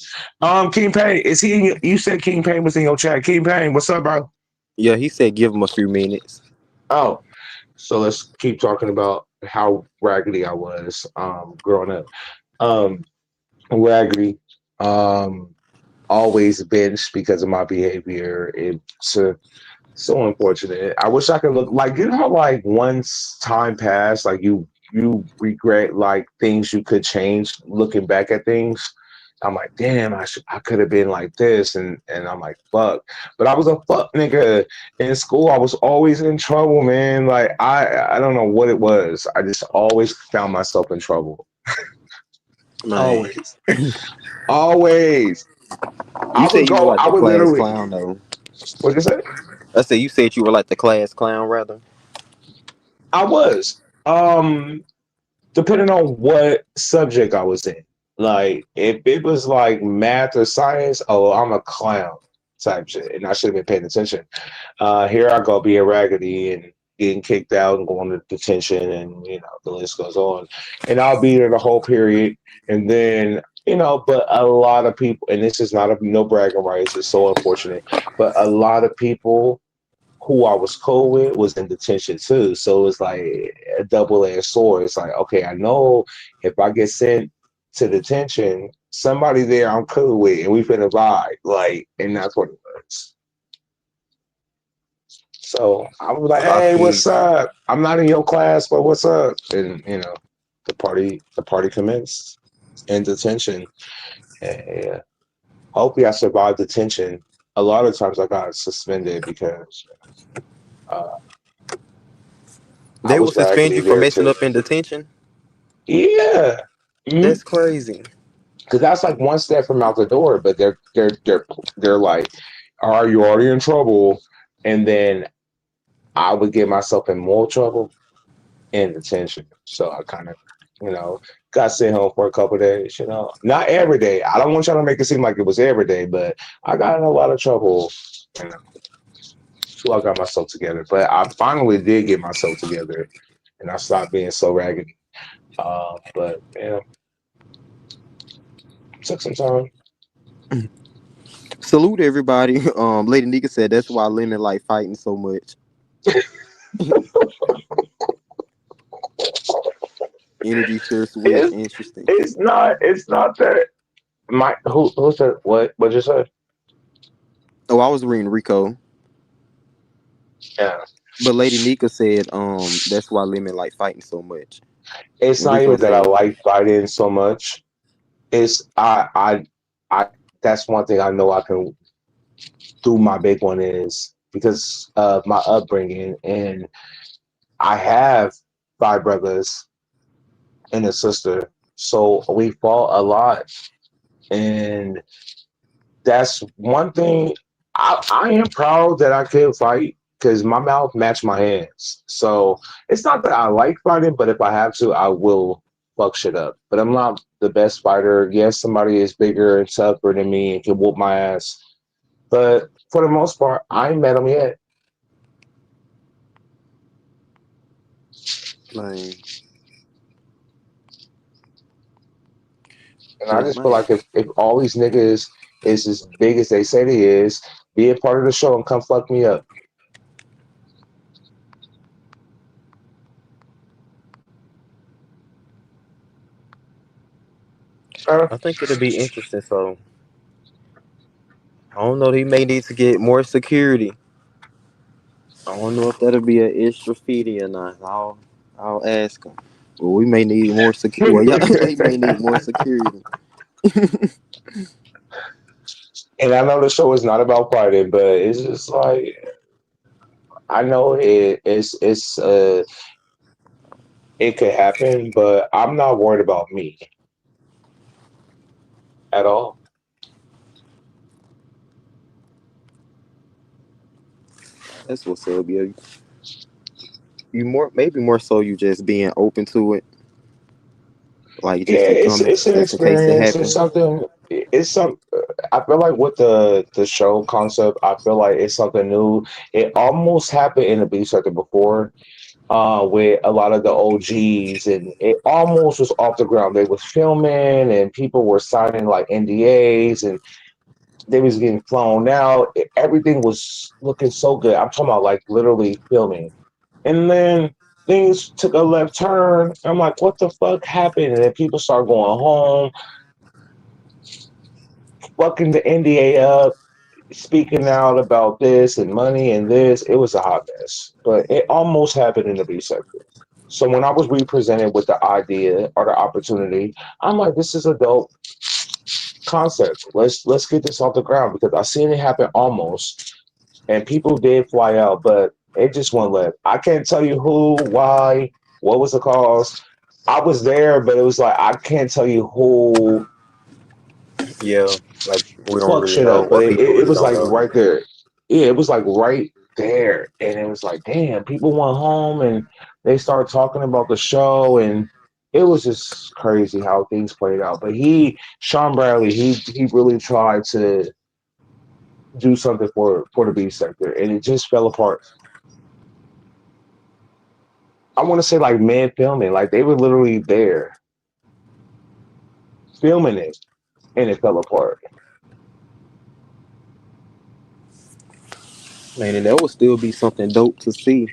King Payne, is he? You said King Payne was in your chat. King Payne, what's up, bro? Yeah, he said give him a few minutes. Oh, so let's keep talking about how raggedy I was growing up. Um, raggedy. Um, always benched because of my behavior. It's so unfortunate. I wish I could look like how like once time passed, like you regret like things you could change looking back at things. I'm like, damn, I could have been like this, and I'm like, fuck. But I was a fuck nigga in school. I was always in trouble, man. Like I don't know what it was. I just always found myself in trouble. Man, Always, always. you I said would you were go. like I the would class literally. clown though. What you say? I said you said you were like the class clown rather. I was. Depending on what subject I was in. Like if it was like math or science, oh, I'm a clown type shit, and I should have been paying attention. Here I go being raggedy and getting kicked out and going to detention, and the list goes on. And I'll be there the whole period, and then. But a lot of people, and this is not no bragging rights, it's so unfortunate, but a lot of people who I was cool with was in detention too. So it's like a double-edged sword. It's like, okay, I know if I get sent to detention, somebody there I'm cool with, and we finna vibe. Like, and that's what it was. So I was like, I hey, feel what's you. up? I'm not in your class, but what's up? And the party commenced in detention. And hopefully I survived detention. A lot of times I got suspended because uh, I They will was suspend raggedy you for there messing too. up in detention. Yeah. That's crazy. Because that's like one step from out the door, but they're like, are you already in trouble? And then I would get myself in more trouble and detention. So I kind of, got sent home for a couple of days. Not every day. I don't want y'all to make it seem like it was every day, but I got in a lot of trouble. You know, till I got myself together. But I finally did get myself together, and I stopped being so raggedy. But took some time. Salute everybody. Lady Nika said that's why Lemon like fighting so much. Energy sure switch. It's Interesting. it's not that my who said what you said? Oh, I was reading Rico, Yeah. but Lady Nika said that's why Lemon like fighting so much. It's And not Rico even that I said, like fighting so much. It's I that's one thing I know I can do. My big one is because of my upbringing, and I have five brothers and a sister, so we fought a lot, and that's one thing. I am proud that I can fight because my mouth matched my hands. So it's not that I like fighting, but if I have to, I will fuck shit up. But I'm not the best fighter. Yes, somebody is bigger and tougher than me and can whoop my ass. But for the most part, I ain't met them yet. man, And I but just feel man, like if all these niggas is as big as they say they is, be a part of the show and come fuck me up. Uh, I think it'll be interesting. So I don't know. He may need to get more security. I don't know if that'll be an extra fee or not. I'll ask him. Well, we may need more security. Well, yeah, we may need more security. And I know the show is not about fighting, but it's just like I know it could happen, but I'm not worried about me at all. That's what's up, yeah. You more maybe more so you just being open to it, like Yeah, just you coming it's an just in case it experience. It's happens. something. It's some. I feel like with the show concept, I feel like it's something new. It almost happened in the B sector before, with a lot of the OGs, and it almost was off the ground. They was filming, and people were signing like NDAs, and they was getting flown out. Everything was looking so good. I'm talking about like literally filming. And then things took a left turn. I'm like, what the fuck happened? And then people start going home, fucking the NDA up, speaking out about this and money and this. It was a hot mess. But it almost happened in the B sector. So when I was represented with the idea or the opportunity, I'm like, this is a dope concept. Let's get this off the ground because I seen it happen almost, and people did fly out, but it just won't let. I can't tell you who, why, what was the cause. I was there, but it was like I can't tell you who Yeah, like we don't fucked really shit know, up, or but people it really was don't like know. right there. Yeah, it was like right there, and it was like, damn, people went home and they started talking about the show, and it was just crazy how things played out. But Sean Bradley, he really tried to do something for the B sector, and it just fell apart. I want to say like man filming, like they were literally there filming it, and it fell apart. Man, and that would still be something dope to see.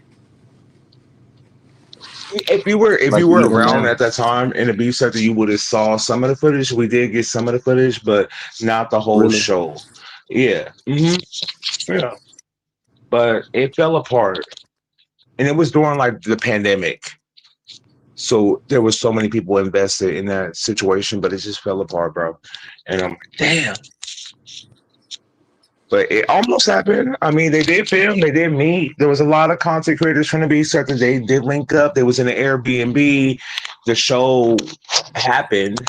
If Like you were even around now. at that time in the B sector, you would have saw some of the footage. We did get some of the footage, but not the whole Really? show. Yeah, yeah. But it fell apart, and it was during like the pandemic. So there was so many people invested in that situation, but it just fell apart, bro. And I'm like, damn. But it almost happened. I mean, they did film, they did meet. There was a lot of content creators from the B sector. They did link up. They was in an Airbnb. The show happened.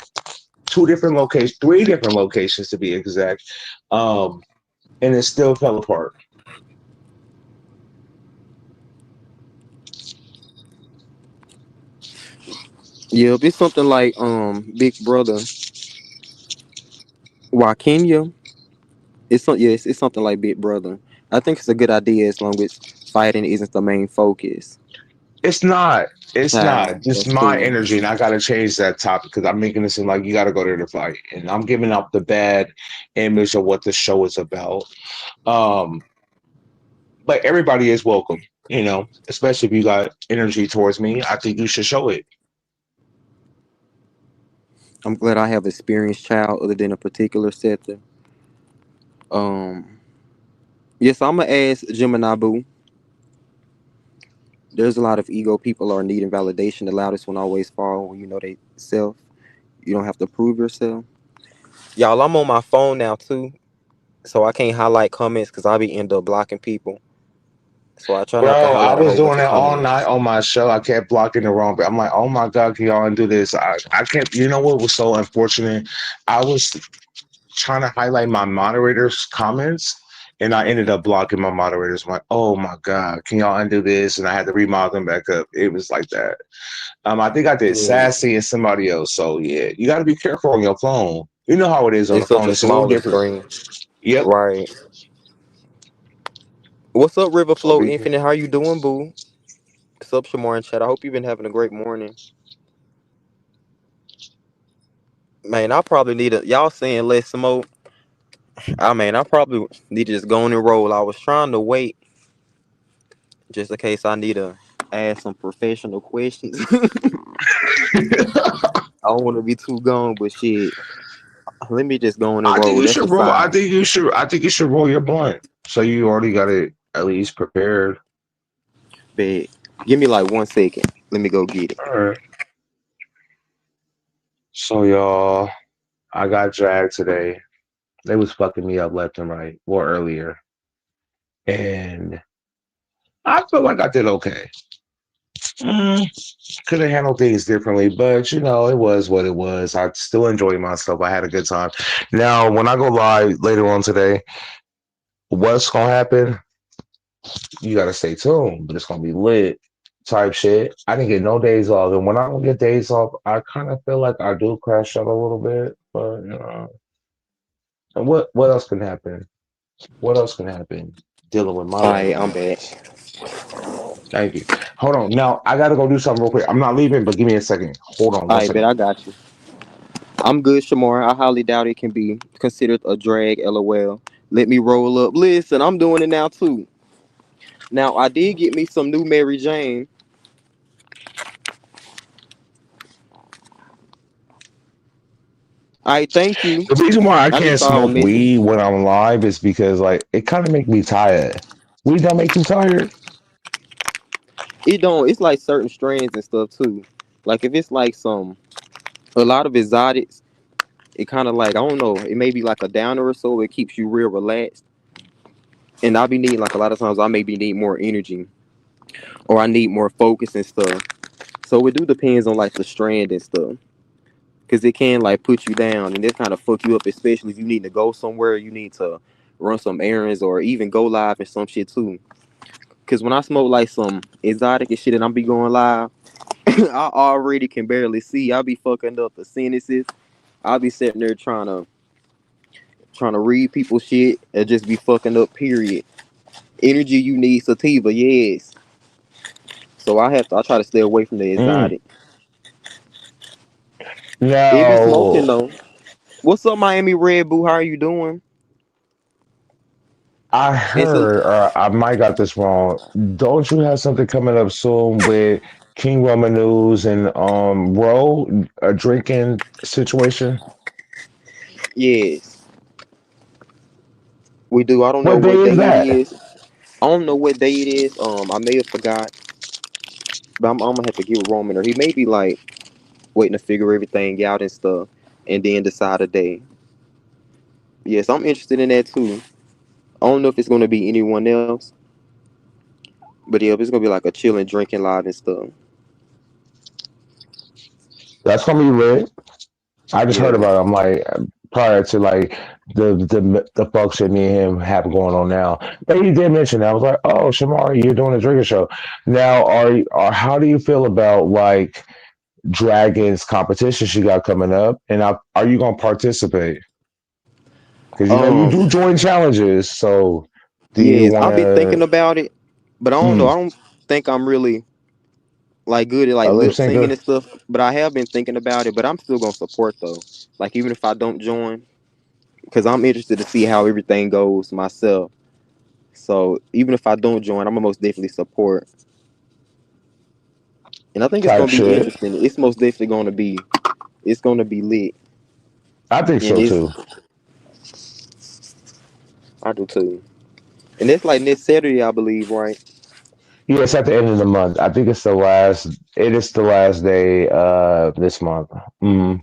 Two different locations, three different locations to be exact. Um, and it still fell apart. Yeah, if it's something like Big Brother, why Kenya? It's something like Big Brother. I think it's a good idea as long as fighting isn't the main focus. It's not. It's not. Child, Just that's my cool. energy, and I gotta change that topic because I'm making it seem like you gotta go there to fight, and I'm giving up the bad image of what the show is about. Um, but everybody is welcome, especially if you got energy towards me. I think you should show it. I'm glad I have experienced child other than a particular sector. Um, yes, I'm gonna ask Gemini Boo. There's a lot of ego people are needing validation. The loudest one always fall when you know they self. You don't have to prove yourself. Y'all, I'm on my phone now too, so I can't highlight comments because I be end up blocking people. So I try not to Bro, I highlight a was whole bunch doing of it all night comments. on my show. I kept blocking the wrong, but I'm like, oh my God, can y'all undo this? I kept, you know what was so unfortunate? I was trying to highlight my moderators' comments, and I ended up blocking my moderators. I'm like, oh my God, can y'all undo this? And I had to remodel them back up. It was like that. I think I did Yeah, Sassy and somebody else. So yeah, you got to be careful on your phone. You know how it is on the it's such phone. a It's a little smaller different. screen, Yep. right? What's up, So Riverflow be Infinite? How you doing, boo? What's up, Shamar and Chat? I hope you've been having a great morning. Man, I probably need a y'all saying let's smoke. I probably need to just go on and roll. I was trying to wait just in case I need to ask some professional questions. I don't want to be too gone, but shit, let me just go on and I think roll. you That's should a roll. I sign. think you should. I think you should roll your blunt. So you already got it at least prepared. But give me like 1 second. Let me go get it. All right. So y'all, I got dragged today. They was fucking me up left and right, or earlier, and I feel like I did okay. Mm, could have handled things differently, but it was what it was. I still enjoyed myself. I had a good time. Now, when I go live later on today, what's gonna happen? You gotta stay tuned, but it's gonna be lit type shit. I didn't get no days off, and when I don't get days off, I kind of feel like I do crash out a little bit. But and what else can happen? What else can happen? Dealing with my Alright, I'm life. back. Thank you. Hold on. Now I gotta go do something real quick. I'm not leaving, but give me a second. Hold on, one Alright, bet second. I got you. I'm good, Shamar. I highly doubt it can be considered a drag, lol. Let me roll up. Listen, I'm doing it now too. Now I did get me some new Mary Jane. Alright, thank you. The reason why I I just can't saw a smoke message. weed when I'm live is because like it kind of make me tired. Weed don't make you tired. It don't. It's like certain strands and stuff too. Like if it's like a lot of exotics, it kind of like I don't know. It may be like a downer or so. It keeps you real relaxed. And I be needing like a lot of times I maybe need more energy or I need more focus and stuff. So it do depends on like the strand and stuff. Cause it can like put you down and it kind of fuck you up, especially if you need to go somewhere, you need to run some errands or even go live and some shit too. Cause when I smoke like some exotic and shit and I be going live, I already can barely see. I be fucking up the sentences. I be sitting there trying to read people's shit and just be fucking up. Period. Energy you need sativa, yes. So I try to stay away from the Mm. exotic. Even smoking Now though. What's up, Miami Red Boo? How are you doing? I It's a, heard, or I might got this wrong. Don't you have something coming up soon with King Roman News and Ro, a drinking situation? yes, we do. I don't know What day what day is it that? is. I don't know what day it is. I may have forgot, but I'm gonna have to get with Roman or he may be like waiting to figure everything out and stuff, and then decide a day. Yes, I'm interested in that too. I don't know if it's gonna be anyone else, but yeah, if it's gonna be like a chilling, drinking live and stuff. That's gonna be lit. I just heard Yeah. about it. I'm like prior to like the function me and him have going on now. But he did mention that. I was like, oh, Shamari, you're doing a drinking show now. How do you feel about like Dragons competition she got coming up? And are you gonna participate? Because you Um. do join challenges. So do you Yes, want I've been to thinking about it, but I don't know. I don't think I'm really like good at like a lip lip singing syncer? and stuff. But I have been thinking about it. But I'm still gonna support though. Like even if I don't join, because I'm interested to see how everything goes myself. So even if I don't join, I'm gonna most definitely support. And I think it's Type gonna be shit. interesting. It's most definitely gonna be lit. I think And so it's too. I do too. And it's like next Saturday, I believe, right? Yeah, it's at the end of the month. I think it's the last. It is the last day this month. Mm.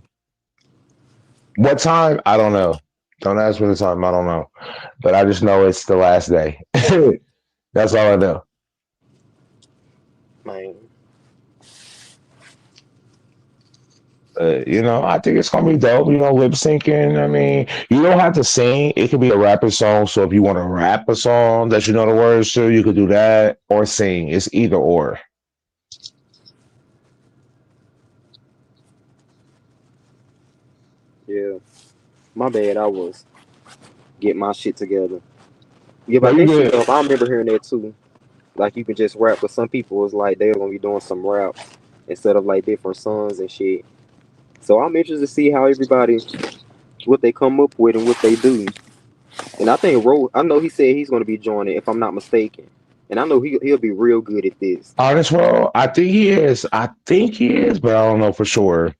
What time? I don't know. Don't ask me the time. I don't know. But I just know it's the last day. That's all I know. Man. I think it's gonna be dope. Lip syncing. I mean, you don't have to sing. It could be a rapping song. So if you want to rap a song that you know the words to, you could do that or sing. It's either or. Yeah. My bad. I was getting my shit together. Yeah, No, but you that shit good. up. I remember hearing that too. Like you can just rap, but some people was like they're gonna be doing some rap instead of like different songs and shit. So I'm interested to see how everybody what they come up with and what they do. And I think I know he said he's gonna be joining if I'm not mistaken. And I know he'll be real good at this. Honest, well, I think he is. I think he is, but I don't know for sure.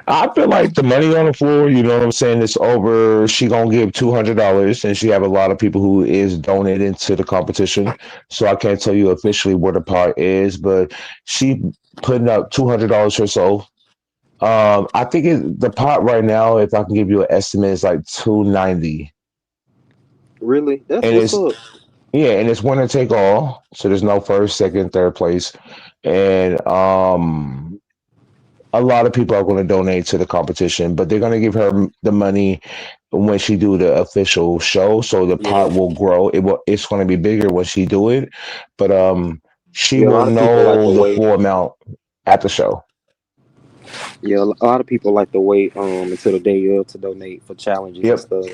I feel like the money on the floor, you know what I'm saying, it's over. She gonna give $200, and she have a lot of people who is donating to the competition. So I can't tell you officially where the part is, but she putting up $200 herself. I think the pot right now, if I can give you an estimate, is like 290, Really? That's and what's it's up. yeah, and it's winner take all. So there's no first, second, third place, and a lot of people are going to donate to the competition, but they're going to give her the money when she do the official show. So the Yeah. pot will grow. It's going to be bigger when she do it, but she Yeah, a will lot of people like know to the wait. full amount at the show. Yeah, a lot of people like to wait until the day of to donate for challenges and Yep. stuff.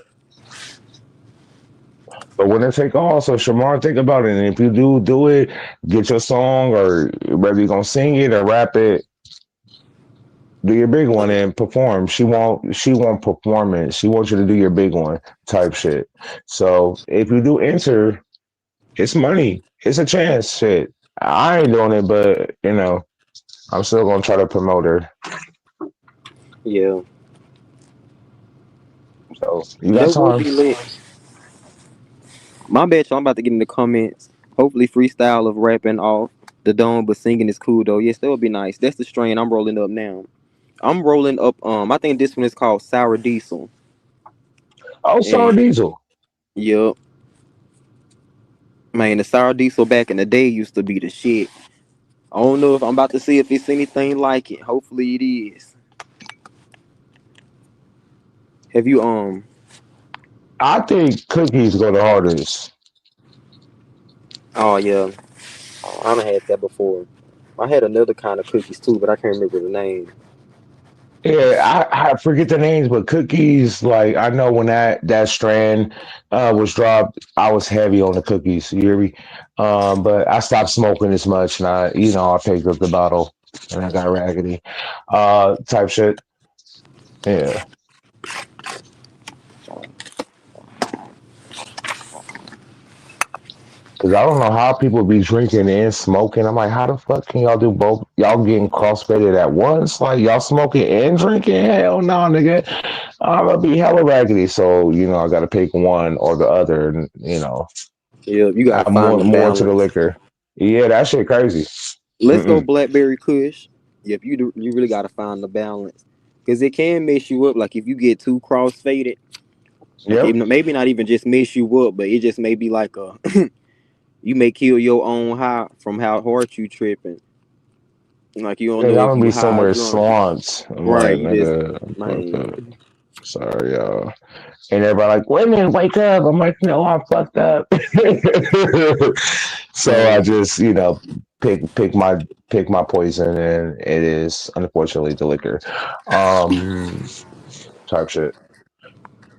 But when they take off, so Shamar, think about it. And if you do it, get your song, or whether you're gonna sing it or rap it, do your big one and perform. She won't perform it. She wants you to do your big one type shit. So if you do enter, it's money. It's a chance. Shit. I ain't doing it, but I'm still gonna try to promote her. Yeah, So you got that would time. be lit. My bad, y'all. I'm about to get in the comments. Hopefully, freestyle of rapping off the dome, but singing is cool though. Yes, that would be nice. That's the strain I'm rolling up now. I'm rolling up. I think this one is called Sour Diesel. Oh, Sour And Diesel. yup, man, the Sour Diesel back in the day used to be the shit. I don't know if I'm about to see if it's anything like it. Hopefully, it is. Have you I think cookies go the hardest. Oh yeah, I done had that before. I had another kind of cookies too, but I can't remember the name. Yeah, I forget the names, but cookies. Like I know when that strand was dropped, I was heavy on the cookies. You hear me? But I stopped smoking as much, and I picked up the bottle, and I got raggedy, type shit. Yeah, because I don't know how people be drinking and smoking. I'm like, how the fuck can y'all do both? Y'all getting crossfaded at once? Like y'all smoking and drinking? Hell no, nigga. I'm gonna be hella raggedy. So I got to pick one or the other, and Yeah, you gotta I'm find more the more to the balance. liquor. Yeah, that shit crazy. Let's go Mm-mm. blackberry kush. Yep, you really gotta find the balance because it can mess you up. Like if you get too crossfaded, Yep. maybe not even just mess you up, but it just may be like a you may kill your own high from how hard you tripping. Like you don't Yeah, know y'all if gonna you be high or somewhere drunk. slumped. I'm Right, like, you just nigga, fucked man. up. Sorry, y'all. And everybody like, women, wake up. I'm like, no, I'm fucked up. So I Man, just, pick my poison, and it is unfortunately the liquor, um, type shit.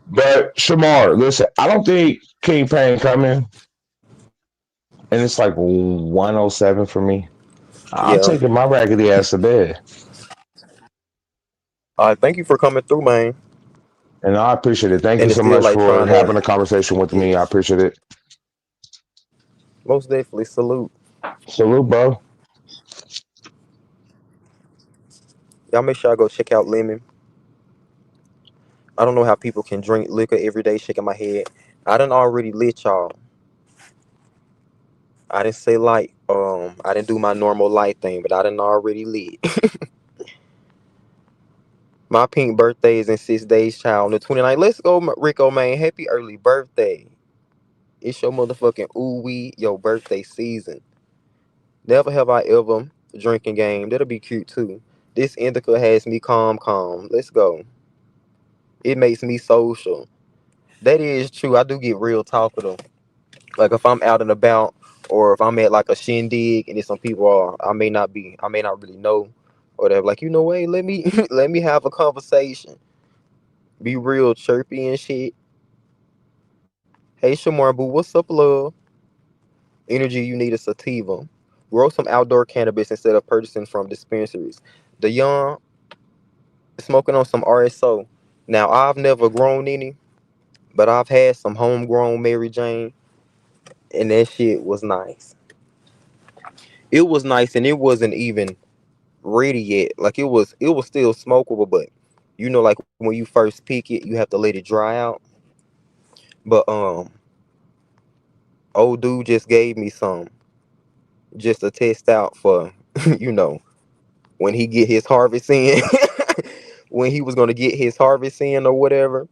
But Shamar, listen, I don't think King Pain coming, and it's like 107 for me. I'm yeah. taking my raggedy ass to bed. Thank you for coming through, man. And I appreciate it. Thank you And it's so still much like for trying to, having a conversation with me. yeah, I appreciate it. most definitely salute. Salute, bro. Y'all make sure I go check out Lemon. I don't know how people can drink liquor every day. Shaking my head. I done already lit y'all. I didn't say light. I didn't do my normal light thing, but I done already lit. My pink birthday is in 6 days, child. On the 29th. Let's go, Rico, man. Happy early birthday. It's your motherfucking ooh wee, your birthday season. Never have I ever drinking game. That'll be cute too. This indica has me calm, calm. Let's go. It makes me social. That is true. I do get real talkative. Like if I'm out and about, or if I'm at like a shindig and there's some people I may not really know, or they're like, hey, let me let me have a conversation. Be real chirpy and shit. Hey Shamar Boo, what's up, love? Energy you need a sativa. Grow some outdoor cannabis instead of purchasing from dispensaries. The young smoking on some RSO. Now I've never grown any, but I've had some homegrown Mary Jane, and that shit was nice. It was nice, and it wasn't even ready yet. Like it was still smokable, but like when you first pick it, you have to let it dry out. But old dude just gave me some just to test out for you know when he get his harvest in. when he was gonna get his harvest in or whatever.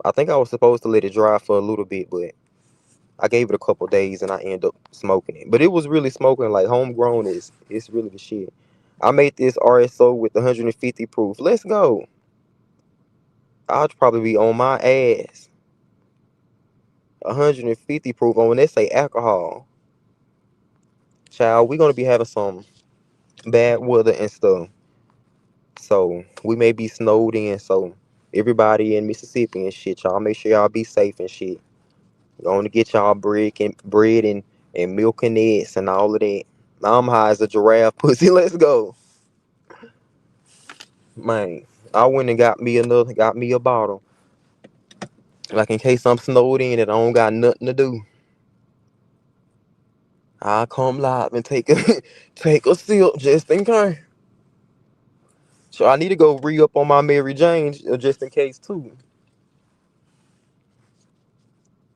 I think I was supposed to let it dry for a little bit, but I gave it a couple days and I ended up smoking it. But it was really smoking like homegrown is it's really the shit. I made this RSO with 150 proof. Let's go. I'll probably be on my ass. 150 proof on when they say alcohol. Child, we gonna be having some bad weather and stuff. So we may be snowed in. So everybody in Mississippi and shit, y'all make sure y'all be safe and shit. Going to get y'all bread and milk and eggs and all of that. I'm high as a giraffe pussy. Let's go, man. I went and got me a bottle, like in case I'm snowed in and I don't got nothing to do. I'll come live and take a take a sip just in case. So I need to go re up on my Mary Jane just in case too.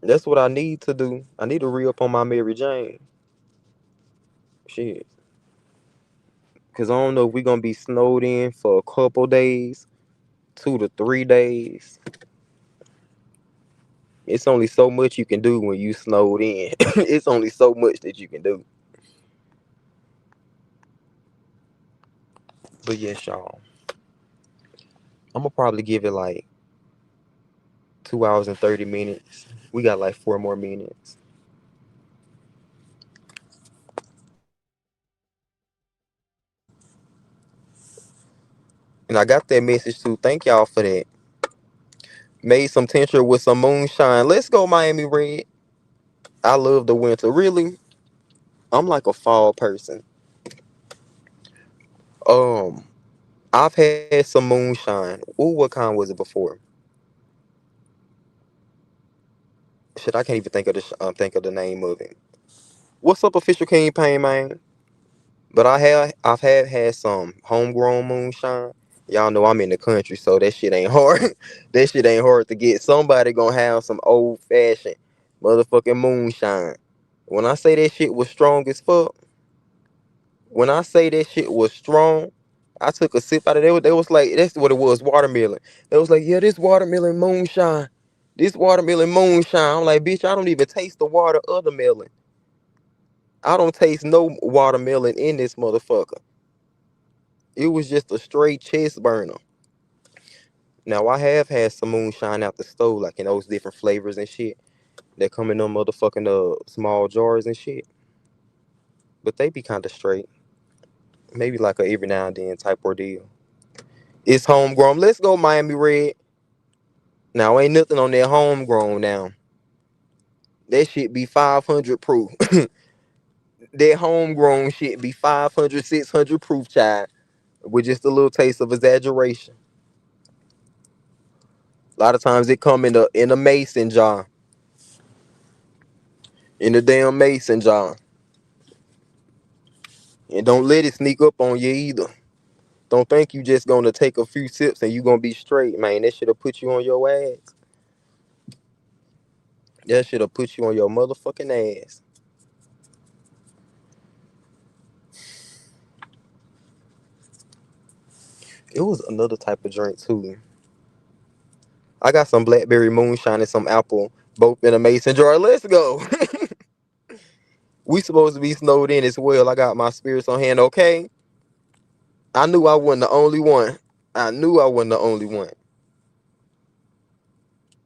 That's what I need to do. I need to re up on my Mary Jane. Shit. Cause I don't know if we gonna be snowed in for a couple days, 2 to 3 days. It's only so much you can do when you snowed in. It's only so much that you can do. But yes, y'all. I'm gonna probably give it like 2 hours and 30 minutes. We got like 4 more minutes. And I got that message too. Thank y'all for that. Made some tincture with some moonshine. Let's go, Miami Red. I love the winter. Really, I'm like a fall person. Um, I've had some moonshine. Ooh, what kind was it before? Shit, I can't even think of the name of it. What's up, official King Pain, man? But I've had some homegrown moonshine. Y'all know I'm in the country, so that shit ain't hard. That shit ain't hard to get. Somebody gonna have some old fashioned motherfucking moonshine. When I say that shit was strong as fuck, when I say that shit was strong, I took a sip out of it. They was like, that's what it was, watermelon. They was like, yeah, this watermelon moonshine. This watermelon moonshine. I'm like, bitch, I don't even taste the water of the melon. I don't taste no watermelon in this motherfucker. It was just a straight chest burner. Now I have had some moonshine out the stove, like in those different flavors and shit that come in them motherfucking small jars and shit. But they be kind of straight. Maybe like a every now and then type ordeal. It's homegrown. Let's go, Miami Red. Now ain't nothing on that homegrown now. That shit be 500 proof. That homegrown shit be 500, 600 proof, child, with just a little taste of exaggeration. A lot of times it come in a mason jar. In the damn mason jar. And don't let it sneak up on you either. Don't think you just gonna take a few sips and you gonna be straight, man. That shit'll put you on your ass. That shit'll put you on your motherfucking ass. It was another type of drink too. I got some blackberry moonshine and some apple, both in a mason jar. Let's go. We supposed to be snowed in as well. I got my spirits on hand, okay? I knew I wasn't the only one. I knew I wasn't the only one.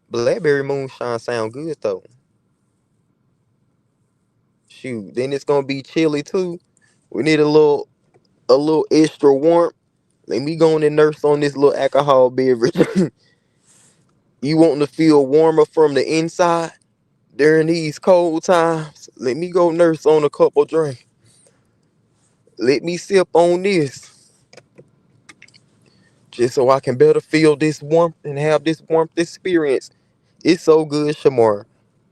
Blackberry moonshine sound good though. Shoot, then it's gonna be chilly too. We need a little extra warmth. Let me go on and nurse on this little alcohol beverage. You want to feel warmer from the inside during these cold times? Let me go nurse on a couple drinks. Let me sip on this. Just so I can better feel this warmth and have this warmth experience. It's so good, Shamar.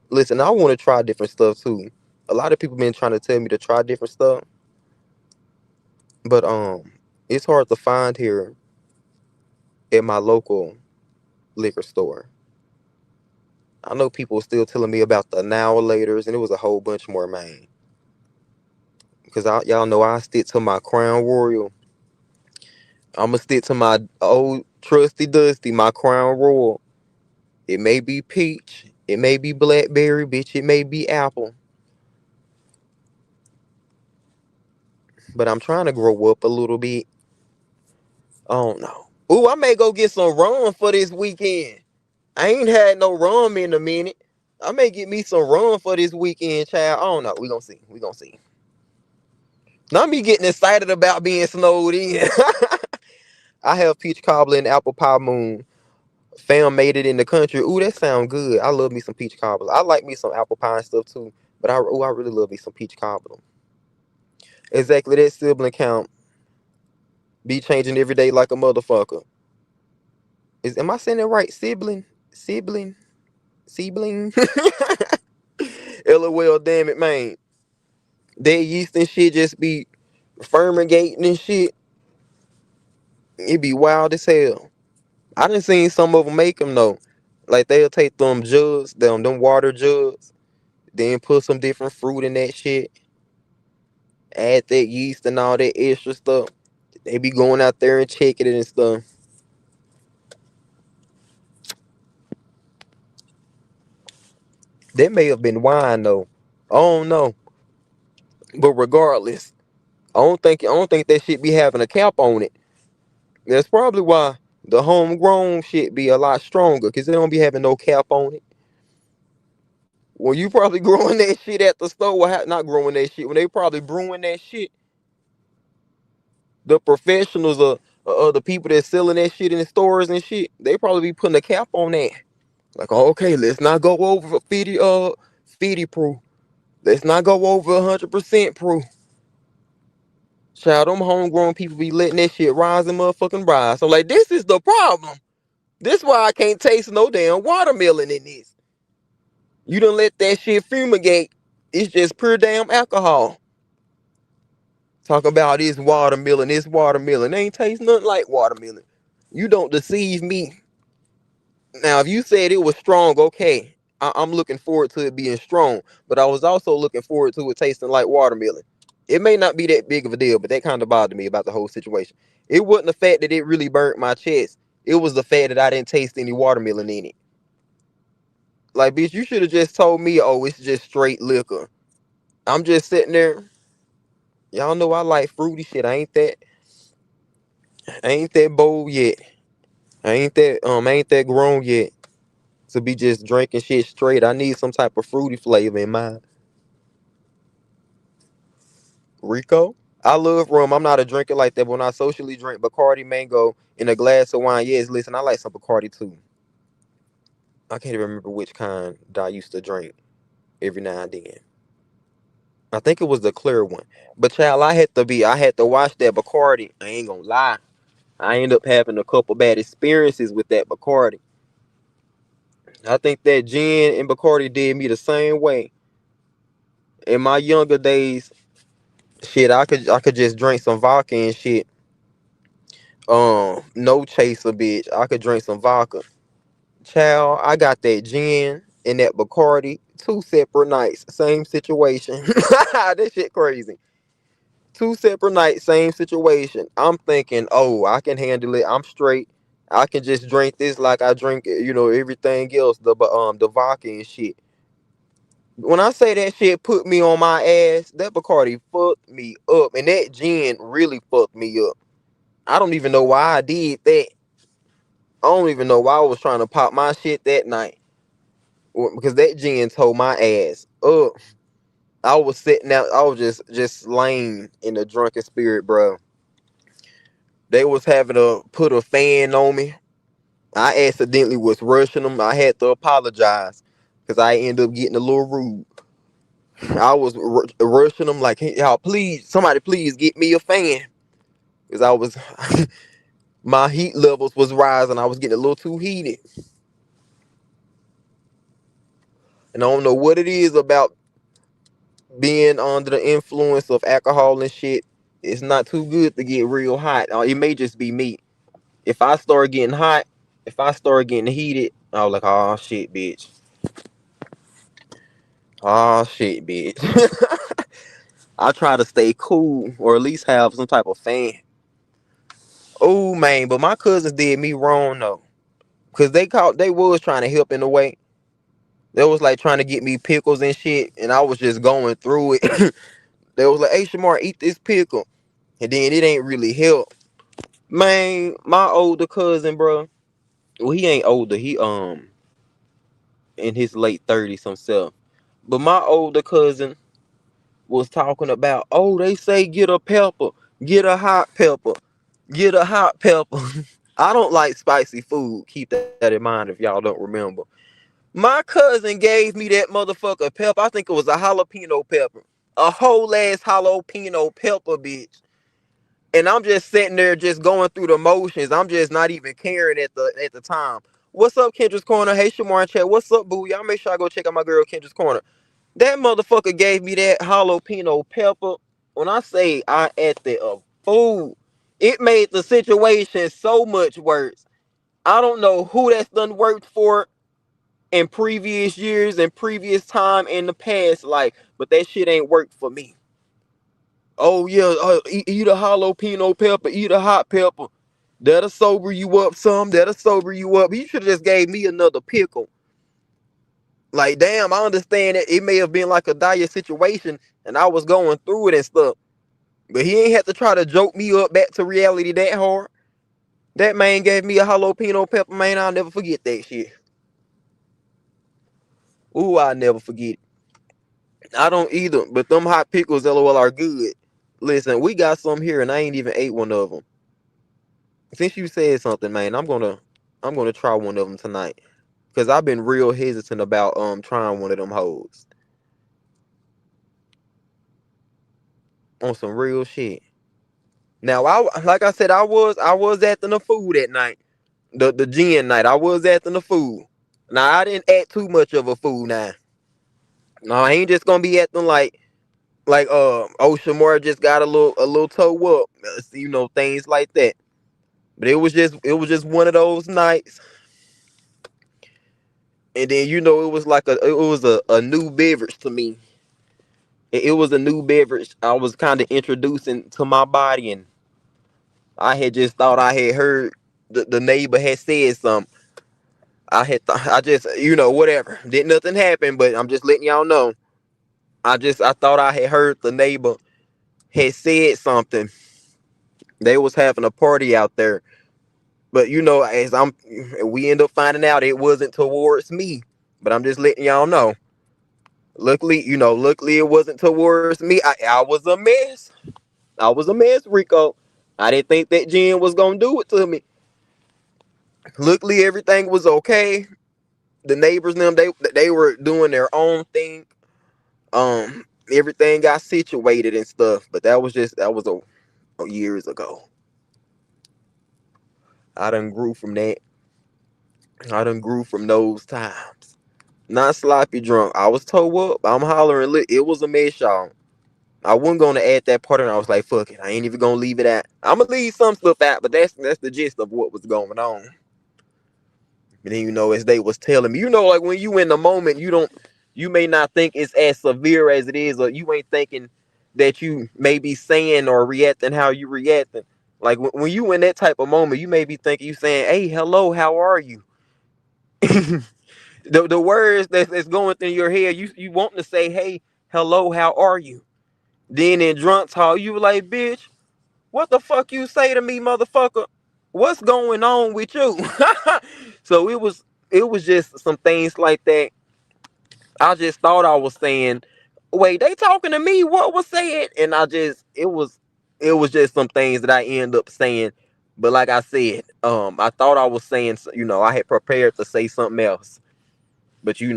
Listen, I want to try different stuff too. A lot of people been trying to tell me to try different stuff, but it's hard to find here at my local liquor store. I know people still telling me about the now laters, and it was a whole bunch more, man. Because y'all know I stick to my Crown Royal I'ma stick to my old trusty dusty, my Crown Royal. It may be peach, it may be blackberry, bitch, it may be apple. But I'm trying to grow up a little bit. I don't know. Ooh, I may go get some rum for this weekend. I ain't had no rum in a minute. I may get me some rum for this weekend, child. I don't know. We gonna see. We gonna see. Not me getting excited about being snowed in. I have peach cobbler and apple pie moon. Fam made it in the country. Ooh, that sound good. I love me some peach cobbler. I like me some apple pie and stuff too. But I really love me some peach cobbler. Exactly that sibling count. Be changing every day like a motherfucker. Am I saying it right? Sibling, sibling. LOL, damn it, man. That yeast and shit just be fermenting and shit. It be wild as hell. I done seen some of them make them though. Like they'll take them jugs, them water jugs, then put some different fruit in that shit. Add that yeast and all that extra stuff. They be going out there and checking it and stuff. That may have been wine though. I don't know. But regardless, I don't think that shit be having a cap on it. That's probably why the homegrown shit be a lot stronger, because they don't be having no cap on it. When you probably growing that shit at the store, not growing that shit, when they probably brewing that shit, the professionals are the people that's selling that shit in the stores and shit, they probably be putting a cap on that. Like, oh, okay, let's not go over 50 proof. Let's not go over 100% proof. Child, them homegrown people be letting that shit rise and motherfucking rise. So like, this is the problem. This why I can't taste no damn watermelon in this. You done let that shit fumigate. It's just pure damn alcohol. Talk about this watermelon. They ain't taste nothing like watermelon. You don't deceive me. Now, if you said it was strong, okay. I'm looking forward to it being strong. But I was also looking forward to it tasting like watermelon. It may not be that big of a deal, but that kind of bothered me about the whole situation. It wasn't the fact that it really burnt my chest. It was the fact that I didn't taste any watermelon in it. Like, bitch, you should have just told me, oh, it's just straight liquor. I'm just sitting there. Y'all know I like fruity shit. I ain't that bold yet. I ain't that grown yet to be just drinking shit straight. I need some type of fruity flavor in mine. Rico? I love rum. I'm not a drinker like that, but when I socially drink Bacardi Mango in a glass of wine, yes, listen, I like some Bacardi too. I can't even remember which kind that I used to drink every now and then. I think it was the clear one. But child, I had to watch that Bacardi. I ain't gonna lie. I ended up having a couple bad experiences with that Bacardi. I think that gin and Bacardi did me the same way. In my younger days, shit, I could just drink some vodka and shit. No chaser, bitch. I could drink some vodka. Child, I got that gin and that Bacardi, 2 separate nights, same situation. That shit crazy. 2 separate nights, same situation. I'm thinking, oh, I can handle it. I'm straight. I can just drink this like I drink, everything else, the vodka and shit. When I say that shit put me on my ass, that Bacardi fucked me up, and that gin really fucked me up. I don't even know why I did that. I don't even know why I was trying to pop my shit that night, because that gin tore my ass up. I was sitting out. I was just laying in a drunken spirit, bro. They was having to put a fan on me. I accidentally was rushing them. I had to apologize because I ended up getting a little rude. I was rushing them like, hey, y'all, please, somebody please get me a fan. Because I was, my heat levels was rising. I was getting a little too heated. And I don't know what it is about being under the influence of alcohol and shit. It's not too good to get real hot. It may just be me. If I start getting hot, if I start getting heated, I was like, oh shit, bitch. Oh shit, bitch. I try to stay cool or at least have some type of fan. Oh man, but my cousins did me wrong though. Cause they was trying to help in a way. They was like trying to get me pickles and shit, and I was just going through it. They was like, "Hey, Shamar, eat this pickle," and then it ain't really help. Man, my older cousin, bro. Well, he ain't older. He in his late 30s himself. But my older cousin was talking about, oh, they say get a pepper, get a hot pepper, get a hot pepper. I don't like spicy food. Keep that in mind if y'all don't remember. My cousin gave me that motherfucker pepper. I think it was a jalapeno pepper. A whole ass jalapeno pepper, bitch. And I'm just sitting there just going through the motions. I'm just not even caring at the time. What's up, Kendra's Corner? Hey, Shamar Chat. What's up, boo? Y'all make sure I go check out my girl Kendra's Corner. That motherfucker gave me that jalapeno pepper. When I say I ate the food, it made the situation so much worse. I don't know who that's done worked for in previous years and previous time in the past life, but that shit ain't worked for me. Oh yeah, eat a jalapeno pepper, eat a hot pepper. That'll sober you up some. That'll sober you up. You should have just gave me another pickle. Like, damn, I understand that it may have been like a dire situation and I was going through it and stuff. But he ain't had to try to joke me up back to reality that hard. That man gave me a jalapeno pepper, man. I'll never forget that shit. Ooh, I'll never forget it. I don't either, but them hot pickles, LOL, are good. Listen, we got some here and I ain't even ate one of them. Since you said something, man, I'm gonna try one of them tonight. Cause I've been real hesitant about trying one of them hoes. On some real shit. Now like I said, I was acting the fool that night. The gin night. I was acting the fool. Now I didn't act too much of a fool now. No, I ain't just gonna be acting like Shamar just got a little toe up. Things like that. But it was just one of those nights. And then it was like a new beverage to me. It was a new beverage I was kind of introducing to my body, and I had just thought I had heard the neighbor had said something. I just whatever. Didn't nothing happen, but I'm just letting y'all know. I thought I had heard the neighbor had said something. They was having a party out there, but as we end up finding out it wasn't towards me. But I'm just letting y'all know. Luckily it wasn't towards me. I was a mess. I was a mess, Rico. I didn't think that gin was gonna do it to me. Luckily everything was okay. The neighbors them they were doing their own thing. Everything got situated and stuff, but that was a years ago. I done grew from that. I done grew from those times. Not sloppy drunk. I was toe up. I'm hollering lit. It was a mess, y'all. I wasn't gonna add that part, and I was like, "Fuck it, I ain't even gonna leave it at." I'm gonna leave some stuff out, but that's the gist of what was going on. And then as they was telling me, like when you in the moment, you may not think it's as severe as it is, or you ain't thinking that you may be saying or reacting how you reacting. Like when you in that type of moment, you may be thinking you saying, "Hey, hello, how are you?" The words that's going through your head, you want to say, "Hey, hello, how are you?" Then in drunk talk, you like, "Bitch, what the fuck you say to me, motherfucker? What's going on with you?" So it was just some things like that. I just thought I was saying, "Wait, they talking to me? What was said?" And it was just some things that I end up saying. But like I said, I thought I was saying, I had prepared to say something else. But you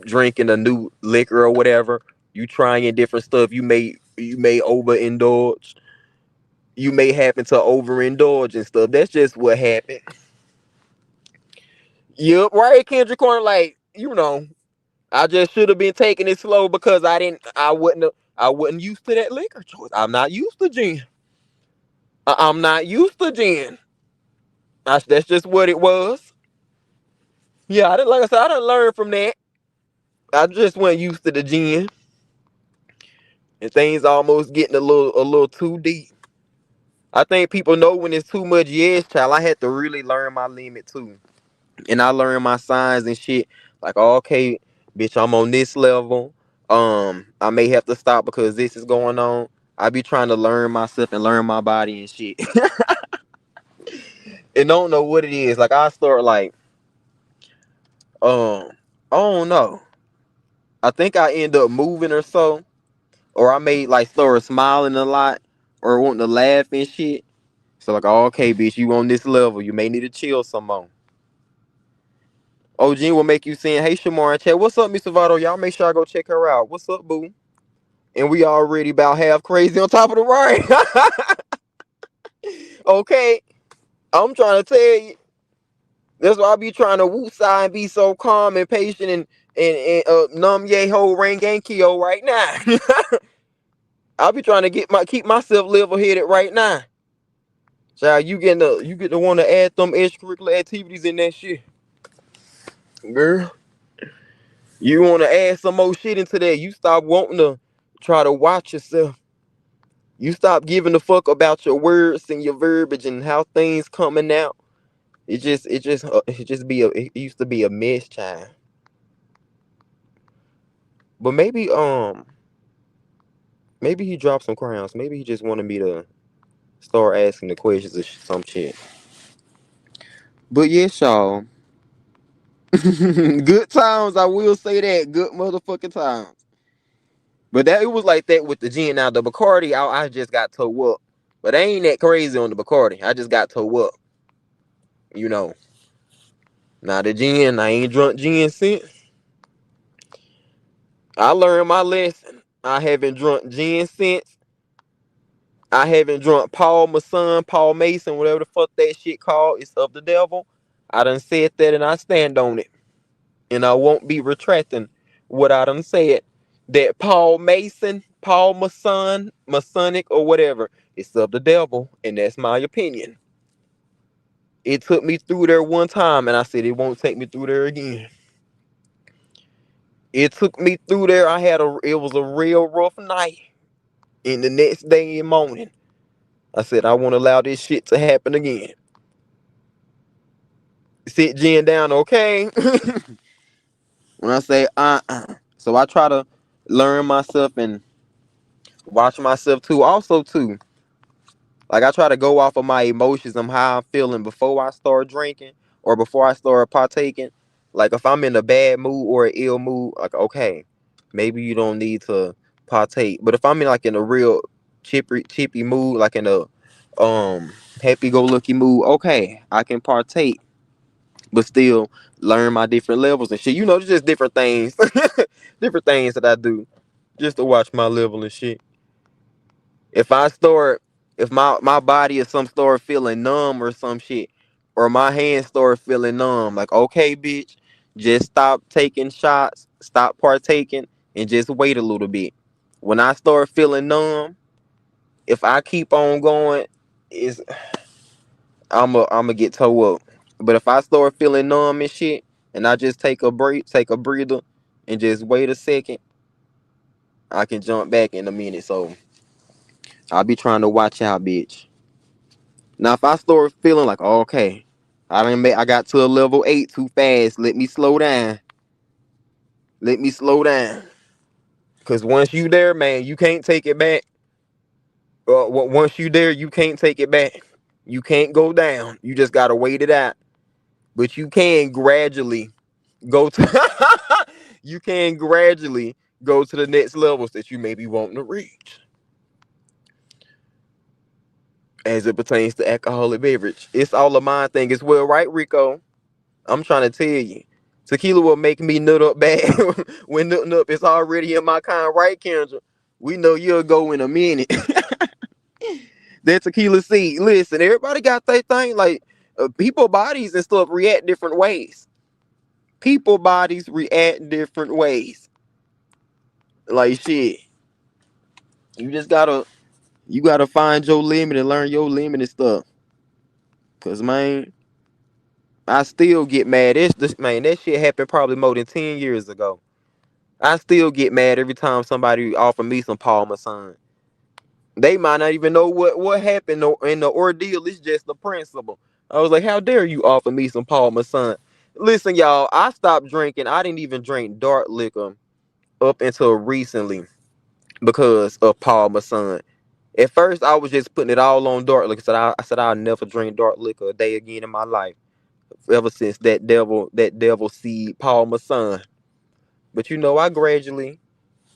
drinking a new liquor or whatever, you trying different stuff, you may overindulge. You may happen to overindulge and stuff. That's just what happened. Yep, right, Kendrick Corner. Like, I just should have been taking it slow because I wasn't used to that liquor choice. I'm not used to gin. I'm not used to gin. That's just what it was. Yeah, like I said, I didn't learn from that. I just wasn't used to the gin, and things almost getting a little too deep. I think people know when it's too much. Yes, child. I had to really learn my limit too, and I learned my signs and shit. Like, okay, bitch, I'm on this level. I may have to stop because this is going on. I be trying to learn myself and learn my body and shit, and don't know what it is. Like, I start like, I don't know. I think I end up moving or so, or I may like start smiling a lot or wanting to laugh and shit. So like, oh, okay, bitch, you on this level. You may need to chill some more. Oh, Gene will make you saying, hey, Shamar and chat. What's up, Mr. Votto? Y'all make sure I go check her out. What's up, boo? And we already about half crazy on top of the right. Okay, I'm trying to tell you. That's why I be trying to woo side and be so calm and patient and numb ye ho ring gankyo right now. I be trying to keep myself level headed right now. Child, you get to want to add them extracurricular activities in that shit, girl. You want to add some more shit into that. You stop wanting to try to watch yourself. You stop giving a fuck about your words and your verbiage and how things coming out. It used to be a mess, child. But maybe he dropped some crowns. Maybe he just wanted me to start asking the questions or some shit. But yes, y'all. Good times, I will say that. Good motherfucking times. But it was like that with the gin. Now the Bacardi, I just got toe up. But I ain't that crazy on the Bacardi. I just got toe up. You know. Now the gin, I ain't drunk gin since. I learned my lesson. I haven't drunk gin since. I haven't drunk Paul Mason, Paul Mason, whatever the fuck that shit called. It's of the devil. I done said that and I stand on it. And I won't be retracting what I done said. That Paul Mason, Paul Mason, Masonic or whatever, it's of the devil. And that's my opinion. It took me through there one time and I said it won't take me through there again. It took me through there. It was a real rough night. And the next day in morning, I said I won't allow this shit to happen again. Sit Jen down, okay? When I say so I try to learn myself and watch myself too. Also too, like I try to go off of my emotions and how I'm feeling before I start drinking or before I start partaking. Like if I'm in a bad mood or an ill mood, like okay, maybe you don't need to partake. But if I'm in a real chippy mood, like in a happy go lucky mood, okay, I can partake, but still learn my different levels and shit. You know, just different things, different things that I do just to watch my level and shit. If I start, if my body or some start feeling numb or some shit, or my hands start feeling numb, like okay, bitch, just stop taking shots, stop partaking, and just wait a little bit. When I start feeling numb, if I keep on going, is I'ma get toe up. But if I start feeling numb and shit, and I just take a break, take a breather, and just wait a second, I can jump back in a minute. So I'll be trying to watch out, bitch. Now, if I start feeling like, oh, okay, I got to a level 8 too fast. Let me slow down. Let me slow down. Cause once you there, man, you can't take it back. Once you there, you can't take it back. You can't go down. You just gotta wait it out. But you can gradually go to. You can gradually go to the next levels that you may be wanting to reach, as it pertains to alcoholic beverage. It's all a mind thing as well, right, Rico? I'm trying to tell you. Tequila will make me nut up bad. When nutting up is already in my kind, right, Kendra? We know you'll go in a minute. That tequila seed. Listen, everybody got their thing. Like, people bodies and stuff react different ways. People bodies react different ways. Like, shit. You gotta find your limit and learn your limit and stuff. Cause, man, I still get mad. Man, that shit happened probably more than 10 years ago. I still get mad every time somebody offer me some Paul Masson. They might not even know what happened in the ordeal. It's just the principle. I was like, how dare you offer me some Paul Masson? Listen, y'all, I stopped drinking. I didn't even drink dark liquor up until recently because of Paul Masson. At first, I was just putting it all on dark liquor. I said I'll never drink dark liquor a day again in my life. Ever since that devil seed Paul Masson. But I gradually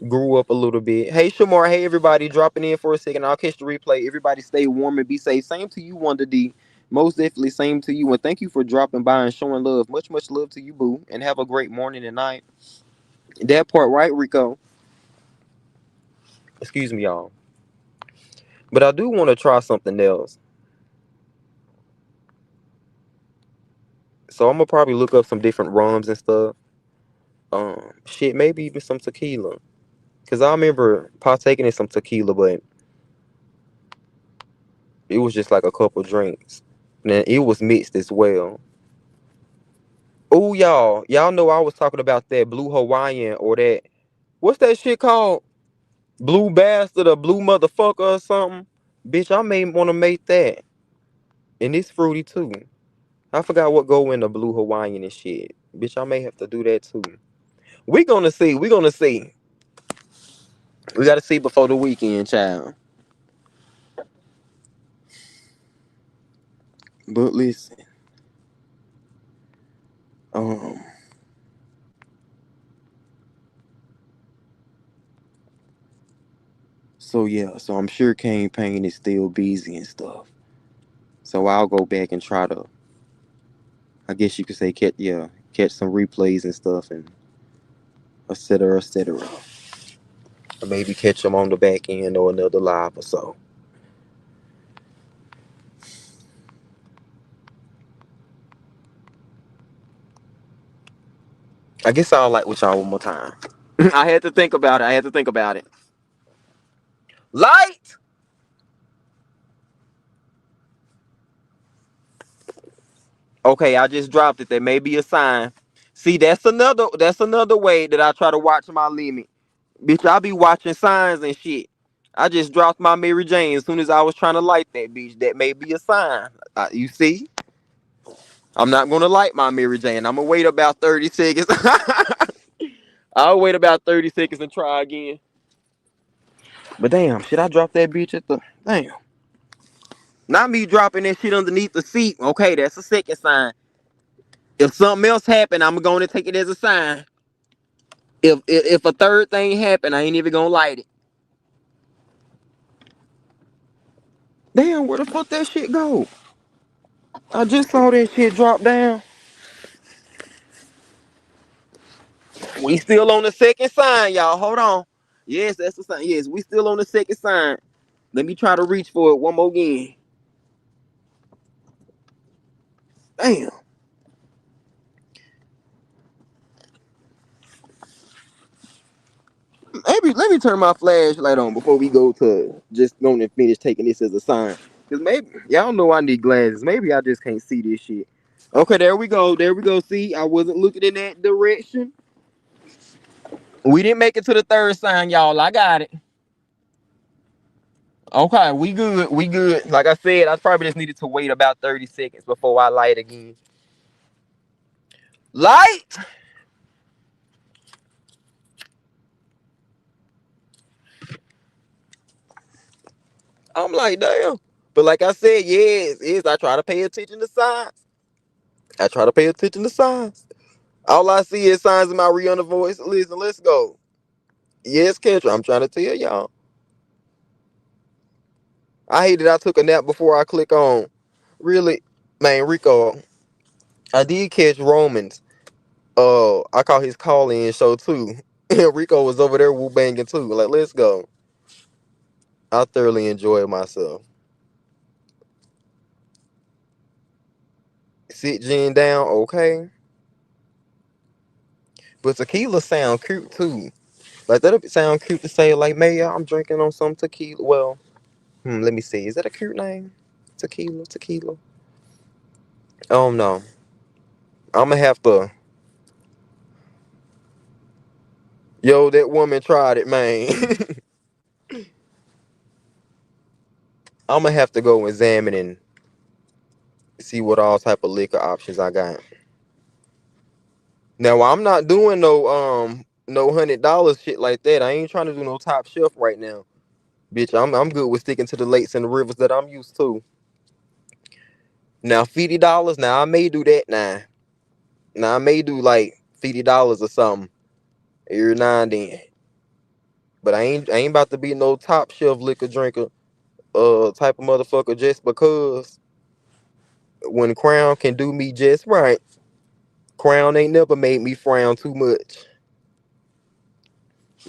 grew up a little bit. Hey Shamar, hey everybody, dropping in for a second. I'll catch the replay. Everybody stay warm and be safe. Same to you, Wonder D. Most definitely same to you. And thank you for dropping by and showing love. Much, much love to you, boo. And have a great morning and night. That part, right, Rico? Excuse me, y'all. But I do want to try something else. So I'm gonna probably look up some different rums and stuff. Shit, maybe even some tequila. Cause I remember partaking in some tequila, but it was just like a couple drinks. And it was mixed as well. Oh, y'all know I was talking about that blue Hawaiian or that, what's that shit called? Blue bastard or blue motherfucker or something. Bitch, I may want to make that. And it's fruity too. I forgot what go in the blue Hawaiian and shit. Bitch, I may have to do that too. We gonna see. We gonna see. We gotta see before the weekend, child. But listen. Um. So yeah. So I'm sure campaign is still busy and stuff. So I'll go back and try to, I guess you could say, catch some replays and stuff, and et cetera, et cetera. Or maybe catch them on the back end or another live or so. I guess I'll like with y'all one more time. I had to think about it. Light! Okay, I just dropped it. There may be a sign. See, that's another way that I try to watch my limit. Bitch, I be watching signs and shit. I just dropped my Mary Jane as soon as I was trying to light that bitch. That may be a sign. You see? I'm not gonna light my Mary Jane. I'm gonna wait about 30 seconds. I'll wait about 30 seconds and try again. But damn, should I drop that bitch at the damn? Not me dropping that shit underneath the seat. Okay, that's a second sign. If something else happened, I'm gonna take it as a sign. If a third thing happened, I ain't even gonna light it. Damn, where the fuck that shit go? I just saw that shit drop down. We still on the second sign, y'all. Hold on. Yes, that's the sign. Yes, we still on the second sign. Let me try to reach for it one more again. Damn. Maybe let me turn my flashlight on before we go to just going to finish taking this as a sign. Cause maybe y'all know I need glasses. Maybe I just can't see this shit. Okay, there we go. There we go. See, I wasn't looking in that direction. We didn't make it to the third sign, y'all. I got it. Okay, we good. We good. Like I said, I probably just needed to wait about 30 seconds before I light again. Light! I'm like, damn. But like I said, yes, I try to pay attention to signs. I try to pay attention to signs. All I see is signs in my Rihanna voice. Listen, let's go. Yes, Kendra, I'm trying to tell y'all. I hate that I took a nap before I click on. Really, man, Rico, I did catch Romans. I caught his call-in show too. Rico was over there woo banging too. Like, let's go. I thoroughly enjoyed myself. Sit Jen down, okay. But tequila sound cute too. Like that'll sound cute to say like, "May I'm drinking on some tequila." Well, let me see. Is that a cute name? Tequila. Oh no. I'm gonna have to. Yo, that woman tried it, man. I'm gonna have to go examine and see what all type of liquor options I got. Now I'm not doing no $100 shit like that. I ain't trying to do no top shelf right now. Bitch, I'm good with sticking to the lakes and the rivers that I'm used to. Now $50, now I may do that now. Now I may do like $50 or something every now and then. But I ain't about to be no top shelf liquor drinker type of motherfucker just because when Crown can do me just right. Crown ain't never made me frown too much.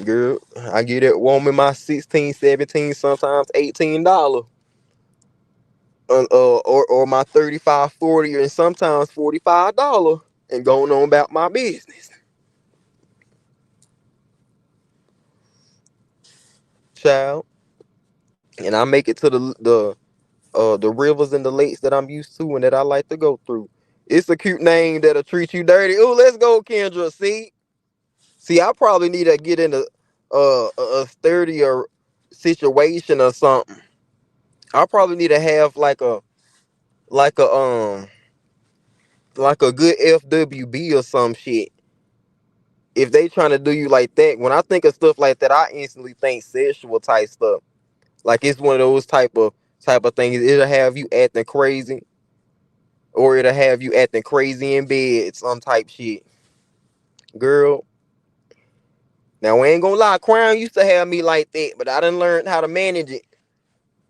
Girl, I get that woman my 16, 17, sometimes $18. Or my 35, 40, and sometimes $45 and going on about my business. Child. And I make it to the rivers and the lakes that I'm used to and that I like to go through. It's a cute name that'll treat you dirty. Ooh, let's go, Kendra. See, I probably need to get in a sturdier situation or something. I probably need to have like a like a good FWB or some shit. If they trying to do you like that, when I think of stuff like that, I instantly think sexual type stuff. Like it's one of those type of things. It'll have you acting crazy, or it'll have you acting crazy in bed, some type shit. Girl, now I ain't gonna lie, Crown used to have me like that, but I done learned how to manage it.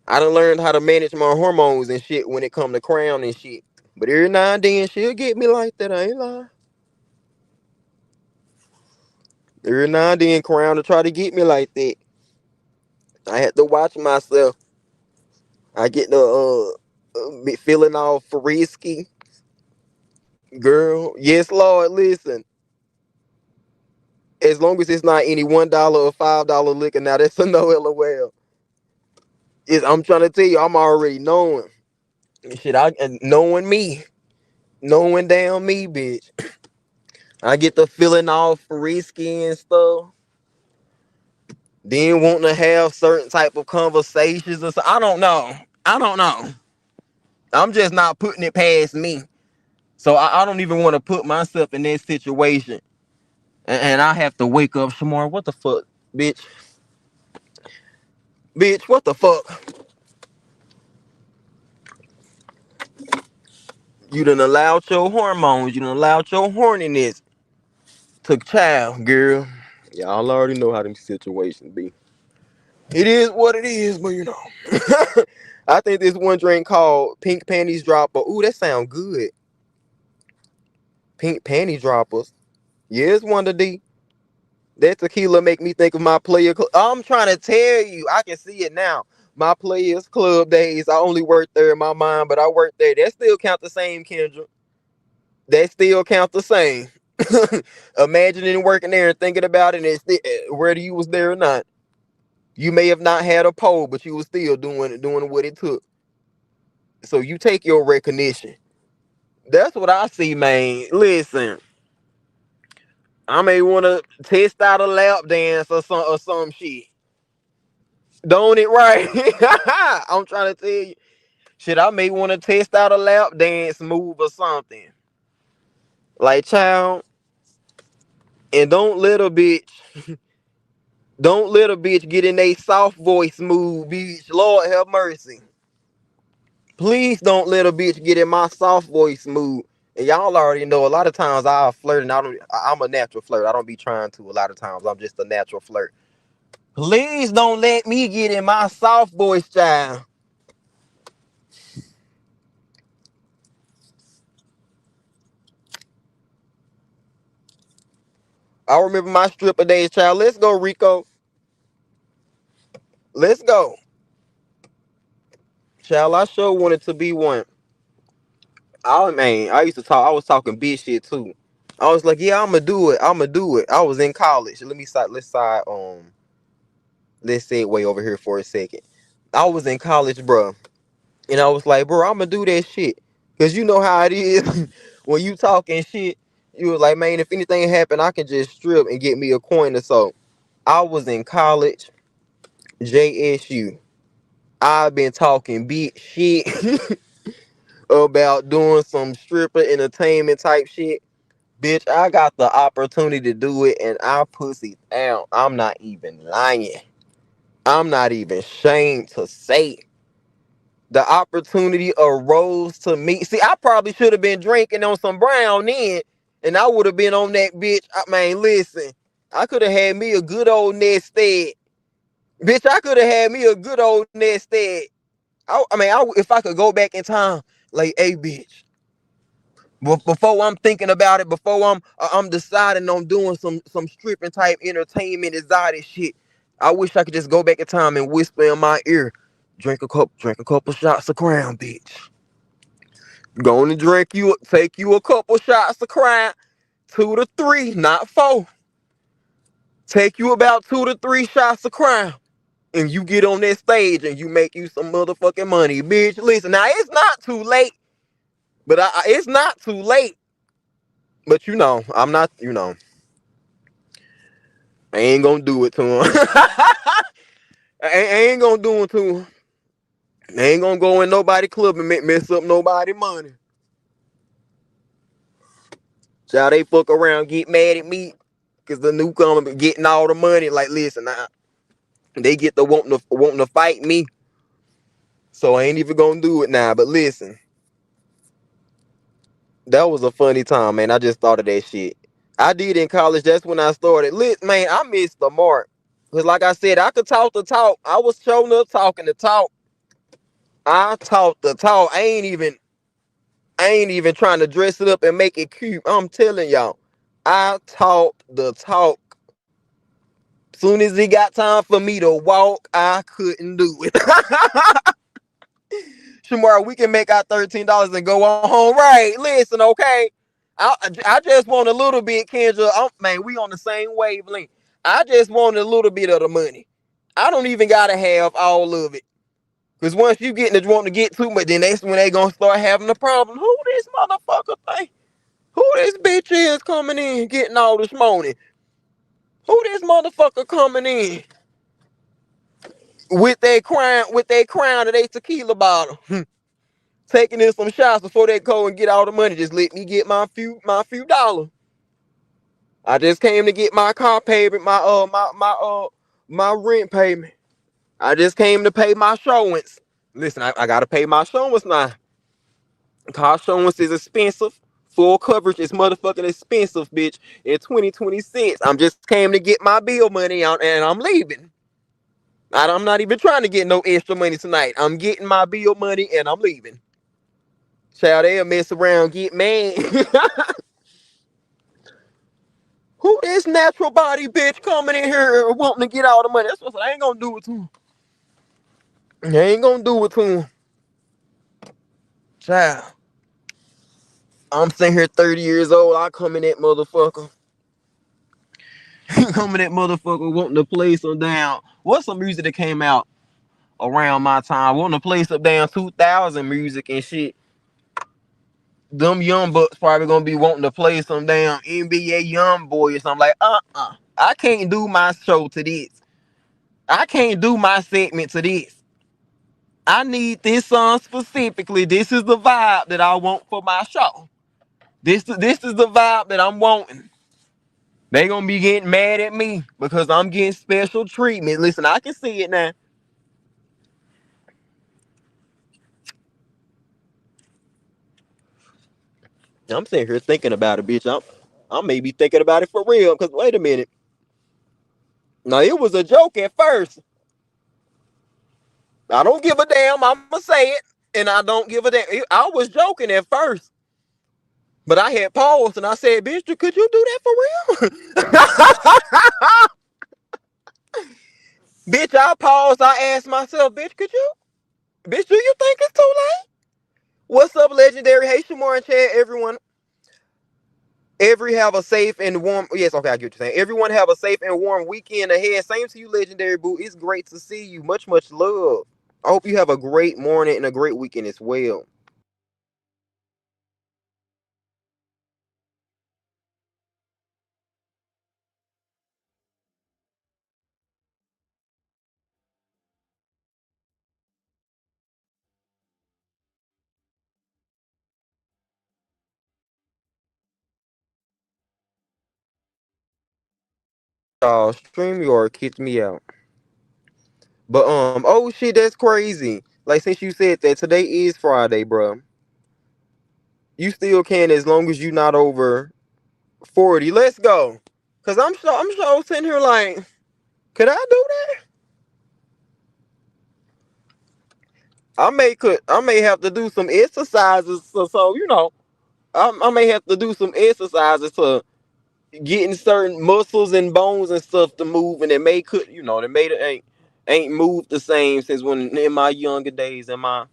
I done learned how to manage my hormones and shit when it come to Crown and shit. But every now and then she'll get me like that, I ain't lying. Every now and then Crown to try to get me like that. I had to watch myself. I get the be feeling all frisky. Girl, yes, Lord, listen. As long as it's not any $1 or $5 liquor, now that's a no LOL. I'm trying to tell you, I'm already knowing. Shit, and knowing damn me, bitch. I get the feeling all frisky and stuff. Then wanting to have certain type of conversations or so. I don't know. I'm just not putting it past me. So I don't even want to put myself in that situation. And I have to wake up, Shamar. What the fuck, bitch? Bitch, what the fuck? You done allowed your hormones, you done allowed your horniness to child, girl. Y'all already know how them situations be. It is what it is, but you know. I think this one drink called Pink Panties Dropper. Ooh, that sound good. Pink Panty Droppers. Yeah, it's Wonder D. That tequila make me think of my player club. I'm trying to tell you, I can see it now. My Players Club days. I only worked there in my mind, but I worked there. That still count the same, Kendra. That still count the same. Imagining working there and thinking about it, and whether you was there or not. You may have not had a pole, but you was still doing what it took. So you take your recognition. That's what I see, man. Listen, I may want to test out a lap dance or some shit. Don't it right? I'm trying to tell you. Shit, I may want to test out a lap dance move or something. Like, child, and don't let a bitch get in a soft voice move, bitch. Lord have mercy. Please don't let a bitch get in my soft voice mood. And y'all already know a lot of times I'll flirt and I'm a natural flirt. I don't be trying to a lot of times. I'm just a natural flirt. Please don't let me get in my soft voice, child. I remember my stripper days, child. Let's go, Rico. Let's go. Child, I sure wanted to be one. Oh man, I was talking big shit too. I was like, yeah, I'ma do it. I was in college. Let's segue over here for a second. I was in college, bro. And I was like, bro, I'm gonna do that shit. Cause you know how it is when you talking shit. You was like, man, if anything happened, I can just strip and get me a coin or so. I was in college, JSU. I've been talking big shit about doing some stripper entertainment type shit. Bitch, I got the opportunity to do it and I pussy down. I'm not even lying. I'm not even ashamed to say it. The opportunity arose to me. See, I probably should have been drinking on some brown then, and I would have been on that bitch. I mean, listen, I could have had me a good old nest egg. Bitch, I could have had me a good old nest egg. If I could go back in time, like, hey, bitch, before I'm thinking about it, before I'm deciding on doing some stripping type entertainment exotic shit, I wish I could just go back in time and whisper in my ear, drink a couple shots of Crown, bitch. Going to take you a couple shots of Crown, 2 to 3, not 4. Take you about 2 to 3 shots of Crown, and you get on that stage and you make you some motherfucking money, bitch. Listen, now it's not too late, but it's not too late. But I'm not, I ain't gonna do it to him. I ain't gonna do it to him. I ain't gonna go in nobody club and mess up nobody money. Shall they fuck around, get mad at me, cause the newcomer be getting all the money. Like, listen, they get the wanting to fight me, so I ain't even gonna do it now. But listen, that was a funny time, man. I just thought of that shit. I did in college. That's when I started. Man, I missed the mark. Cause like I said, I could talk the talk. I was showing up talking the talk. I talk the talk. I ain't even trying to dress it up and make it cute. I'm telling y'all, I talked the talk. Soon as it got time for me to walk, I couldn't do it. Shamar, we can make our $13 and go on home. Right? Listen, okay. I just want a little bit, Kendra. Man, we on the same wavelength. I just want a little bit of the money. I don't even gotta have all of it. Cause once you wanting to get too much, then that's when they gonna start having a problem. Who this motherfucker think? Who this bitch is coming in getting all this money? Who this motherfucker coming in with their crown and their tequila bottle, taking in some shots before they go and get all the money? Just let me get my few dollars. I just came to get my car payment, my rent payment. I just came to pay my showings. Listen, I gotta pay my showings now. Car insurance is expensive. Full coverage is motherfucking expensive, bitch. In 2026, I'm just came to get my bill money out and I'm leaving. I'm not even trying to get no extra money tonight. I'm getting my bill money and I'm leaving. Child, they'll mess around, get mad. Who this natural body bitch coming in here wanting to get all the money? That's what I ain't gonna do it to him. I ain't gonna do it to him. Child, I'm sitting here 30 years old. I come in that motherfucker. Coming at motherfucker wanting to play some down. What's some music that came out around my time? Wanting to play some down 2000 music and shit. Them young bucks probably gonna be wanting to play some damn NBA young boy or something like I can't do my show to this. I can't do my segment to this. I need this song specifically. This is the vibe that I want for my show. This is the vibe that I'm wanting. They gonna be getting mad at me because I'm getting special treatment. Listen, I can see it now. I'm sitting here thinking about it, bitch. I may be thinking about it for real. Cause wait a minute. Now it was a joke at first. I don't give a damn. I'ma say it, and I don't give a damn. I was joking at first, but I had paused and I said, "Bitch, could you do that for real?" Bitch, I paused. I asked myself, "Bitch, could you? Bitch, do you think it's too late?" What's up, legendary? Hey, Shamar and Chad, everyone. Have a safe and warm. Yes, okay, I get what you're saying. Everyone have a safe and warm weekend ahead. Same to you, legendary boo. It's great to see you. Much love. I hope you have a great morning and a great weekend as well. Stream you or kick me out. But oh shit, that's crazy. Like since you said that today is Friday, bro. You still can as long as you not over 40. Let's go. Cause I'm sure sitting here like, could I do that? I may have to do some exercises so you know I may have to do some exercises to getting certain muscles and bones and stuff to move, and it may could you know that made it ain't moved the same since when in my younger days in my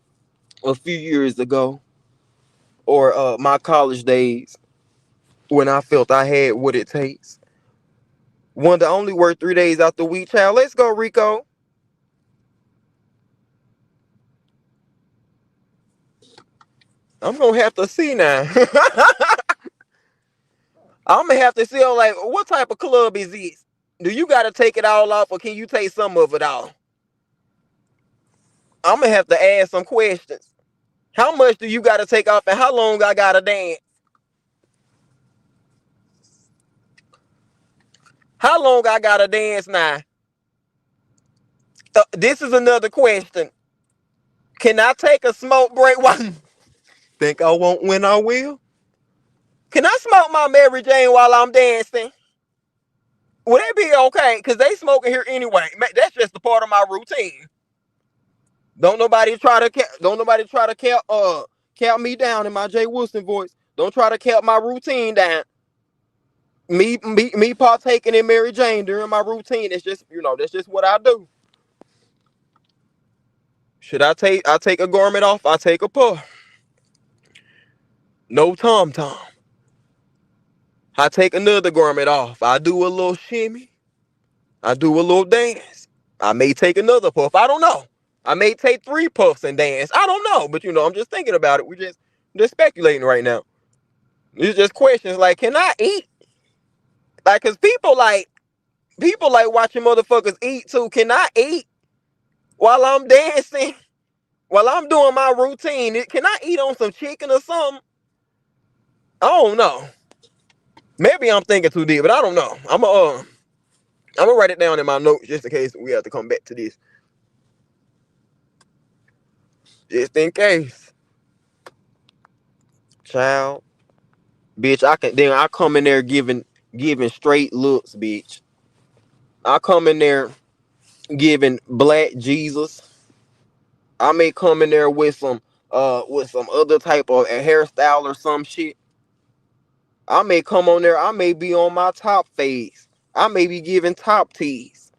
a few years ago or my college days when I felt I had what it takes. One to only work 3 days out the week, child. Let's go, Rico. I'm gonna have to see now. I'm gonna have to see like what type of club is this? Do you gotta take it all off or can you take some of it off? I'm gonna have to ask some questions. How much do you gotta take off and how long I gotta dance? How long I gotta dance now? This is another question. Can I take a smoke break? Think I won't when I will? Can I smoke my Mary Jane while I'm dancing? Would that be okay? Cause they smoking here anyway. That's just a part of my routine. Don't nobody try to count me down in my Jay Wilson voice. Don't try to count my routine down. Me partaking in Mary Jane during my routine. It's just that's just what I do. Should I take a garment off? I take a puff. No tom tom. I take another garment off. I do a little shimmy. I do a little dance. I may take another puff. I don't know. I may take 3 puffs and dance. I don't know. But I'm just thinking about it. We're just speculating right now. It's just questions like, can I eat? Like, cause people like watching motherfuckers eat too. Can I eat while I'm dancing? While I'm doing my routine? Can I eat on some chicken or something? I don't know. Maybe I'm thinking too deep, but I don't know. I'm gonna write it down in my notes just in case we have to come back to this. Just in case. Child. Bitch, I come in there giving straight looks, bitch. I come in there giving black Jesus. I may come in there with some other type of hairstyle or some shit. I may come on there, I may be on my top phase. I may be giving top tees.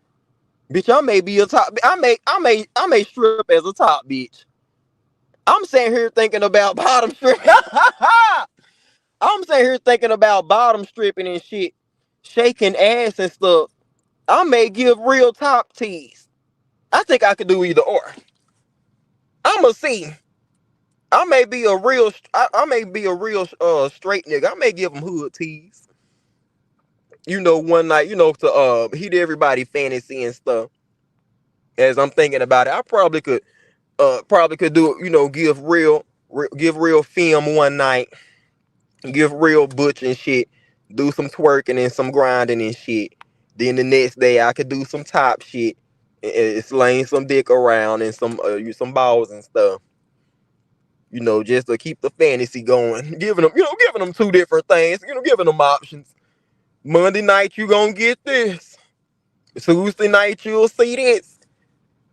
Bitch, I may be a top. I may strip as a top, bitch. I'm sitting here thinking about bottom strip. I'm sitting here thinking about bottom stripping and shit, shaking ass and stuff. I may give real top tees. I think I could do either or. I'ma see. I may be a real straight nigga. I may give them hood tees. One night, to heat everybody fantasy and stuff. As I'm thinking about it, I probably could do give real film one night, give real butch and shit, do some twerking and some grinding and shit. Then the next day I could do some top shit, and slaying some dick around and some balls and stuff. Just to keep the fantasy going, giving them 2 different things, giving them options. Monday night you gonna get this. Tuesday night you'll see this.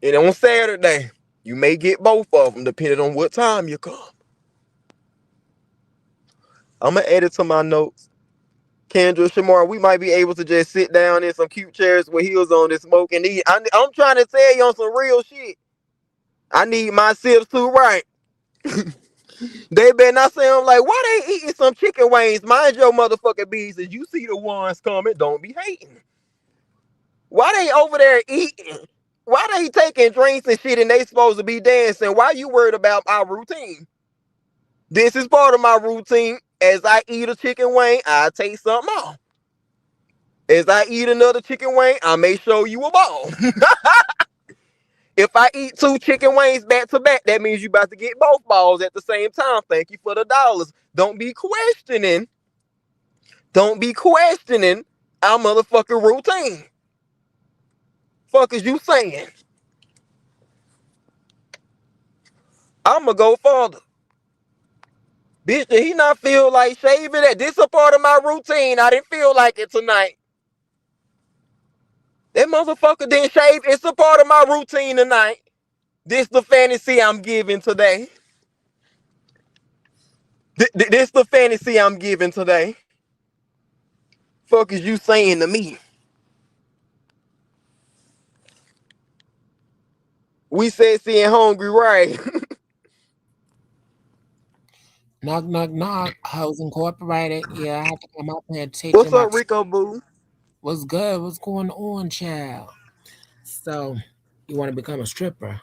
And on Saturday, you may get both of them depending on what time you come. I'm gonna add it to my notes. Kendra, Shamar, we might be able to just sit down in some cute chairs with heels on and smoke and eat. I'm trying to tell you on some real shit. I need my sips too right. They better not say I'm like, why they eating some chicken wings? Mind your motherfucking business. You see the ones coming, don't be hating. Why they over there eating? Why they taking drinks and shit and they supposed to be dancing? Why you worried about our routine? This is part of my routine. As I eat a chicken wing, I take something off. As I eat another chicken wing, I may show you a ball. If I eat 2 chicken wings back to back, that means you about to get both balls at the same time. Thank you for the dollars. Don't be questioning. our motherfucking routine. Fuck is you saying? I'ma go further. Bitch, did he not feel like shaving that? This a part of my routine. I didn't feel like it tonight. That motherfucker didn't shave. It's a part of my routine tonight. This the fantasy I'm giving today. This the fantasy I'm giving today. Fuck is you saying to me? We sexy and hungry, right? Knock, knock, knock. Hoes Incorporated. Yeah, I have to come up here and teach What's you my up, Rico Boo? what's good, what's going on, child. So, you want to become a stripper?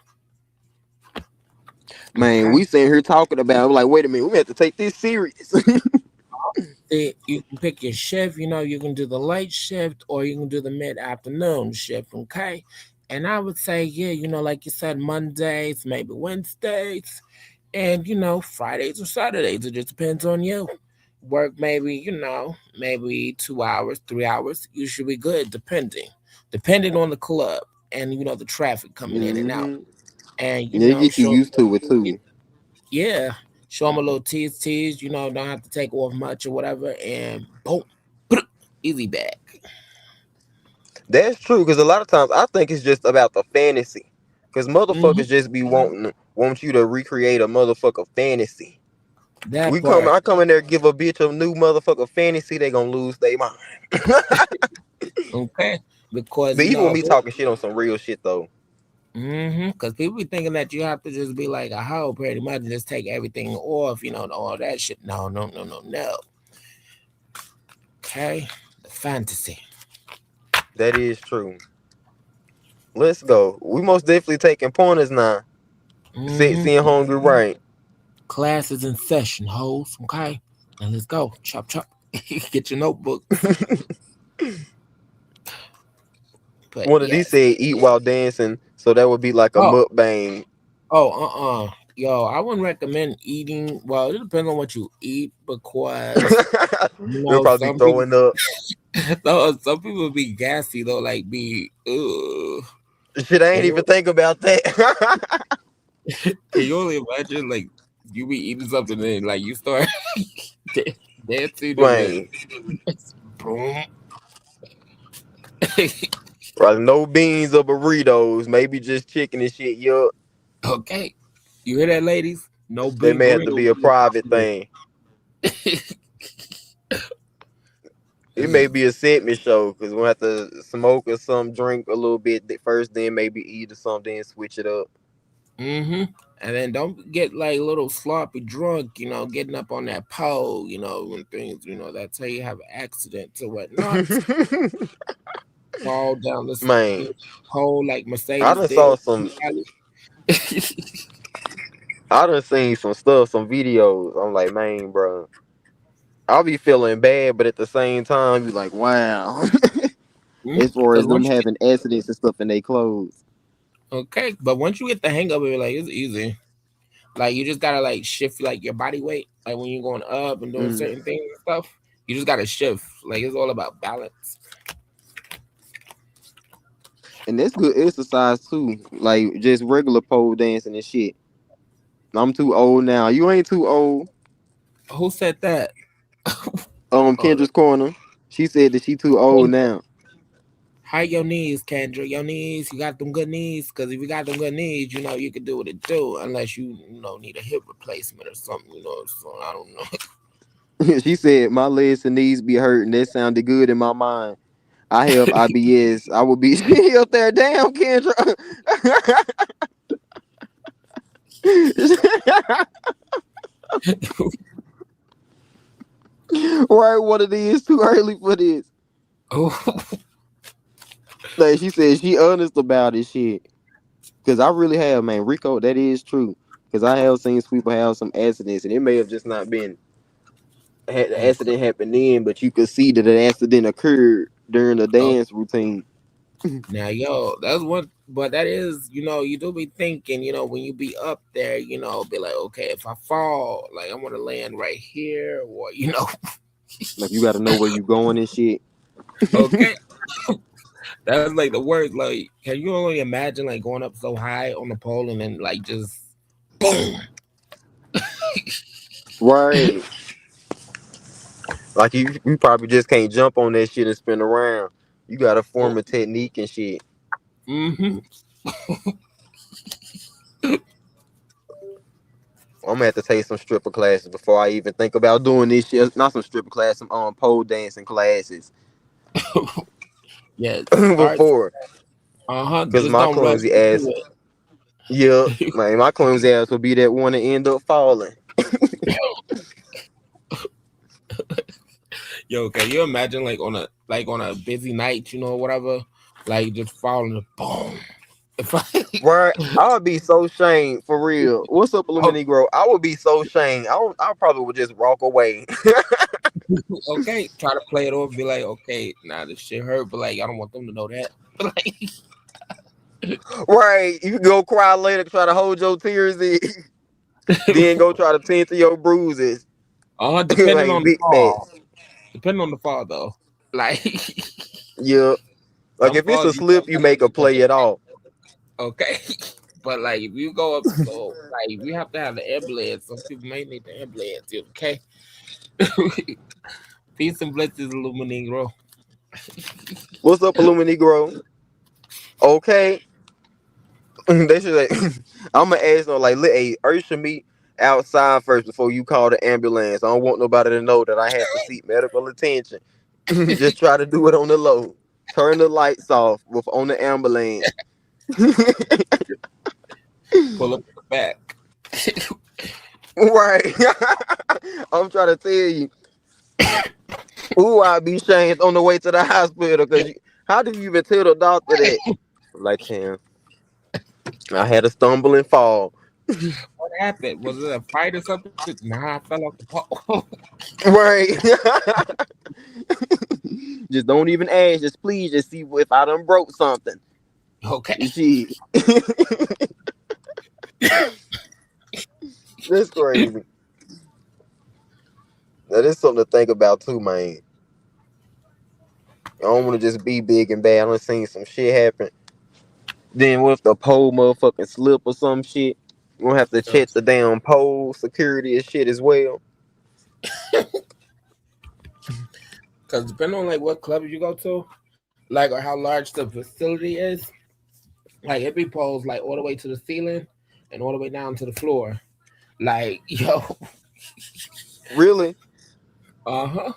Man, Okay. we sitting here talking about it, like, wait a minute, we have to take this serious. See, you can pick your shift. You can do the late shift or you can do the mid-afternoon shift. Okay. And I would say, yeah, like you said, Mondays, maybe Wednesdays, and Fridays or Saturdays. It just depends on you. Work maybe 2 hours, 3 hours. You should be good, depending on the club and the traffic coming in and out. Mm-hmm. And They get you show used to it too. yeah, show them a little tease. Don't have to take off much or whatever, and boom, easy back. That's true, because a lot of times I think it's just about the fantasy. Because Hmm. motherfuckers just be want you to recreate a motherfucker fantasy. That part, I come in there, give a bitch a new motherfucker fantasy, they gonna lose their mind. okay? Because But even when me talking shit on some real shit though. because people be thinking that you have to just be like a hoe, pretty much, and just take everything off, all that shit. No, no, no, no, no. Okay, the fantasy. That is true. Let's go. We most definitely taking pointers now. Hmm. Sexy and hungry, right? Class is in session, hoes. Okay, now let's go. Chop, chop. Get your notebook. But One of these yes. said eat while dancing, so that would be like a Oh, mukbang. Yo, I wouldn't recommend eating. Well, it depends on what you eat because They'll probably be some people, throwing up. some people be gassy though, like be. Shit, I ain't Can even you think about that. can you only imagine like you be eating something and like you start dancing and then Man, boom. right, no beans or burritos, maybe just chicken and shit. Yup, Okay, you hear that, ladies? No that beef may have to burrito. be a private thing. It may be a segment show because we'll have to smoke or some, drink a little bit first, then maybe eat or something, then switch it up. Mm-hmm. And then don't get like a little sloppy drunk, getting up on that pole, when things, that's how you have accidents or whatnot. Fall down this Man, pole like I Mercedes done did. saw some. I done seen some stuff, some videos. I'm like, man, bro, I'll be feeling bad, but at the same time, you like, wow. As far Because as them once you having accidents and stuff in their clothes. okay, but once you get the hang of it, like it's easy. Like you just gotta like shift like your body weight, like when you're going up and doing Mm. certain things and stuff. You just gotta shift. Like it's all about balance. And that's good exercise too. Like just regular pole dancing and shit. I'm too old now. You ain't too old. Who said that? Oh, Kendra's corner. She said that she too old now. hide your knees, Kendra. Your knees. You got them good knees. Because if you got them good knees, you can do what it do. Unless you need a hip replacement or something. So I don't know. She said my legs and knees be hurting. That sounded good in my mind. I have IBS. I would be she up there. Damn, Kendra. Right, what it is too early for this. Oh, Like she said, she honest about it, shit. Cause I really have, man, Rico. That is true. Cause I have seen people have some accidents, and it may have just not been had the okay. accident happened then, but you could see that an accident occurred during the Oh, dance routine. now, yo, that's one. But that is, you do be thinking, when you be up there, be like, okay, if I fall, like I want to land right here, or Like you got to know where you going and shit. Okay, that's like the worst. Like, can you only imagine like going up so high on the pole and then like just boom? Right. Like you probably just can't jump on that shit and spin around. You gotta form a technique and shit. Mm-hmm. I'm gonna have to take some stripper classes before I even think about doing this shit. Not some stripper classes, some pole dancing classes Yeah, start. before, cause Just my don't rush clumsy ass. into Yeah, it. man, my clumsy ass will be that one to end up falling. Yo, can you imagine like on a busy night, whatever, like just falling, boom. If I, Right, I would be so shamed for real. What's up, oh, Negro? I would be so shamed. I probably would just walk away. okay, try to play it off, be like, okay, nah, this shit hurt, but like I don't want them to know that. Right, you go cry later, try to hold your tears in, then go try to tend to your bruises Depending like on the big bad. fall, depending on the fall though, like Yeah, like some if it's a falls you slip, you make a play it off. okay, but like if you go up, so like we have to have the ambulance. Some people may need the ambulance. Okay, peace and blessings, Illuminegro. What's up, Negro? Okay, they should. Like, I'm gonna ask them like, hey, Ursha me outside first before you call the ambulance. I don't want nobody to know that I have to seek medical attention. Just try to do it on the low. Turn the lights off with on the ambulance. Pull up the back. Right. I'm trying to tell you. Ooh, I'd be shamed on the way to the hospital because how do you even tell the doctor that? I'm like, Tim, I had a stumble and fall. What happened? Was it a fight or something? Nah, I fell off the pole. Right. Just don't even ask. Just please, just see if I done broke something. Okay. Shit. That's crazy. That is something to think about too, man. I don't want to just be big and bad. I done seen some shit happen. Then what if the pole motherfucking slip or some shit? We'll have to check the damn pole security and shit as well. Because depending on like what club you go to, like or how large the facility is, like it be poles like all the way to the ceiling and all the way down to the floor. Like yo, Really? uh-huh.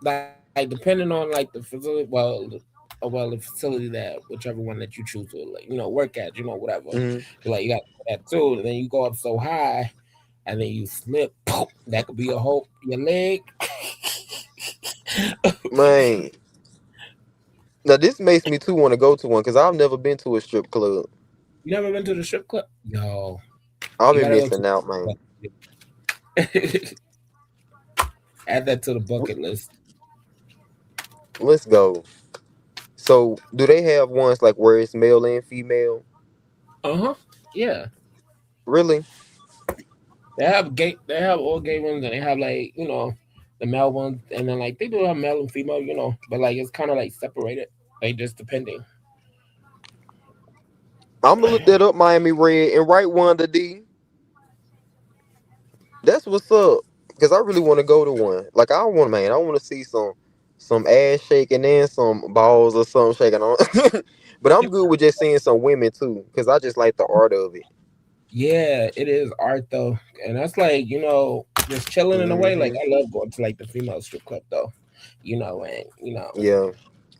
Like depending on like the facility, well the facility that whichever one that you choose to like work at, whatever. Mm-hmm. Like you got that too, and then you go up so high, and then you slip. Poof, that could be a whole your leg. Man. Now this makes me too want to go to one because I've never been to a strip club. You never been to the strip club? Yo, I've you been gotta go missing out, man. to add that to the bucket list. Let's go. So, do they have ones like where it's male and female? Uh-huh. Yeah. Really? They have all gay ones and they have like, the male ones and then like they do have male and female, but like it's kinda like separated. Like just depending. I'm gonna look that up, Miami Red, and write one to D. That's what's up. Cause I really want to go to one. Like I want, man. I want to see some ass shaking and some balls or something shaking on. But I'm good with just seeing some women too, cause I just like the art of it. Yeah, it is art though. And that's like, just chilling in a way. Like Hmm. I love going to like the female strip club though. And Yeah,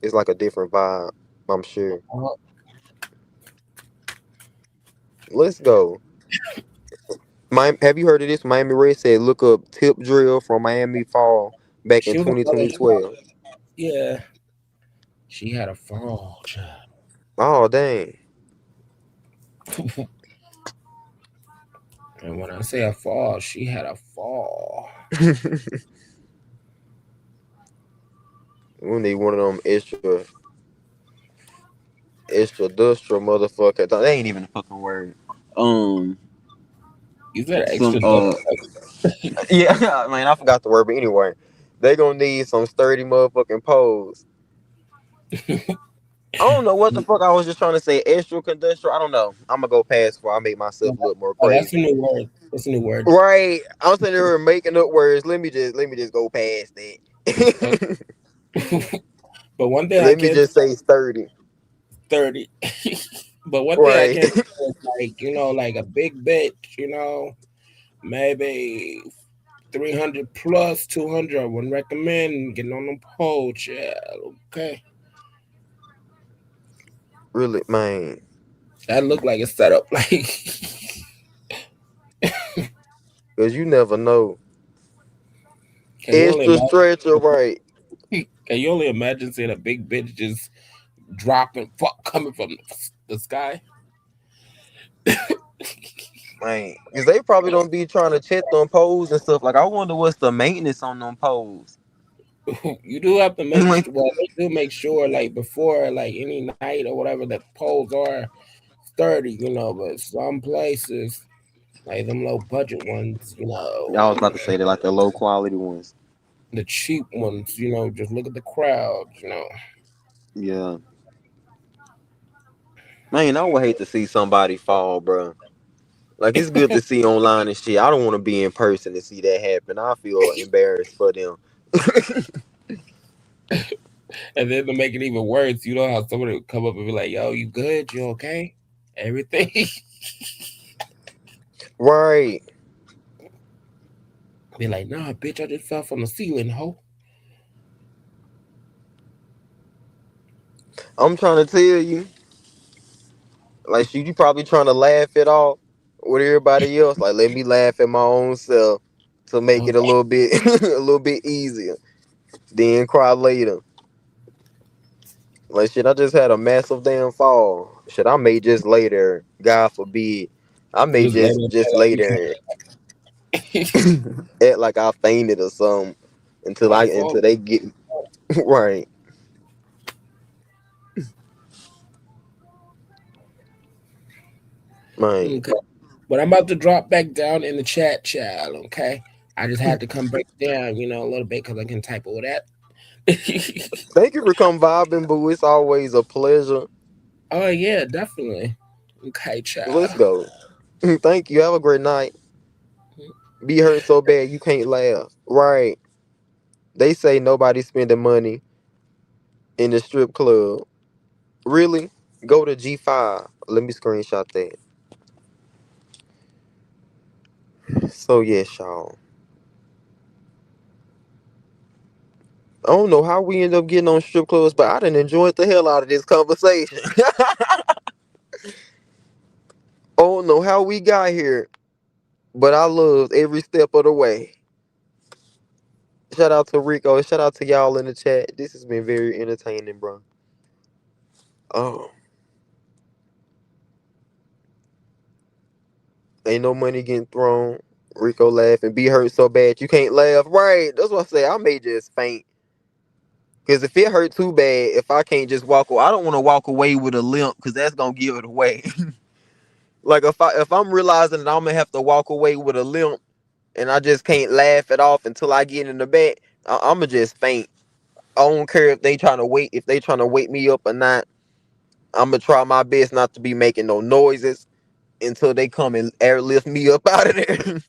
it's like a different vibe. I'm sure. uh, Let's go. Have you heard of this? Miami Red said, look up tip drill from Miami Fall back in she was a girl, 2012. yeah. She had a fall, child. Oh, dang. And when I say a fall, she had a fall. We need one of them extra dustra motherfucker. That ain't even a fucking word. Um, You said some extra dope. yeah, man, I forgot the word, but anyway, They gonna need some sturdy motherfucking poles. I don't know what the fuck I was just trying to say. Extra conductor. I don't know. I'm gonna go past before I make myself look more Oh, that's a crazy. new word. That's a new word. Right. I'm sitting here making up words. Let me just go past Uh, that. but one thing I Let me can just say sturdy. 30. But one thing I Right. can say is like, like a big bitch, maybe 300 plus 200. I wouldn't recommend getting on the pole, child. Okay. Really, man. That look like it's set up like Cause you never know. can you only Extra imagine stretcher, right? can you only imagine seeing a big bitch just dropping fuck coming from the sky? Man. Cause they probably don't be trying to check them poles and stuff. Like I wonder what's the maintenance on them poles. You do have to make Like, sure. Well, they do make sure, like before, like any night or whatever, the poles are sturdy, But some places, like them low budget ones, I was about to say they like the low quality ones. the cheap ones, just look at the crowd. Yeah. Man, I would hate to see somebody fall, bro. Like it's good to see online and shit. I don't want to be in person to see that happen. I feel embarrassed for them. And then to make it even worse, you know how somebody would come up and be like, "Yo, you good? You okay? Everything?" Right. Be like, "Nah, bitch, I just fell from the ceiling, ho." I'm trying to tell you, like, shit, you probably trying to laugh it off with everybody else. Like, let me laugh at my own self to make it a Okay. little bit, a little bit easier. Then cry later. Like, shit, I just had a massive damn fall. Shit, I may just lay there. God forbid. I may Just let just it lay like there you and act like I fainted or something might until fall. they get right. Man. Okay. But I'm about to drop back down in the chat, child. Okay. I just had to come break down, a little bit because I can type all that. Thank you for come vibing, boo. It's always a pleasure. Oh yeah, definitely. Okay, Let's child. go. Thank you. Have a great night. Be hurt so bad you can't laugh. Right. They say nobody spending money in the strip club. Really? Go to G5. Let me screenshot that. So yes, y'all. I don't know how we end up getting on strip clubs, but I done enjoyed the hell out of this conversation. I don't know how we got here, but I loved every step of the way. Shout out to Rico. Shout out to y'all in the chat. This has been very entertaining, bro. Oh, ain't no money getting thrown. Rico laughing. Be hurt so bad you can't laugh. Right. That's what I say. I may just faint. Because if it hurt too bad, if I can't just walk away, I don't want to walk away with a limp because that's going to give it away. Like if I'm realizing that I'm going to have to walk away with a limp and I just can't laugh it off until I get in the bed, I'm going to just faint. I don't care if they trying to wake me up or not. I'm going to try my best not to be making no noises until they come and airlift me up out of there.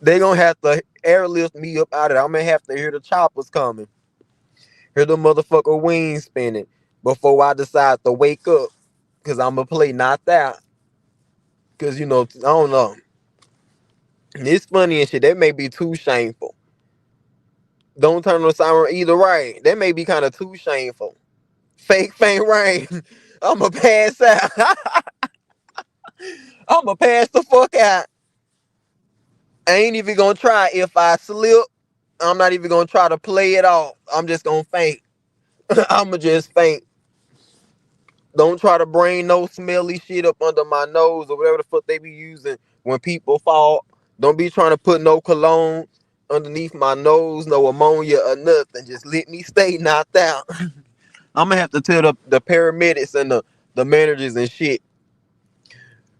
They gonna have to airlift me up out of there. I'm gonna have to hear the choppers coming, hear the motherfucker wings spinning before I decide to wake up. Cause I'm gonna play knocked out. Cause I don't know. It's funny and shit. That may be too shameful. Don't turn on the siren either. Right. That may be kind of too shameful. Fake faint rain. I'ma pass out. I'ma pass the fuck out. I ain't even gonna try. If I slip, I'm not even gonna try to play it off. I'm just gonna faint. I'ma just faint. Don't try to bring no smelly shit up under my nose or whatever the fuck they be using when people fall. Don't be trying to put no cologne underneath my nose, no ammonia or nothing. Just let me stay knocked out. I'm gonna have to tell the paramedics and the managers and shit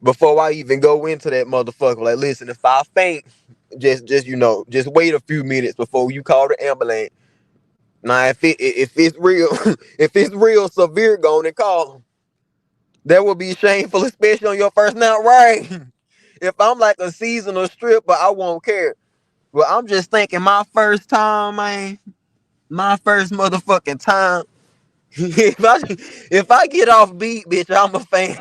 before I even go into that motherfucker. Like, listen, if I faint, just wait a few minutes before you call the ambulance. Now, if it's real, if it's real severe, go on and call them. That would be shameful, especially on your first night, right? If I'm like a seasonal stripper, I won't care. Well, I'm just thinking my first time, man. My first motherfucking time. if I get off beat, bitch, I'm a fan.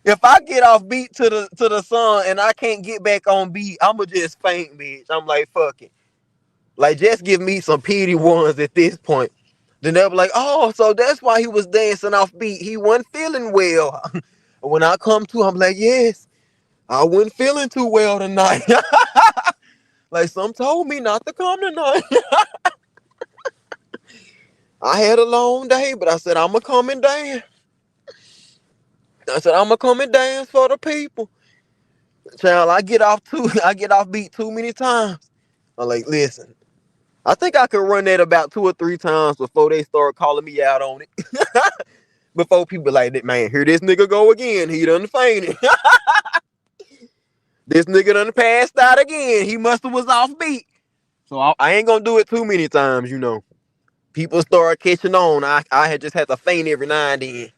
If I get off beat to the song and I can't get back on beat, I'ma just faint, bitch. I'm like, fuck it. Like, just give me some pity ones at this point. Then they'll be like, oh, so that's why he was dancing off beat. He wasn't feeling well. When I come to, I'm like, yes, I wasn't feeling too well tonight. Like, some told me not to come tonight. I had a long day, but I said, I'ma come and dance. I said, I'ma come and dance for the people. Child, I get off beat too many times. I'm like, listen, I think I could run that about 2 or 3 times before they start calling me out on it. Before people like, man, here this nigga go again. He done fainted. This nigga done passed out again. He must have was off beat. So I ain't gonna do it too many times, you know. People start catching on. I had just had to faint every now and then.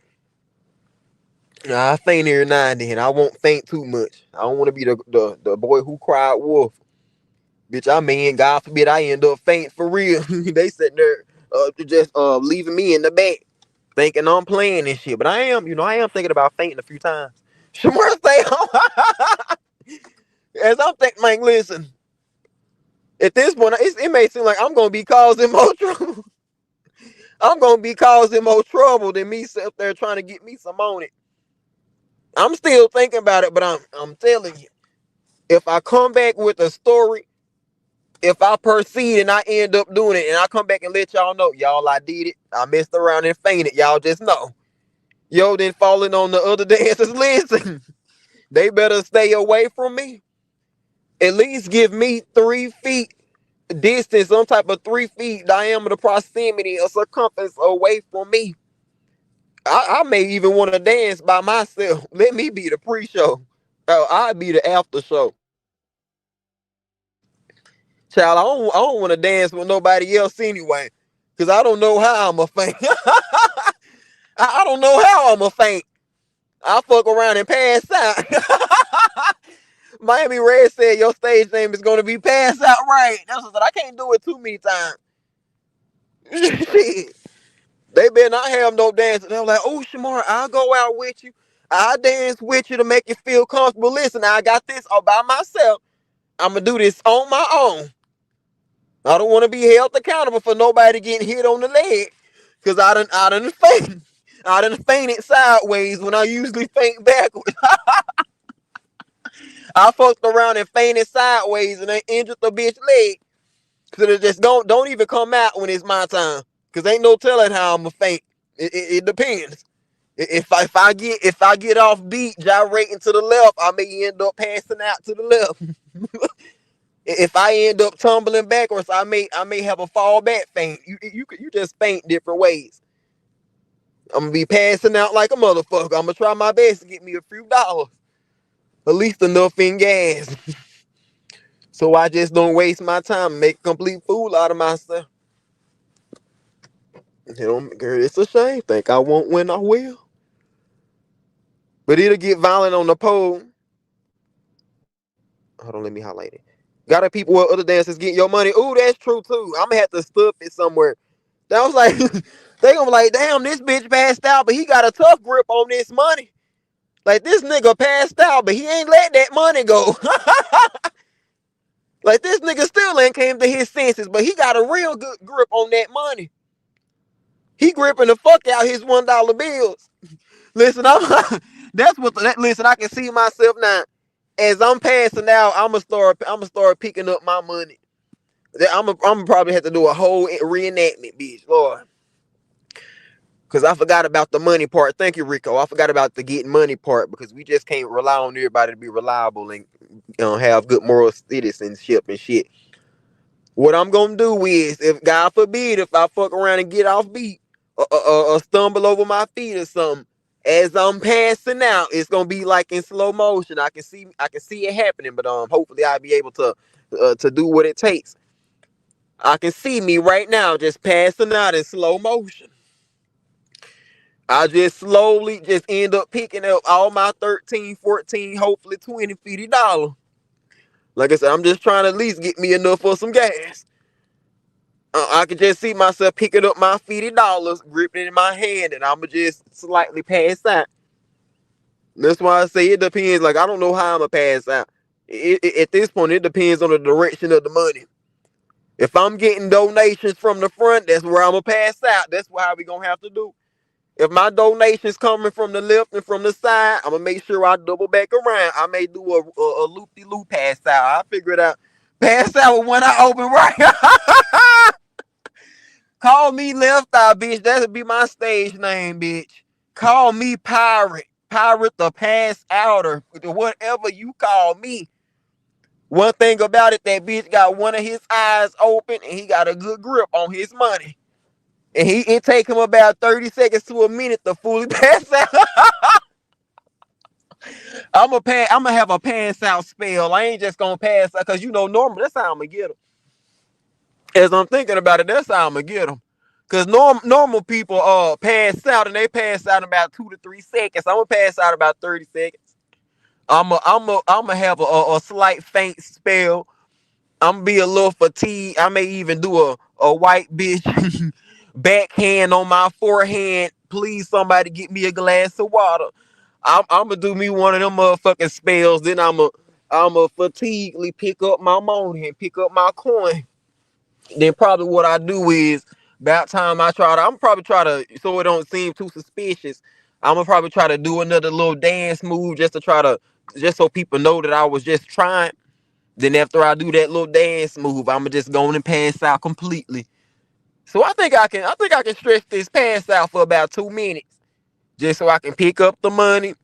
I faint every now and then. I won't faint too much. I don't want to be the boy who cried wolf. Bitch, I mean, God forbid I end up faint for real. They sitting there just leaving me in the back, thinking I'm playing this shit. But I am thinking about fainting a few times. Shamar say, as I'm thinking, man, listen, at this point, it may seem like I'm going to be causing more trouble. I'm going to be causing more trouble than me sitting up there trying to get me some on it. I'm still thinking about it, but I'm telling you, if I come back with a story, if I proceed and I end up doing it and I come back and let y'all know, y'all, I did it. I messed around and fainted. Y'all just know. Yo, then falling on the other dancers, listen, they better stay away from me. At least give me 3 feet distance, some type of 3 feet diameter proximity or circumference away from me. I may even want to dance by myself. Let me be the pre-show. I'll be the after show. Child, I don't want to dance with nobody else anyway. Because I don't know how I'm a faint. I don't know how I'm a faint. I fuck around and pass out. Miami Red said your stage name is going to be Pass Out Right. That's what I can't do it too many times. Shit. They better not have no dancing. They're like, oh, Shamar, I'll go out with you. I'll dance with you to make you feel comfortable. Listen, I got this all by myself. I'm going to do this on my own. I don't want to be held accountable for nobody getting hit on the leg. Because I done fainted. I done fainted sideways when I usually faint backwards. I fucked around and fainted sideways and they injured the bitch leg. Cause it just don't even come out when it's my time. Cause ain't no telling how I'ma faint. It depends. If I get off beat, gyrating to the left, I may end up passing out to the left. If I end up tumbling backwards, I may have a fall back faint. You just faint different ways. I'm gonna be passing out like a motherfucker. I'm gonna try my best to get me a few dollars, at least enough in gas. So I just don't waste my time and make a complete fool out of myself. Girl, it's a shame. Think I won't win, I will. But it'll get violent on the pole. Hold on, let me highlight it. Gotta people where other dancers get your money. Ooh, that's true too. I'm gonna have to stuff it somewhere. That was like, they gonna be like, damn, this bitch passed out, but he got a tough grip on this money. Like, this nigga passed out, but he ain't let that money go. Like, this nigga still ain't came to his senses, but he got a real good grip on that money. He gripping the fuck out his $1 bills. Listen, listen, I can see myself now. As I'm passing out, I'ma start picking up my money. I'm probably have to do a whole reenactment, bitch, Lord. Cause I forgot about the money part. Thank you, Rico. I forgot about the getting money part because we just can't rely on everybody to be reliable and have good moral citizenship and shit. What I'm gonna do is, if God forbid, if I fuck around and get off beat or stumble over my feet or something, As I'm passing out, it's gonna be like in slow motion. I can see it happening, but hopefully I'll be able to do what it takes. I can see me right now just passing out in slow motion. I just slowly just end up picking up all my 13, 14, hopefully 20, $50. Like I said, I'm just trying to at least get me enough for some gas. I can just see myself picking up my $50, gripping it in my hand, and I'ma just slightly pass out. That's why I say it depends. Like, I don't know how I'ma pass out. At this point, it depends on the direction of the money. If I'm getting donations from the front, that's where I'ma pass out. That's how we gonna have to do. If my donations coming from the left and from the side, I'm gonna make sure I double back around. I may do a loop-de-loop pass out. I figure it out. Pass out with one eye open, right? Call me Left Eye, bitch. That'll be my stage name, bitch. Call me Pirate. Pirate the Pass Outer. Whatever you call me. One thing about it, that bitch got one of his eyes open and he got a good grip on his money. And it take him about 30 seconds to a minute to fully pass out. I'm gonna have a pass out spell. I ain't just gonna pass out because normal. That's how I'm gonna get them. As I'm thinking about it, that's how I'm gonna get them. Cause normal people pass out and they pass out in about 2 to 3 seconds. I'm gonna pass out about 30 seconds. I'm gonna have a slight faint spell. I'm gonna be a little fatigued. I may even do a white bitch backhand on my forehead. Please, somebody get me a glass of water. I'm gonna do me one of them motherfucking spells. Then I'm a fatiguely pick up my money and pick up my coin. Then probably what I do is about time I'm probably try to, so it don't seem too suspicious. I'm gonna probably try to do another little dance move just so people know that I was just trying. Then after I do that little dance move, I'ma just go on and pass out completely. So I think I can stretch this pass out for about 2 minutes, just so I can pick up the money,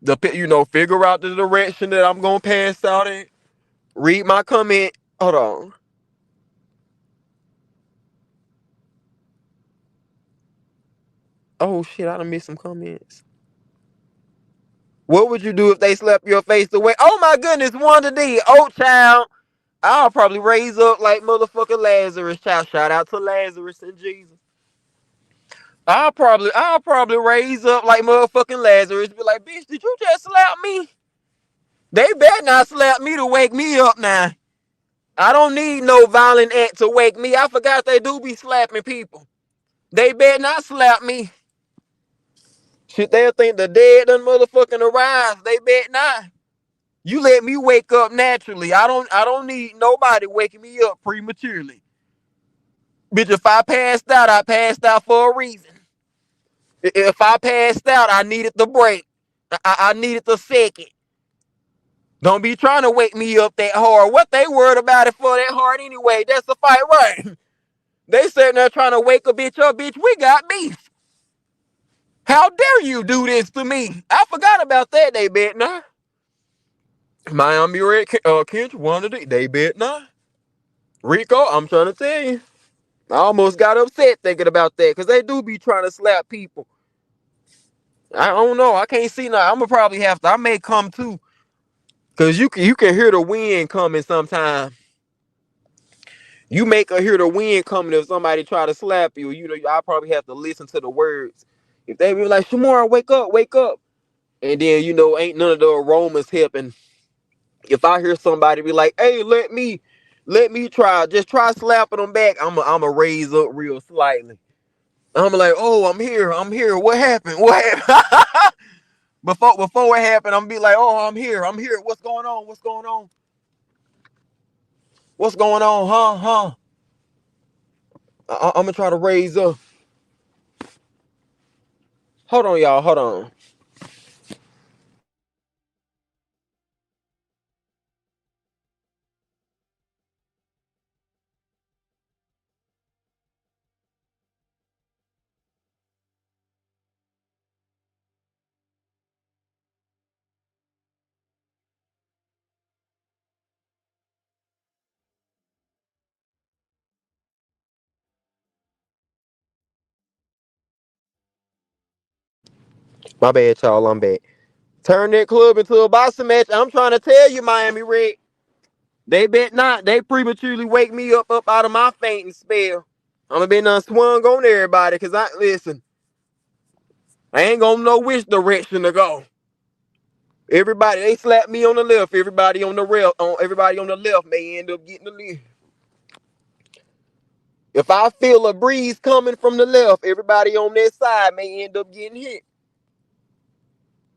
figure out the direction that I'm gonna pass out in. Read my comment. Hold on. Oh shit, I done missed some comments. What would you do if they slapped your face away? Oh my goodness, Wanda D. Oh child. I'll probably raise up like motherfucking Lazarus, child. Shout out to Lazarus and Jesus. I'll probably raise up like motherfucking Lazarus. Be like, bitch, did you just slap me? They better not slap me to wake me up now. I don't need no violent act to wake me. I forgot they do be slapping people. They better not slap me. Shit, they'll think the dead done motherfucking arrived. They better not. You let me wake up naturally. I don't need nobody waking me up prematurely. Bitch, if I passed out, I passed out for a reason. If I passed out, I needed the break. I needed the second. Don't be trying to wake me up that hard. What they worried about it for that hard anyway? That's the fight, right? They sitting there trying to wake a bitch up, bitch. We got beef. How dare you do this to me? I forgot about that. They bet not. Miami Red, Kendrick, one of they bet not. Rico, I'm trying to tell you. I almost got upset thinking about that because they do be trying to slap people. I don't know. I can't see now. I'm gonna probably have to. I may come too, cause you can hear the wind coming sometime. You make her hear the wind coming if somebody try to slap you. I probably have to listen to the words. If they be like, Shamora, wake up, and then ain't none of the aromas helping. If I hear somebody be like, hey, let me try, just try slapping them back. I'm a raise up real slightly. I'm like, oh, I'm here. What happened? Before it happened, I'm be like, oh, I'm here. What's going on? What's going on? Huh? I'm gonna try to raise up. Hold on, y'all. Hold on. My bad, y'all. I'm back. Turn that club into a boxing match. I'm trying to tell you, Miami Red. They bet not. They prematurely wake me up out of my fainting spell. I'm gonna be done swung on everybody, cause listen. I ain't gonna know which direction to go. Everybody, they slap me on the left. Everybody on the left may end up getting the lift. If I feel a breeze coming from the left, everybody on that side may end up getting hit.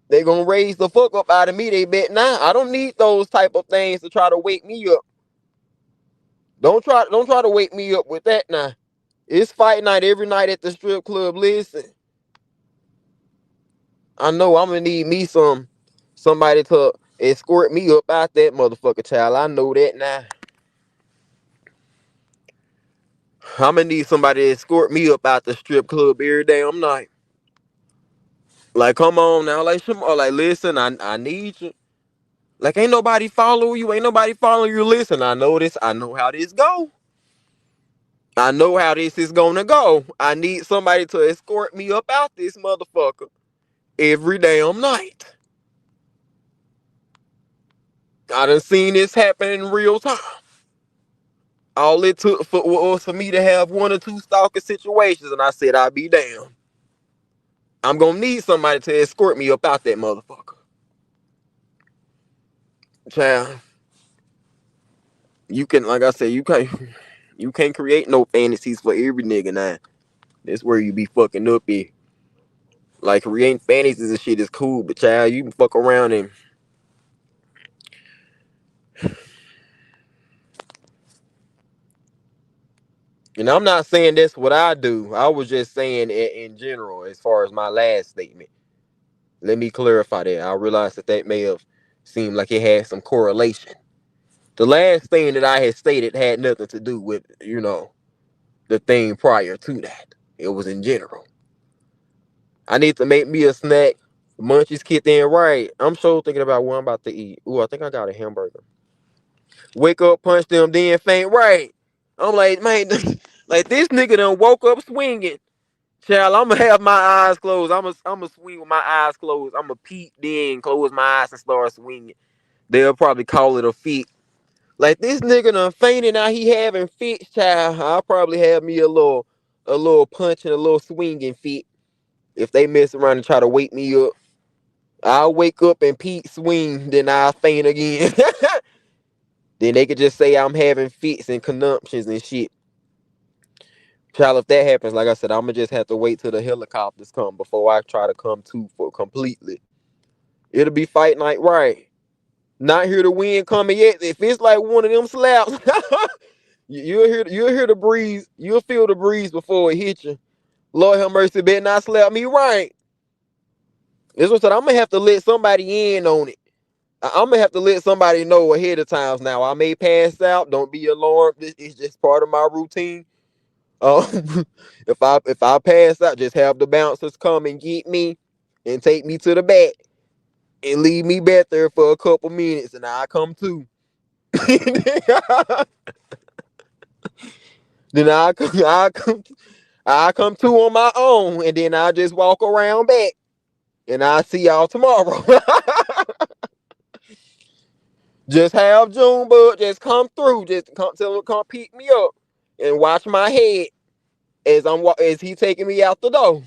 They gonna raise the fuck up out of me. They bet now. I don't need those type of things to try to wake me up. Don't try to wake me up with that now. It's fight night every night at the strip club. Listen, I know I'm gonna need me somebody to escort me up out that motherfucker, child. I know that now. I'm gonna need somebody to escort me up out the strip club every damn night. Like, come on now, like, listen, I need you. Like, ain't nobody following you. Ain't nobody following you. Listen, I know this. I know how this go. I know how this is gonna go. I need somebody to escort me up out this motherfucker every damn night. I done seen this happen in real time. All it took was for me to have one or two stalker situations, and I said, I'll be damned. I'm gonna need somebody to escort me up out that motherfucker. Child, you can, like I said, you can't create no fantasies for every nigga now. That's where you be fucking up at. Like, creating fantasies and shit is cool, but child, you can fuck around and I'm not saying that's what I do. I was just saying in general, as far as my last statement. Let me clarify that. I realized that may have seemed like it had some correlation. The last thing that I had stated had nothing to do with, the thing prior to that. It was in general. I need to make me a snack. Munchies kicked in right. I'm sure thinking about what I'm about to eat. Ooh, I think I got a hamburger. Wake up, punch them, then faint right. I'm like, man, like this nigga done woke up swinging. Child, I'm gonna have my eyes closed. I'm gonna swing with my eyes closed. I'm gonna peek, then close my eyes and start swinging. They'll probably call it a fit. Like this nigga done fainted, now he having fits, child. I'll probably have me a little punch and a little swinging fit. If they mess around and try to wake me up, I'll wake up and peek, swing, then I'll faint again. Then they could just say I'm having fits and consumptions and shit. Child, if that happens, like I said, I'm gonna just have to wait till the helicopters come before I try to come to for completely. It'll be fight night, right? Not hear the wind coming yet. If it's like one of them slaps, you'll hear the breeze. You'll feel the breeze before it hit you. Lord have mercy, better not slap me right. This was said. I'm gonna have to let somebody in on it. I'm gonna have to let somebody know ahead of times. Now I may pass out. Don't be alarmed. This is just part of my routine. If I pass out, just have the bouncers come and get me and take me to the back and leave me back there for a couple minutes, and I come to. Then I come to on my own, and then I just walk around back, and I see y'all tomorrow. Just have Junebug just come through, just tell him to come pick me up, and watch my head as he taking me out the door.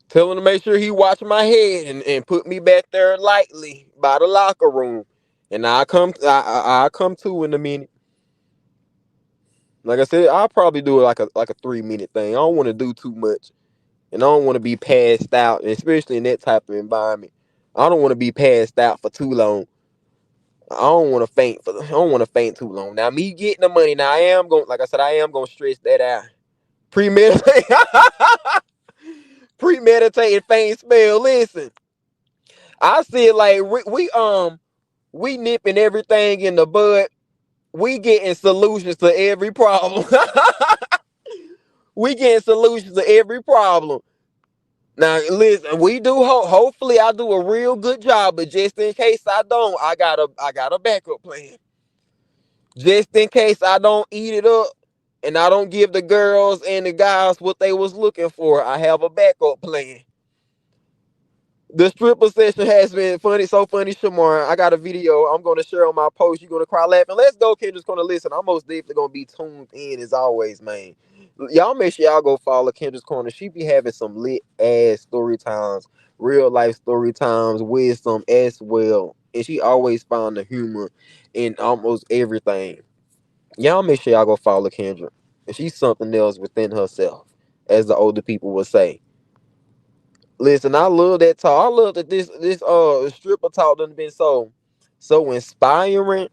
Tell him to make sure he watch my head and put me back there lightly by the locker room, and I come to in a minute. Like I said, I'll probably do it like a 3-minute thing. I don't want to do too much, and I don't want to be passed out, especially in that type of environment. I don't want to be passed out for too long. I don't want to faint too long. Now me getting the money. Now I am going, like I said, I am going to stretch that out. Premeditate, premeditated faint spell. Listen, I see it like we nipping everything in the bud. We getting solutions to every problem. We getting solutions to every problem. Now, listen, we do. Hopefully, I do a real good job. But just in case I don't, I got a backup plan. Just in case I don't eat it up, and I don't give the girls and the guys what they was looking for, I have a backup plan. The stripper session has been funny, so funny, Shamar. I got a video I'm gonna share on my post. You're gonna cry laughing. Let's go, Kendra's gonna listen. I'm most definitely gonna be tuned in as always, man. Y'all make sure y'all go follow Kendra's Corner. She be having some lit ass story times, real life story times, wisdom as well. And she always found the humor in almost everything. Y'all make sure y'all go follow Kendra. She's something else within herself, as the older people would say. Listen, I love that talk. I love that this stripper talk done been so inspiring.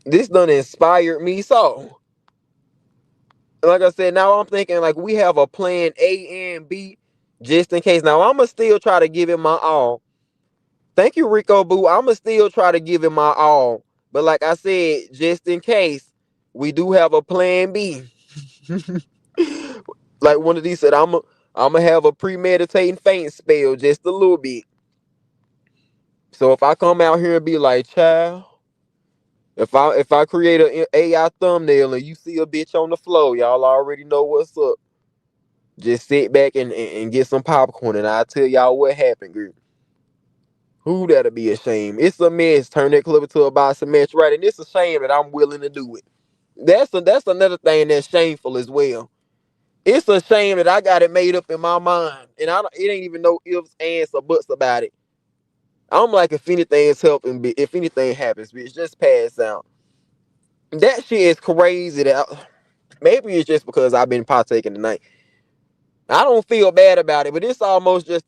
This done inspired me so. Like I said, now I'm thinking like we have a plan A and B just in case. Now I'ma still try to give it my all. Thank you, Rico Boo. I'ma still try to give it my all. But like I said, just in case, we do have a plan B. Like one of these said, I'ma have a premeditating faint spell just a little bit. So if I come out here and be like, child, if I create an AI thumbnail and you see a bitch on the floor, y'all already know what's up. Just sit back and get some popcorn and I'll tell y'all what happened, girl. Who that'll be a shame. It's a mess. Turn that clip into a box of match right. And it's a shame that I'm willing to do it. That's another thing that's shameful as well. It's a shame that I got it made up in my mind. And it ain't even no ifs, ands, or buts about it. I'm like, if anything's helping, if anything happens, bitch, just pass out. That shit is crazy. Maybe it's just because I've been partaking tonight. I don't feel bad about it, but it's almost a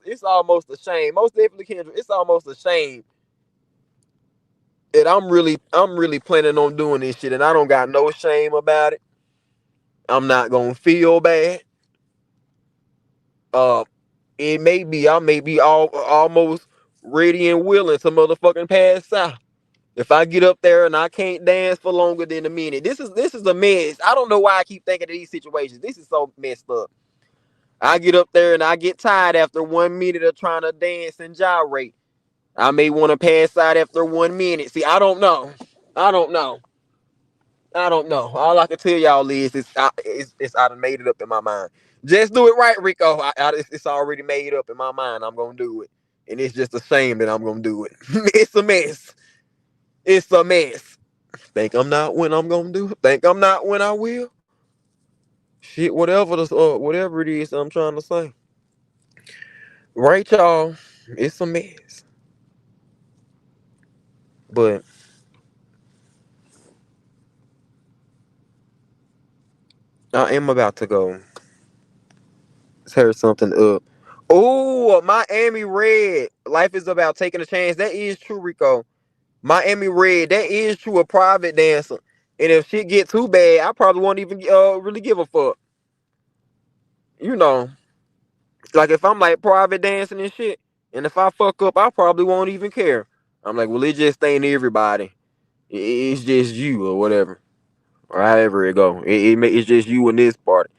shame. Most definitely, Kendra, it's almost a shame that I'm really planning on doing this shit, and I don't got no shame about it. I'm not gonna feel bad. It may be I may be almost ready and willing to motherfucking pass out. If I get up there and I can't dance for longer than a minute, this is a mess. I don't know why I keep thinking of these situations. This is so messed up. I get up there and I get tired after 1 minute of trying to dance and gyrate. I may want to pass out after 1 minute. See, I don't know. I don't know. I don't know. All I can tell y'all is I done made it up in my mind. Just do it right, Rico. It's already made up in my mind. I'm gonna do it, and it's just a shame that I'm gonna do it. It's a mess. It's a mess. Think I'm not when I'm gonna do it. Think I'm not when I will. Shit, whatever it is I'm trying to say. Right, y'all. It's a mess. But I am about to go tear something up. Oh, Miami Red. Life is about taking a chance. That is true, Rico. Miami Red. That is true. A private dancer. And if shit get too bad, I probably won't even really give a fuck. You know, like if I'm like private dancing and shit, and if I fuck up, I probably won't even care. I'm like, well, it just ain't everybody. It's just you or whatever, or however it go. It's just you in this party.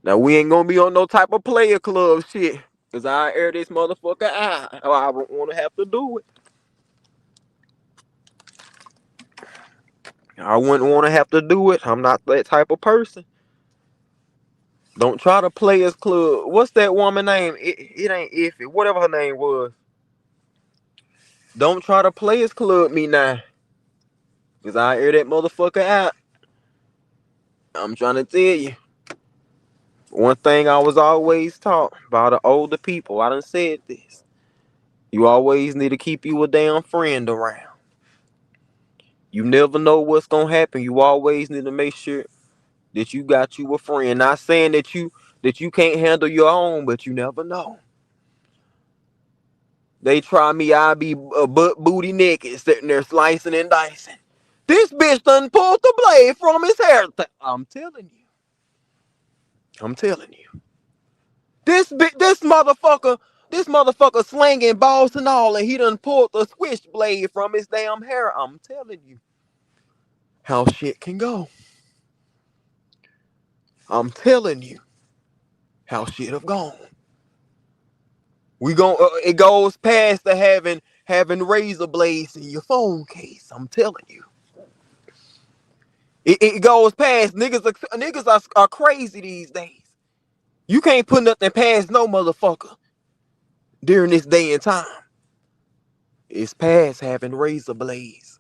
Now we ain't gonna be on no type of player club shit, cause I air this motherfucker out. I don't want to have to do it. I wouldn't want to have to do it. I'm not that type of person. Don't try to players club. What's that woman name? It ain't Iffy. Whatever her name was. Don't try to players club me now, cause I air that motherfucker out. I'm trying to tell you. One thing I was always taught by the older people. I done said this. You always need to keep you a damn friend around. You never know what's gonna happen. You always need to make sure that you got you a friend. Not saying that you can't handle your own, but you never know. They try me, I be butt booty naked, sitting there slicing and dicing. This bitch done pulled the blade from his hair. I'm telling you. I'm telling you. This motherfucker slinging balls and all, and he done pulled the switchblade from his damn hair. I'm telling you how shit can go. I'm telling you how shit have gone. It goes past the having razor blades in your phone case. I'm telling you. It goes past niggas are crazy these days. You can't put nothing past no motherfucker. during this day and time. It's past having razor blades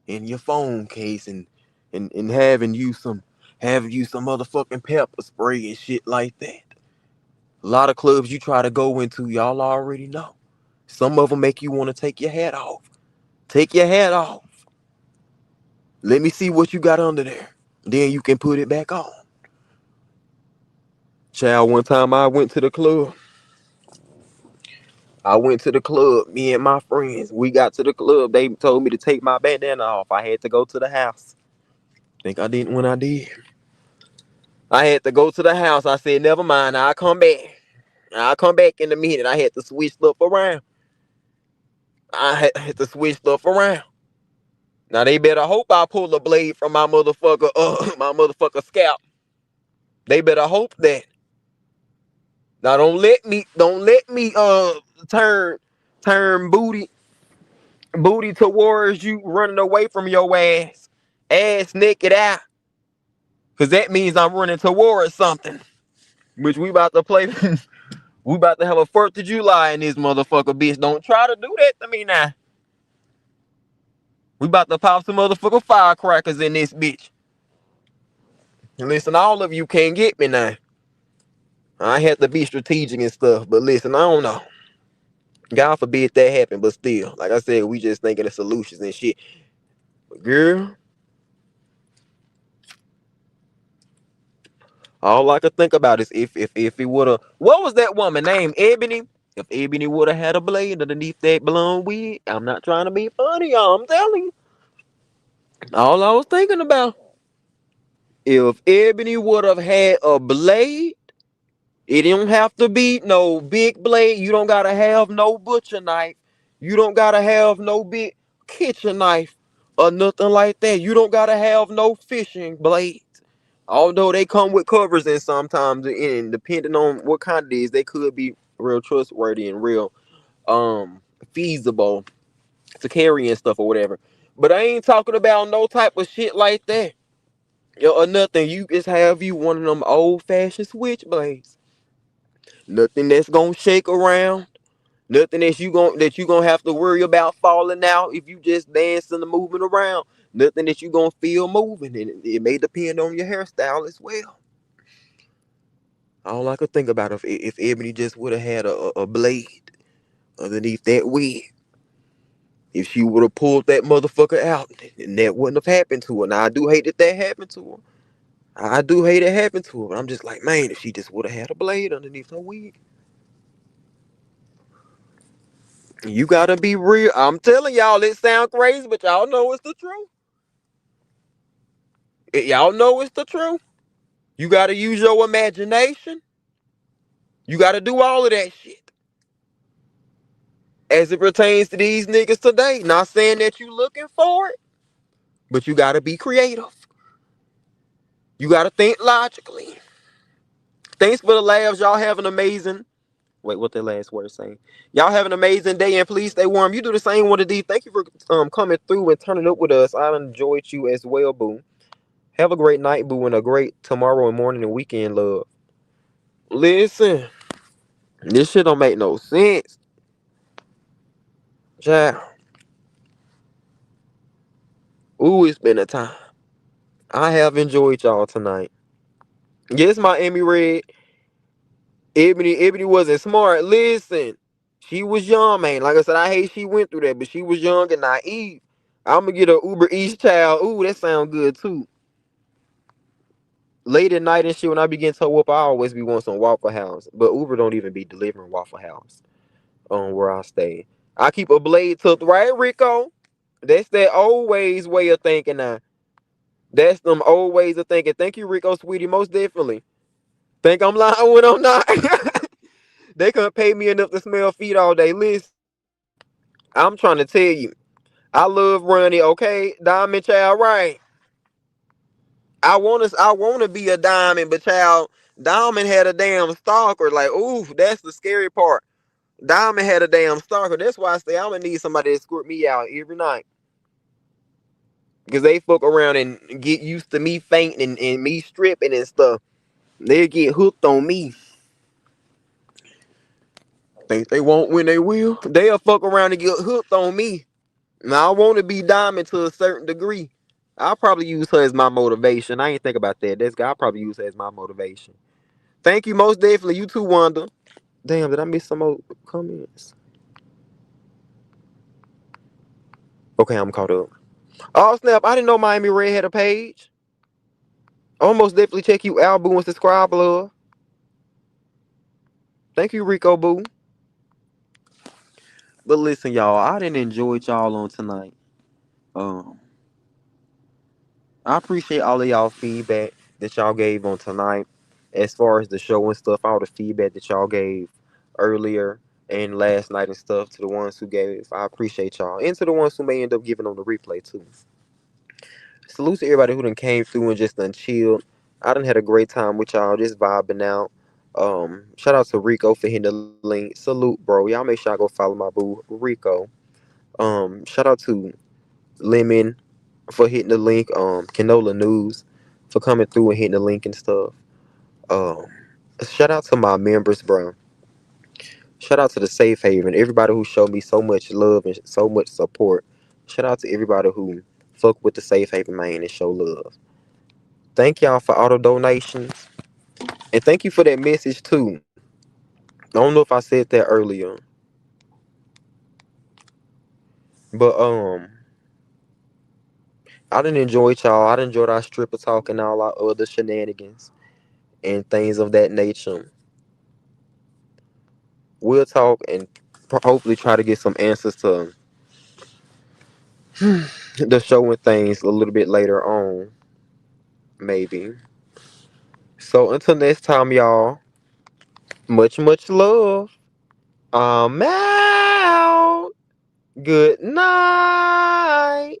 in your phone case and having you some motherfucking pepper spray and shit like that. A lot of clubs you try to go into, y'all already know. Some of them make you want to take your hat off. Take your hat off. Let me see what you got under there. Then you can put it back on. Child, one time I went to the club. Me and my friends. We got to the club. They told me to take my bandana off. I had to go to the house. Think I didn't when I did. I had to go to the house. I said, never mind, I'll come back. I'll come back in a minute. I had to switch stuff around. Now they better hope I pull a blade from my motherfucker scalp. They better hope that. Now don't let me turn booty towards you running away from your ass naked out. Cause that means I'm running towards something. Which we about to play. We about to have a 4th of July in this motherfucker, bitch. Don't try to do that to me now. We about to pop some motherfucker firecrackers in this bitch. And listen, all of you can't get me now. I had to be strategic and stuff, but listen, I don't know. God forbid that happen, but still, like I said, we just thinking of solutions and shit. But girl, all I could think about is if it woulda, what was that woman named Ebony? If Ebony woulda had a blade underneath that blonde wig, I'm not trying to be funny, y'all. I'm telling you. All I was thinking about. If Ebony would have had a blade, it don't have to be no big blade. You don't gotta have no butcher knife. You don't gotta have no big kitchen knife or nothing like that. You don't gotta have no fishing blades. Although they come with covers and sometimes, and depending on what kind it is, they could be real trustworthy and real feasible to carry and stuff or whatever. But I ain't talking about no type of shit like that. Or nothing. You just have you one of them old fashioned switchblades. Nothing that's gonna shake around. Nothing that you gonna have to worry about falling out if you just dancing and moving around. Nothing that you gonna feel moving, and it may depend on your hairstyle as well. All I could think about if Ebony just would have had a blade underneath that wig, if she would have pulled that motherfucker out, and that wouldn't have happened to her. Now I do hate that happened to her. I do hate it happened to her. But I'm just like, man, if she just would have had a blade underneath her wig. You gotta be real. I'm telling y'all, it sound crazy, but y'all know it's the truth. Y'all know it's the truth. You gotta use your imagination. You gotta do all of that shit. As it pertains to these niggas today. Not saying that you looking for it, but you gotta be creative. You gotta think logically. Thanks for the laughs. Y'all have an amazing. Wait, what that last word saying? Y'all have an amazing day and please stay warm. You do the same one today. Thank you for coming through and turning up with us. I enjoyed you as well, boo. Have a great night, boo, and a great tomorrow and morning and weekend, love. Listen, this shit don't make no sense. Child. Ooh, it's been a time. I have enjoyed y'all tonight. Yes, my Emmy Red. Ebony wasn't smart. Listen, she was young, man. Like I said, I hate she went through that, but she was young and naive. I'm gonna get a Uber Eats child. Ooh, that sound good too. Late at night and shit, when I begin to whoop, I always be wanting some Waffle House. But Uber don't even be delivering Waffle House where I stay. I keep a blade tucked right, Rico. That's that old ways way of thinking now. That's them old ways of thinking. Thank you, Rico, sweetie, most definitely. Think I'm lying when I'm not. They couldn't pay me enough to smell feet all day. Listen, I'm trying to tell you, I love running, okay? Diamond child, right? I wanna be a diamond, but child, Diamond had a damn stalker. Like, ooh, that's the scary part. Diamond had a damn stalker. That's why I say I'm gonna need somebody to escort me out every night. Because they fuck around and get used to me fainting and me stripping and stuff. They'll get hooked on me. Think they won't when they will. They'll fuck around and get hooked on me. Now I want to be diamond to a certain degree. I'll probably use her as my motivation. I ain't think about that. This guy, I'll probably use her as my motivation. Thank you most definitely. You too, Wanda. Damn, did I miss some more comments? Okay, I'm caught up. Oh snap! I didn't know Miami Red had a page. I'll most definitely check you out, boo, and subscribe, love. Thank you, Rico, boo. But listen, y'all, I didn't enjoy y'all on tonight. Um, I appreciate all of y'all feedback that y'all gave on tonight, as far as the show and stuff. All the feedback that y'all gave earlier and last night and stuff to the ones who gave. I appreciate y'all, and to the ones who may end up giving on the replay too. Salute to everybody who done came through and just done chilled. I done had a great time with y'all, just vibing out. Shout out to Rico for hitting the link. Salute, bro. Y'all make sure I go follow my boo Rico. Shout out to Lemon for hitting the link. Canola News for coming through and hitting the link and stuff. Um, Shout out to my members, bro. Shout out to the Safe Haven. Everybody who showed me so much love and so much support. Shout out to everybody who fuck with the Safe Haven, man, and show love. Thank y'all for auto donations. And thank you for that message too. I don't know if I said that earlier. But I didn't enjoy y'all. I didn't enjoy our stripper talk and all our other shenanigans and things of that nature. We'll talk and hopefully try to get some answers to the show and things a little bit later on. Maybe. So until next time, y'all. Much love. I'm out. Good night.